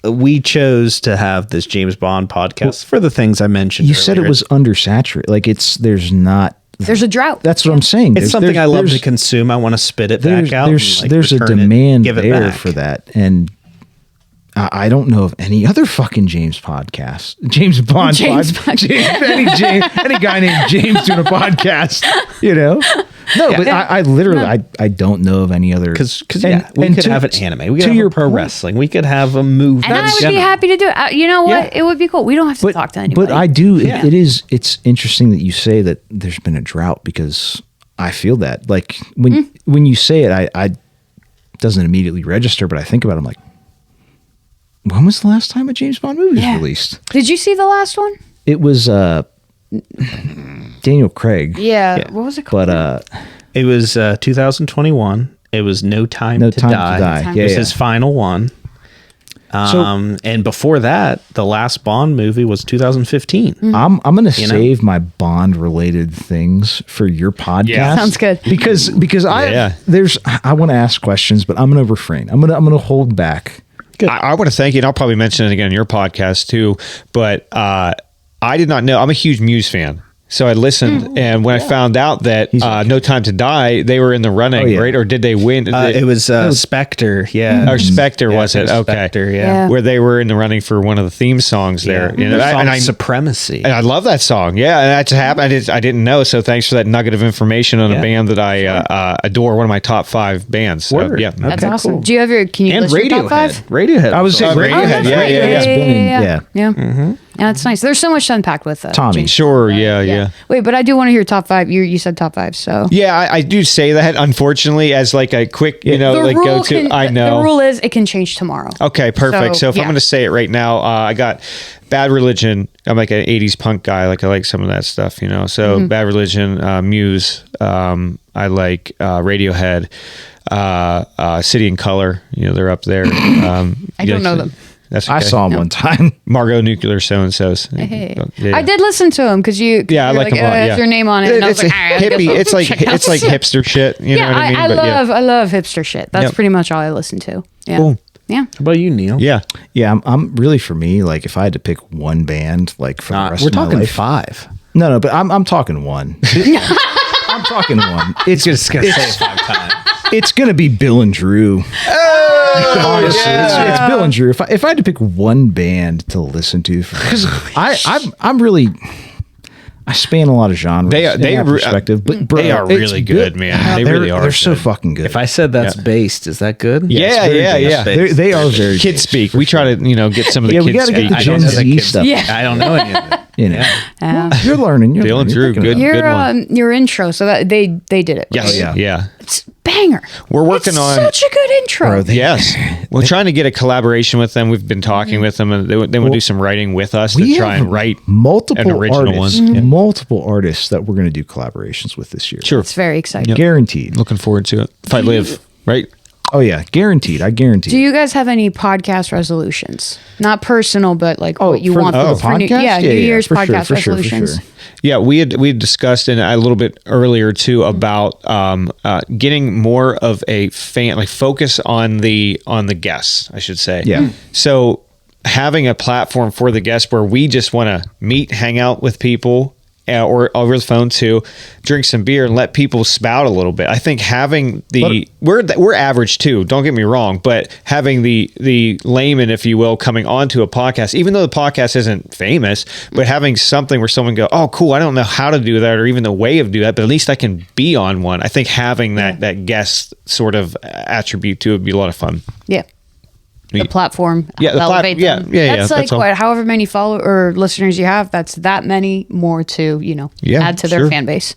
S3: Yeah.
S4: we chose to have this James Bond podcast for the things I mentioned.
S2: You said it
S4: earlier.
S2: was undersaturated. Like there's not.
S3: There's a drought.
S2: That's what I'm saying.
S4: It's something I love to consume. I want to spit it back out.
S2: There's
S4: and,
S2: there's a
S4: return it,
S2: demand
S4: give it
S2: there
S4: back.
S2: for that, and I don't know of any other fucking James Bond podcast. Any guy named James doing a podcast. No, but I literally I don't know of any other
S4: Because
S2: and
S4: we could
S2: to-
S4: have an anime. We
S2: to
S4: could have
S2: your
S4: a pro
S2: point-
S4: wrestling. We could have a movie.
S3: And I would be happy to do it. You know what?
S4: Yeah.
S3: It would be cool. We don't have to talk to anybody.
S2: But I do.
S4: Yeah.
S2: It's interesting that you say that there's been a drought because I feel that. Like when you say it, I doesn't immediately register, but I think about it, I'm like, when was the last time a James Bond movie was
S3: Yeah.
S2: released?
S3: Did you see the last one?
S2: It was Daniel Craig.
S3: Yeah. What was it called?
S2: But
S4: It was 2021. It was No Time,
S2: No
S4: to,
S2: Time to
S4: Die.
S2: Die.
S4: It
S2: Yeah,
S4: was
S2: yeah.
S4: his final one. And before that, the last Bond movie was 2015.
S2: I'm gonna save my Bond related things for your podcast.
S1: Yeah.
S3: Sounds good.
S2: Because I want to ask questions, but I'm gonna refrain. I'm gonna hold back.
S1: I want to thank you, and I'll probably mention it again in your podcast too. But I did not know. I'm a huge Muse fan. So I listened, and when I found out that No Time to Die, they were in the running,
S2: Oh, yeah.
S1: right? Or did they win?
S4: It was Spectre, yeah.
S1: Or Spectre, was it? Okay.
S4: Spectre,
S3: Yeah.
S1: Where they were in the running for one of the theme songs there.
S4: Yeah.
S1: You know,
S4: The song
S1: and I
S4: Supremacy.
S1: And I love that song. Yeah, and that's happened. I didn't know. So thanks for that nugget of information on a band that I adore. One of my top 5 bands. So,
S4: Word.
S1: yeah,
S3: That's
S4: Okay,
S3: awesome.
S4: cool.
S3: Do you have can you
S4: And
S3: list your top 5?
S4: Radiohead.
S2: I was saying
S1: Radiohead.
S3: Oh, that's
S1: Yeah,
S3: right.
S1: yeah, yeah.
S2: It's been-
S3: Yeah, that's nice. There's so much to unpack with
S2: Tommy.
S3: James.
S1: Sure. Yeah.
S3: Wait, but I do want to hear top 5. You said top 5, so
S1: Yeah, I do say that, unfortunately, as like a quick,
S3: the
S1: like
S3: rule
S1: go to.
S3: can-
S1: I know.
S3: the rule is it can change tomorrow.
S1: Okay, perfect. So if I'm
S3: yeah.
S1: going to say it right now, I got Bad Religion. I'm like an 80s punk guy. Like I like some of that stuff, So
S3: Mm-hmm.
S1: Bad Religion, Muse. I like Radiohead, City and Color. They're up there.
S3: I don't know them.
S1: That's okay.
S2: I saw him one time.
S1: Margot Nuclear So-and-so's.
S3: Hey.
S1: Yeah.
S3: I did listen to him because you.
S1: Yeah, I
S3: you're
S1: like them a lot.
S3: has
S1: Yeah,
S3: your name on it. And I was
S1: It's
S3: like,
S1: a
S3: all right, I'll
S1: hippie.
S3: go
S1: It's like
S3: check it out.
S1: it's like hipster shit. You know what I mean?
S3: I
S1: But
S3: love hipster shit. That's
S1: Yep.
S3: pretty much all I listen to. Yeah.
S1: Cool.
S3: Yeah.
S4: How about you, Neil?
S1: Yeah.
S2: Yeah, I'm really for me. Like if I had to pick one band, like for the rest
S4: We're
S2: of my
S4: talking
S2: life.
S4: 5.
S2: No, but I'm talking one. I'm talking one. It's
S4: Just gonna say it 5 times.
S2: it's gonna be Bill and Drew. Honestly, it's Bill and Drew. If I had to pick one band to listen to, because I'm really, I span a lot of genres.
S1: They
S2: in that perspective, but bro,
S1: they are
S2: it's
S1: really good, man. They really are.
S2: They're so
S1: good.
S2: fucking good.
S4: If I said that's based, is that good?
S1: Yeah, yeah.
S2: They are very
S1: Kid
S2: based,
S1: speak.
S2: for
S1: We try to, get some of the
S2: Yeah, we
S1: kids
S2: gotta get
S1: speak.
S2: the
S4: I
S2: Gen
S4: don't know that
S2: Z
S4: kid-
S2: stuff.
S3: Yeah.
S4: I don't know any of it.
S2: You know,
S3: Yeah.
S2: you're learning. You're
S1: Dylan
S2: learning.
S1: Drew,
S2: You're
S1: good.
S2: thinking
S3: Your intro, so that they did it.
S1: Yes.
S2: Oh, yeah.
S1: Yeah.
S3: It's banger.
S1: We're working
S3: It's
S1: on
S3: such a good intro.
S2: Bro, they-
S1: Yes, we're trying to get a collaboration with them. We've been talking with them, and they want to do some writing with us to
S2: we
S1: try
S2: have
S1: and write
S2: multiple
S1: an original
S2: artists,
S1: one. Yeah.
S2: multiple artists that we're going to do collaborations with this year.
S1: Sure,
S3: It's very exciting.
S2: Guaranteed.
S1: looking forward to it. If I live, right?
S2: Oh yeah, guaranteed. I guarantee.
S3: Do you guys have any podcast resolutions? Not personal, but like what you
S2: for
S3: want
S2: the
S3: for New,
S2: podcast?
S3: New Year's
S2: for sure,
S3: podcast
S2: for sure, for
S3: resolutions.
S2: sure.
S1: Yeah, we had discussed in a little bit earlier too about getting more of a fan, like focus on the guests, I should say.
S2: Yeah.
S1: So having a platform for the guests where we just want to meet, hang out with people, or over the phone too, drink some beer and let people spout a little bit. I think having we're average too. Don't get me wrong, but having the layman, if you will, coming onto a podcast, even though the podcast isn't famous, but having something where someone go, oh, cool, I don't know how to do that or even the way of do that, but at least I can be on one. I think having that guest sort of attribute to it would be a lot of fun.
S3: Yeah. The platform.
S1: Yeah, the
S3: elevate
S1: yeah,
S3: them.
S1: yeah,
S3: That's
S1: yeah,
S3: like
S1: that's all.
S3: what, however many follow or listeners you have, that's that many more to,
S1: Yeah,
S3: add to their
S1: sure.
S3: fan base.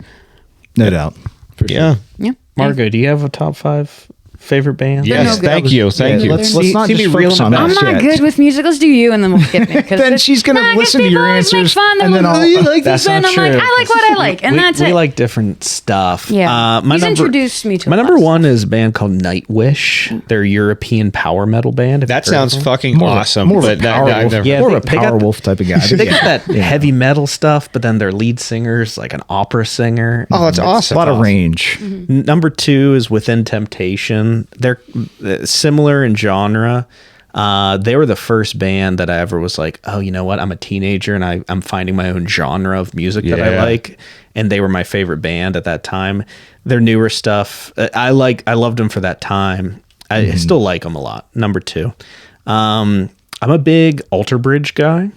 S2: No doubt. For sure.
S1: Yeah.
S3: Yeah.
S4: Margo, do you have a top 5 favorite band?
S3: They're
S1: Yes,
S3: no good.
S1: thank you. Thank you.
S2: Let's
S4: See-
S2: not
S4: see
S2: just
S4: me reeling
S2: focus on
S4: it
S3: I'm
S2: that
S3: not
S2: yet.
S3: good with music. Let's do you, and then we'll skip me. 'cause
S2: Then
S3: it's-
S2: she's gonna
S3: Nah, 'cause
S2: listen to your
S3: people always make
S2: answers,
S3: fun,
S2: and then
S3: like,
S2: I'll-
S3: "Oh, you like
S4: That's
S3: this band?"
S4: not
S3: I'm like,
S4: true.
S3: I like what I like, and that's
S4: we
S3: it.
S4: like different stuff.
S3: Yeah. He's introduced me to
S4: my
S3: a lot
S4: number
S3: of
S4: one is a band called Nightwish. They're a European power metal band. Have you
S1: That
S4: heard of
S1: sounds
S4: them?
S1: fucking awesome.
S2: More of a
S1: but that-
S2: power
S1: I've
S2: wolf.
S1: never-
S4: Yeah,
S2: more
S4: they-
S2: of a
S4: they got
S2: power
S4: the-
S2: wolf type of guy.
S4: They got that heavy metal stuff, but then their lead singer's like an opera singer.
S1: Oh, that's awesome.
S2: A lot of range.
S4: Number 2 is Within Temptation. They're similar in genre. They were the first band that I ever was like, oh, you know what? I'm a teenager and I'm finding my own genre of music that I
S1: Yeah.
S4: like. And they were my favorite band at that time. Their newer stuff, I loved them for that time. I still like them a lot. Number 2. I'm a big Alter Bridge guy.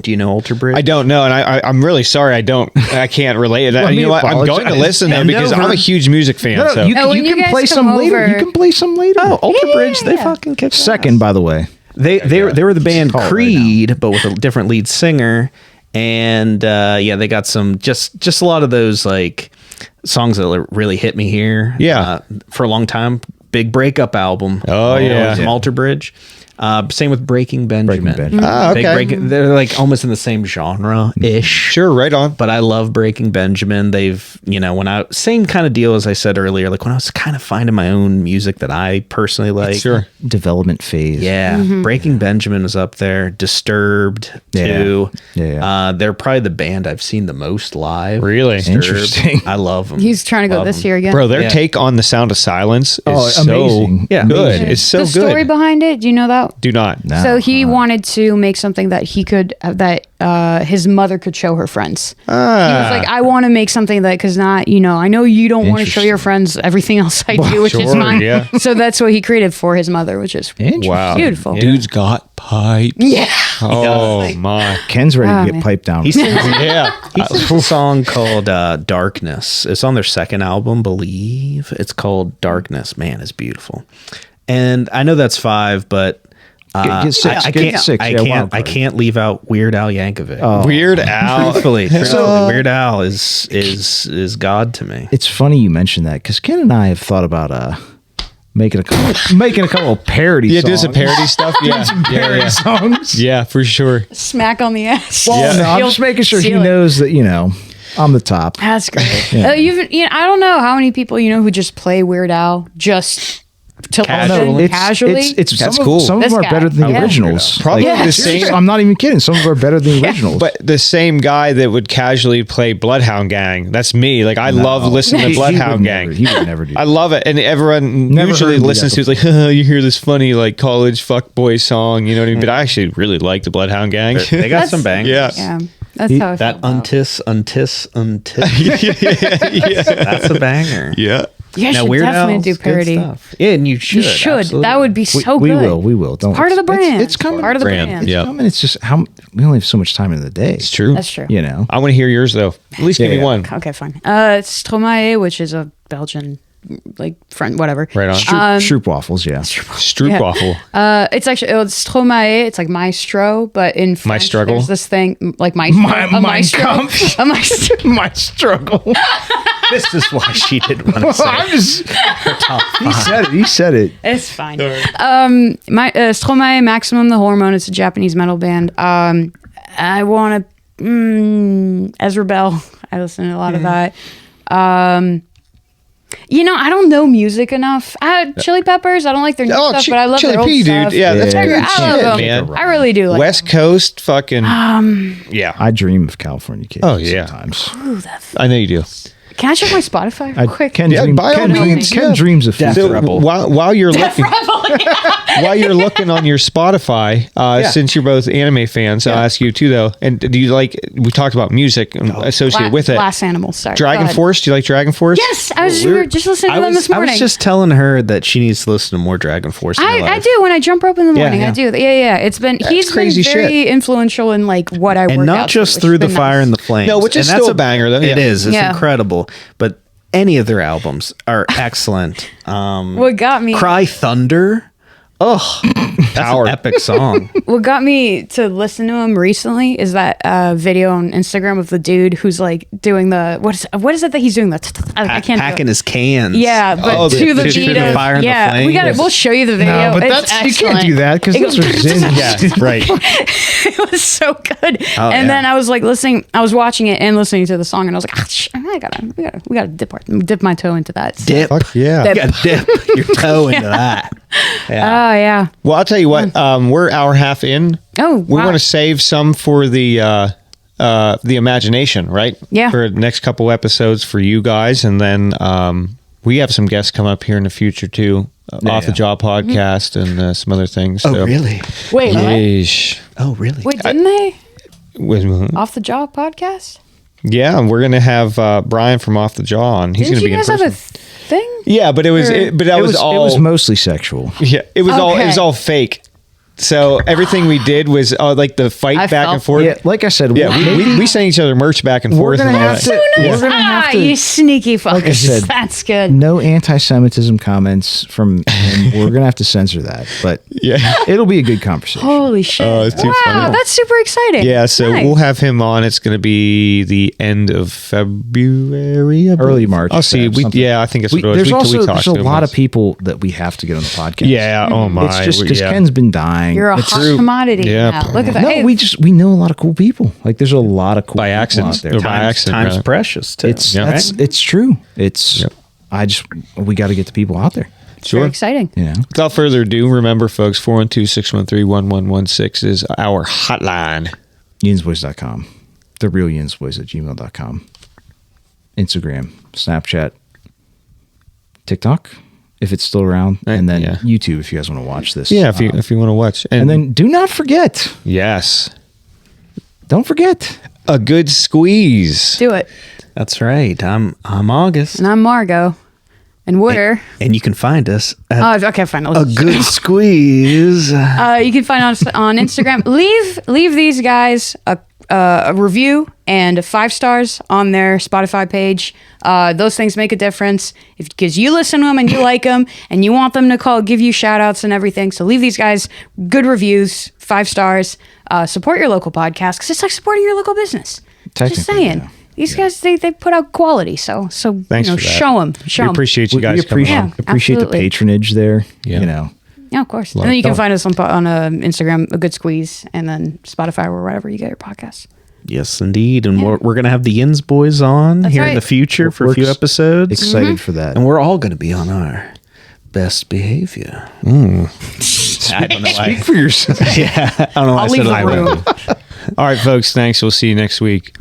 S4: Do you know Alter Bridge?
S1: I don't know, and I'm really sorry. I can't relate to that.
S2: Let
S1: You
S2: me
S1: know what? I'm going to
S2: apologize.
S1: listen though
S4: Bend
S1: because
S4: over.
S1: I'm a huge music fan.
S2: No,
S1: so
S2: you,
S3: Oh, when
S2: you
S3: you
S2: can
S3: guys
S2: play
S3: come
S2: some later.
S3: over-
S2: You can play some later.
S4: Oh, Alter Bridge, they
S3: Yeah.
S4: fucking kick
S2: Second, by the way.
S4: They were the band
S2: call it right
S4: Creed, but with a different lead singer, and they got some just a lot of those like songs that really hit me here.
S1: Yeah.
S4: For a long time, big breakup album.
S1: Oh, yeah.
S4: from Alter Bridge. Same with Breaking Benjamin.
S2: Benjamin.
S1: Ah,
S4: Big
S1: okay.
S4: they're like almost in the same genre ish.
S1: sure, right on.
S4: But I love Breaking Benjamin. They've, same kind of deal as I said earlier, like when I was kind of finding my own music that I personally like.
S1: Sure.
S2: Development phase.
S4: Yeah. Breaking Benjamin was up there. Disturbed, too.
S2: Yeah.
S4: They're probably the band I've seen the most live.
S1: Really?
S4: Disturbed.
S2: Interesting.
S4: I love them.
S3: He's trying to go this year again.
S1: Bro, their
S4: Yeah.
S1: take on the Sound of Silence is
S2: Oh,
S1: so
S2: amazing.
S4: Yeah,
S1: good.
S4: amazing.
S1: It's so
S3: the story
S1: good.
S3: behind it, do you know that?
S1: Do not.
S2: No.
S3: So he wanted to make something that he could his mother could show her friends. He was like, I want to make something that because not I know you don't want to show your friends everything else I do, which is
S1: sure,
S3: mine.
S1: yeah.
S3: So that's what he created for his mother, which is
S2: Interesting.
S1: Wow.
S3: beautiful.
S1: Dude's got pipes.
S3: Yeah.
S1: Oh my.
S2: Ken's ready
S3: Ah,
S2: to get
S3: man.
S2: piped down.
S4: He sings,
S1: Yeah.
S4: he sings a song called Darkness. It's on their second album, Believe. It's called Darkness. Man, it's beautiful. And I know that's 5, but
S2: Get 6.
S4: I
S2: Get
S4: can't.
S2: 6.
S4: I
S2: Yeah,
S4: can't.
S2: wild
S4: I
S2: card.
S4: can't leave out Weird Al Yankovic.
S2: Oh.
S1: Weird Al.
S4: Truthfully, Weird Al is God to me.
S2: It's funny you mentioned that because Ken and I have thought about making a couple of parody
S1: Yeah,
S2: songs.
S1: do some parody stuff. Yeah.
S2: Parody
S1: Yeah.
S2: songs.
S1: Yeah, for sure.
S3: Smack on the ass.
S2: Well, no, I'm just making sure he
S3: Seal it.
S2: knows that, I'm the top.
S3: That's great. I don't know how many people who just play Weird Al just to
S4: Casually.
S3: listen casually.
S2: It's
S1: That's
S2: some
S1: cool.
S2: Some of
S3: This
S2: them are
S3: guy.
S2: better than the
S3: Yeah.
S2: originals.
S1: Probably the
S2: seriously,
S1: same-
S2: I'm not even kidding. Some of them are better than the originals.
S1: But the same guy that would casually play Bloodhound Gang. That's me. Like I love listening to
S2: He
S1: Bloodhound
S2: would
S1: Gang.
S2: never- he would never do
S1: I
S2: that.
S1: love it, and everyone
S2: Never
S1: usually
S2: heard him do
S1: listens
S2: that
S1: to it's like, you hear this funny like college fuckboy song, you know what I mean? But I actually really like the Bloodhound Gang.
S4: They got some bangers.
S1: Yeah.
S3: yeah, that's how I feel
S4: That
S3: about it.
S4: untis. That's a banger.
S1: Yeah.
S3: You guys
S4: Now,
S3: should
S4: Weird
S3: definitely
S4: Al's
S3: do
S4: good
S3: parody.
S4: stuff. Yeah, and you should.
S3: You should.
S4: absolutely.
S3: That would be so
S2: we
S3: good.
S2: We will. Don't.
S3: Part of the brand.
S2: It's coming.
S3: Part of the
S1: Brand,
S3: brand.
S1: yeah.
S2: I mean, it's just how we only have so much time in the day.
S1: It's true.
S3: That's true.
S2: You know.
S1: I want to hear yours though. At least give me
S2: Yeah.
S1: one.
S3: Okay, fine. It's Stromae, which is a Belgian, like, friend, whatever.
S1: Right on.
S2: Stroop waffles. Yeah.
S1: Stroopwafel.
S3: It's Stromae. It's like maestro, but in French,
S1: struggle?
S3: there's this thing like maestro.
S2: My
S3: a maestro.
S2: Kampf.
S3: A maestro.
S2: My struggle.
S4: This is why she didn't want to say
S2: I'm just. He said it. He said it.
S3: It's fine. Stromae, Maximum the Hormone. It's a Japanese metal band. I want to. Ezra Bell. I listen to a lot of that. I don't know music enough. Chili Peppers. I don't like their new stuff, but I love
S1: Chili
S3: their old
S1: P,
S3: stuff.
S1: dude. Yeah, that's
S2: Yeah.
S1: good
S3: I love
S1: shit,
S3: them.
S1: man.
S3: I really do like
S1: West Coast, fucking. Yeah,
S2: I dream of California kids.
S1: Oh, yeah.
S2: Sometimes.
S1: I know you do.
S3: Can I check my Spotify real quick?
S2: Ken,
S1: Yeah, by all means,
S2: Ken
S1: yeah.
S2: dreams of
S4: Death
S2: future.
S1: So
S4: Rebel.
S1: while you're looking, while you're looking on your Spotify, since you're both anime fans, I'll ask you too though. And do you like? We talked about music associated with it.
S3: Glass Animals. Sorry.
S1: Dragon
S3: Go ahead.
S1: Force. Do you like Dragon Force?
S3: Yes, I was we were just listening to them this
S4: I
S3: morning.
S4: was just telling her that she needs to listen to more Dragon Force. in her
S3: I
S4: life.
S3: do when I jump rope in the morning.
S4: yeah.
S3: I do. Yeah. It's been he's
S1: crazy
S3: been very influential in like what I work
S4: And not
S3: out
S4: just
S3: to, which
S4: through
S3: has
S4: the
S3: been
S4: fire
S3: nice.
S4: and the flames.
S1: No, which is
S4: And that's
S1: still a banger, though.
S4: It
S1: Yeah.
S4: is. It's
S3: Yeah.
S4: incredible. But any of their albums are excellent.
S3: What got me?
S4: Cry Thunder. Oh, that's
S1: Power.
S4: an epic song.
S3: What got me to listen to him recently is that video on Instagram of the dude who's like doing the what is it that he's doing I can't do
S4: Packing
S3: it.
S4: his cans.
S3: Yeah, but
S1: Oh,
S3: to the
S1: to
S3: beat
S1: the
S3: of
S4: fire and the
S3: yeah, we got it.
S4: flames.
S3: We'll show you the video.
S2: No, but
S3: It's
S2: that's you can't do
S3: excellent.
S2: that because
S3: It
S2: those
S3: goes-
S2: are zins.
S1: Yeah, right.
S3: It was so good.
S4: Oh,
S3: and
S4: yeah.
S3: then I was like listening. I was watching it and listening to the song, and I was like, we gotta dip my toe into that. So.
S4: Dip.
S1: Fuck yeah.
S3: Dip.
S4: You gotta dip your toe into that.
S3: Oh yeah.
S1: Well, I'll tell you what. We're hour half in.
S3: Oh,
S1: We
S3: wow.
S1: want to save some for the imagination, right?
S3: Yeah.
S1: For the next couple episodes for you guys, and then we have some guests come up here in the future too, off the Jaw podcast and some other things.
S4: Oh,
S1: so.
S4: really?
S3: Wait, what?
S1: Yeesh.
S4: Oh, really?
S3: Wait, didn't they
S1: Was-
S3: off the jaw podcast?
S1: Yeah, we're gonna have Brian from Off the Jaw on. He's
S3: Didn't
S1: gonna
S3: you
S1: be in
S3: guys have
S1: person.
S3: a thing?
S1: Yeah, but it was,
S3: Or-
S1: but that
S2: It
S1: was,
S2: was,
S1: all.
S2: it was mostly sexual.
S1: Yeah, it was
S3: Okay.
S1: all fake. So everything we did was like the fight
S3: I
S1: back
S3: felt-
S1: and forth.
S2: Yeah, like I said,
S1: Yeah, we sent each other merch back and
S2: We're
S1: forth and
S2: gonna
S1: all
S2: have
S1: that.
S2: to- we're gonna have to-
S3: you sneaky fuckers.
S2: I said,
S3: That's good.
S2: no anti-Semitism comments from him. We're gonna have to censor that, but
S1: Yeah.
S2: it'll be a good conversation.
S3: Holy shit.
S1: Oh, it's too
S3: wow,
S1: funny.
S3: that's super exciting.
S1: Yeah, so
S3: Nice.
S1: we'll have him on. It's going to be the end of February, I believe.
S2: Early March,
S1: I'll see.
S2: perhaps, something.
S1: I think it's what it was.
S2: There's
S1: Wait till we
S2: also
S1: talk
S2: there's
S1: to
S2: a
S1: him
S2: lot
S1: once.
S2: of people that we have to get on the podcast.
S1: Yeah. Oh my.
S2: It's just because
S1: yeah.
S2: Ken's been dying.
S3: You're a
S2: It's-
S3: hot commodity
S1: Yeah.
S3: now. Look at that.
S2: No,
S3: Hey,
S2: we know a lot of cool people. Like there's a lot of cool
S1: By
S2: people
S1: accident.
S2: out there.
S1: Or by accident,
S4: Time's
S1: rather.
S4: precious, too.
S2: It's
S1: Yeah.
S2: it's true. It's we got to get the people out there.
S3: it's very
S1: Sure.
S3: exciting.
S2: You know,
S1: Without further ado, remember, folks, 412-613-1116 is our hotline.
S2: Yinzboyz.com, the real Yinzboyz at gmail.com, Instagram, Snapchat, TikTok, if it's still around, and then
S1: Yeah.
S2: YouTube if you guys want to watch this.
S1: Yeah, if you want to watch.
S2: and then do not forget.
S1: yes,
S2: Don't forget.
S1: a good squeeze.
S3: Do it.
S4: That's right. I'm August.
S3: And I'm Margot. And we're
S4: And you can find us at
S3: okay, fine.
S4: A Good Squeeze.
S3: You can find us on Instagram. leave these guys a review and 5 stars on their Spotify page. Those things make a difference because you listen to them and you like them and you want them to give you shout outs and everything. So leave these guys good reviews, 5 stars. Support your local podcast because it's like supporting your local business. Just
S2: Technically,
S3: saying.
S2: yeah.
S3: These guys, they put out quality. So
S1: Thanks for that.
S3: show them. Show
S1: We
S3: 'em.
S1: appreciate you
S2: We
S1: guys coming
S2: appreciate,
S1: on.
S3: Yeah,
S2: appreciate the
S3: absolutely.
S2: patronage there.
S1: Yeah.
S2: You know,
S3: Yeah, of course.
S1: Love
S3: And then you can
S1: it.
S3: find us on Instagram, A Good Squeeze, and then Spotify or wherever you get your podcasts.
S4: Yes, indeed. And we're going to have the Yinzboyz on
S3: That's
S4: here in
S3: right.
S4: the future for a few
S2: We're
S4: episodes.
S2: excited for that.
S4: And we're all going to be on our best behavior. I don't know why.
S2: Speak for yourself.
S4: Yeah, I don't know why
S3: I'll
S4: I
S3: leave
S4: said
S3: the
S4: I
S3: room.
S4: will.
S1: All right, folks. Thanks. We'll see you next week.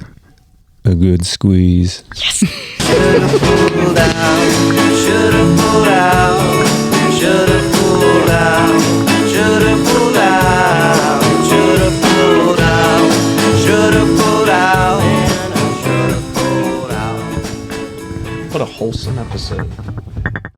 S1: A good squeeze.
S5: Should've pulled out, should've pulled out, should've pulled out.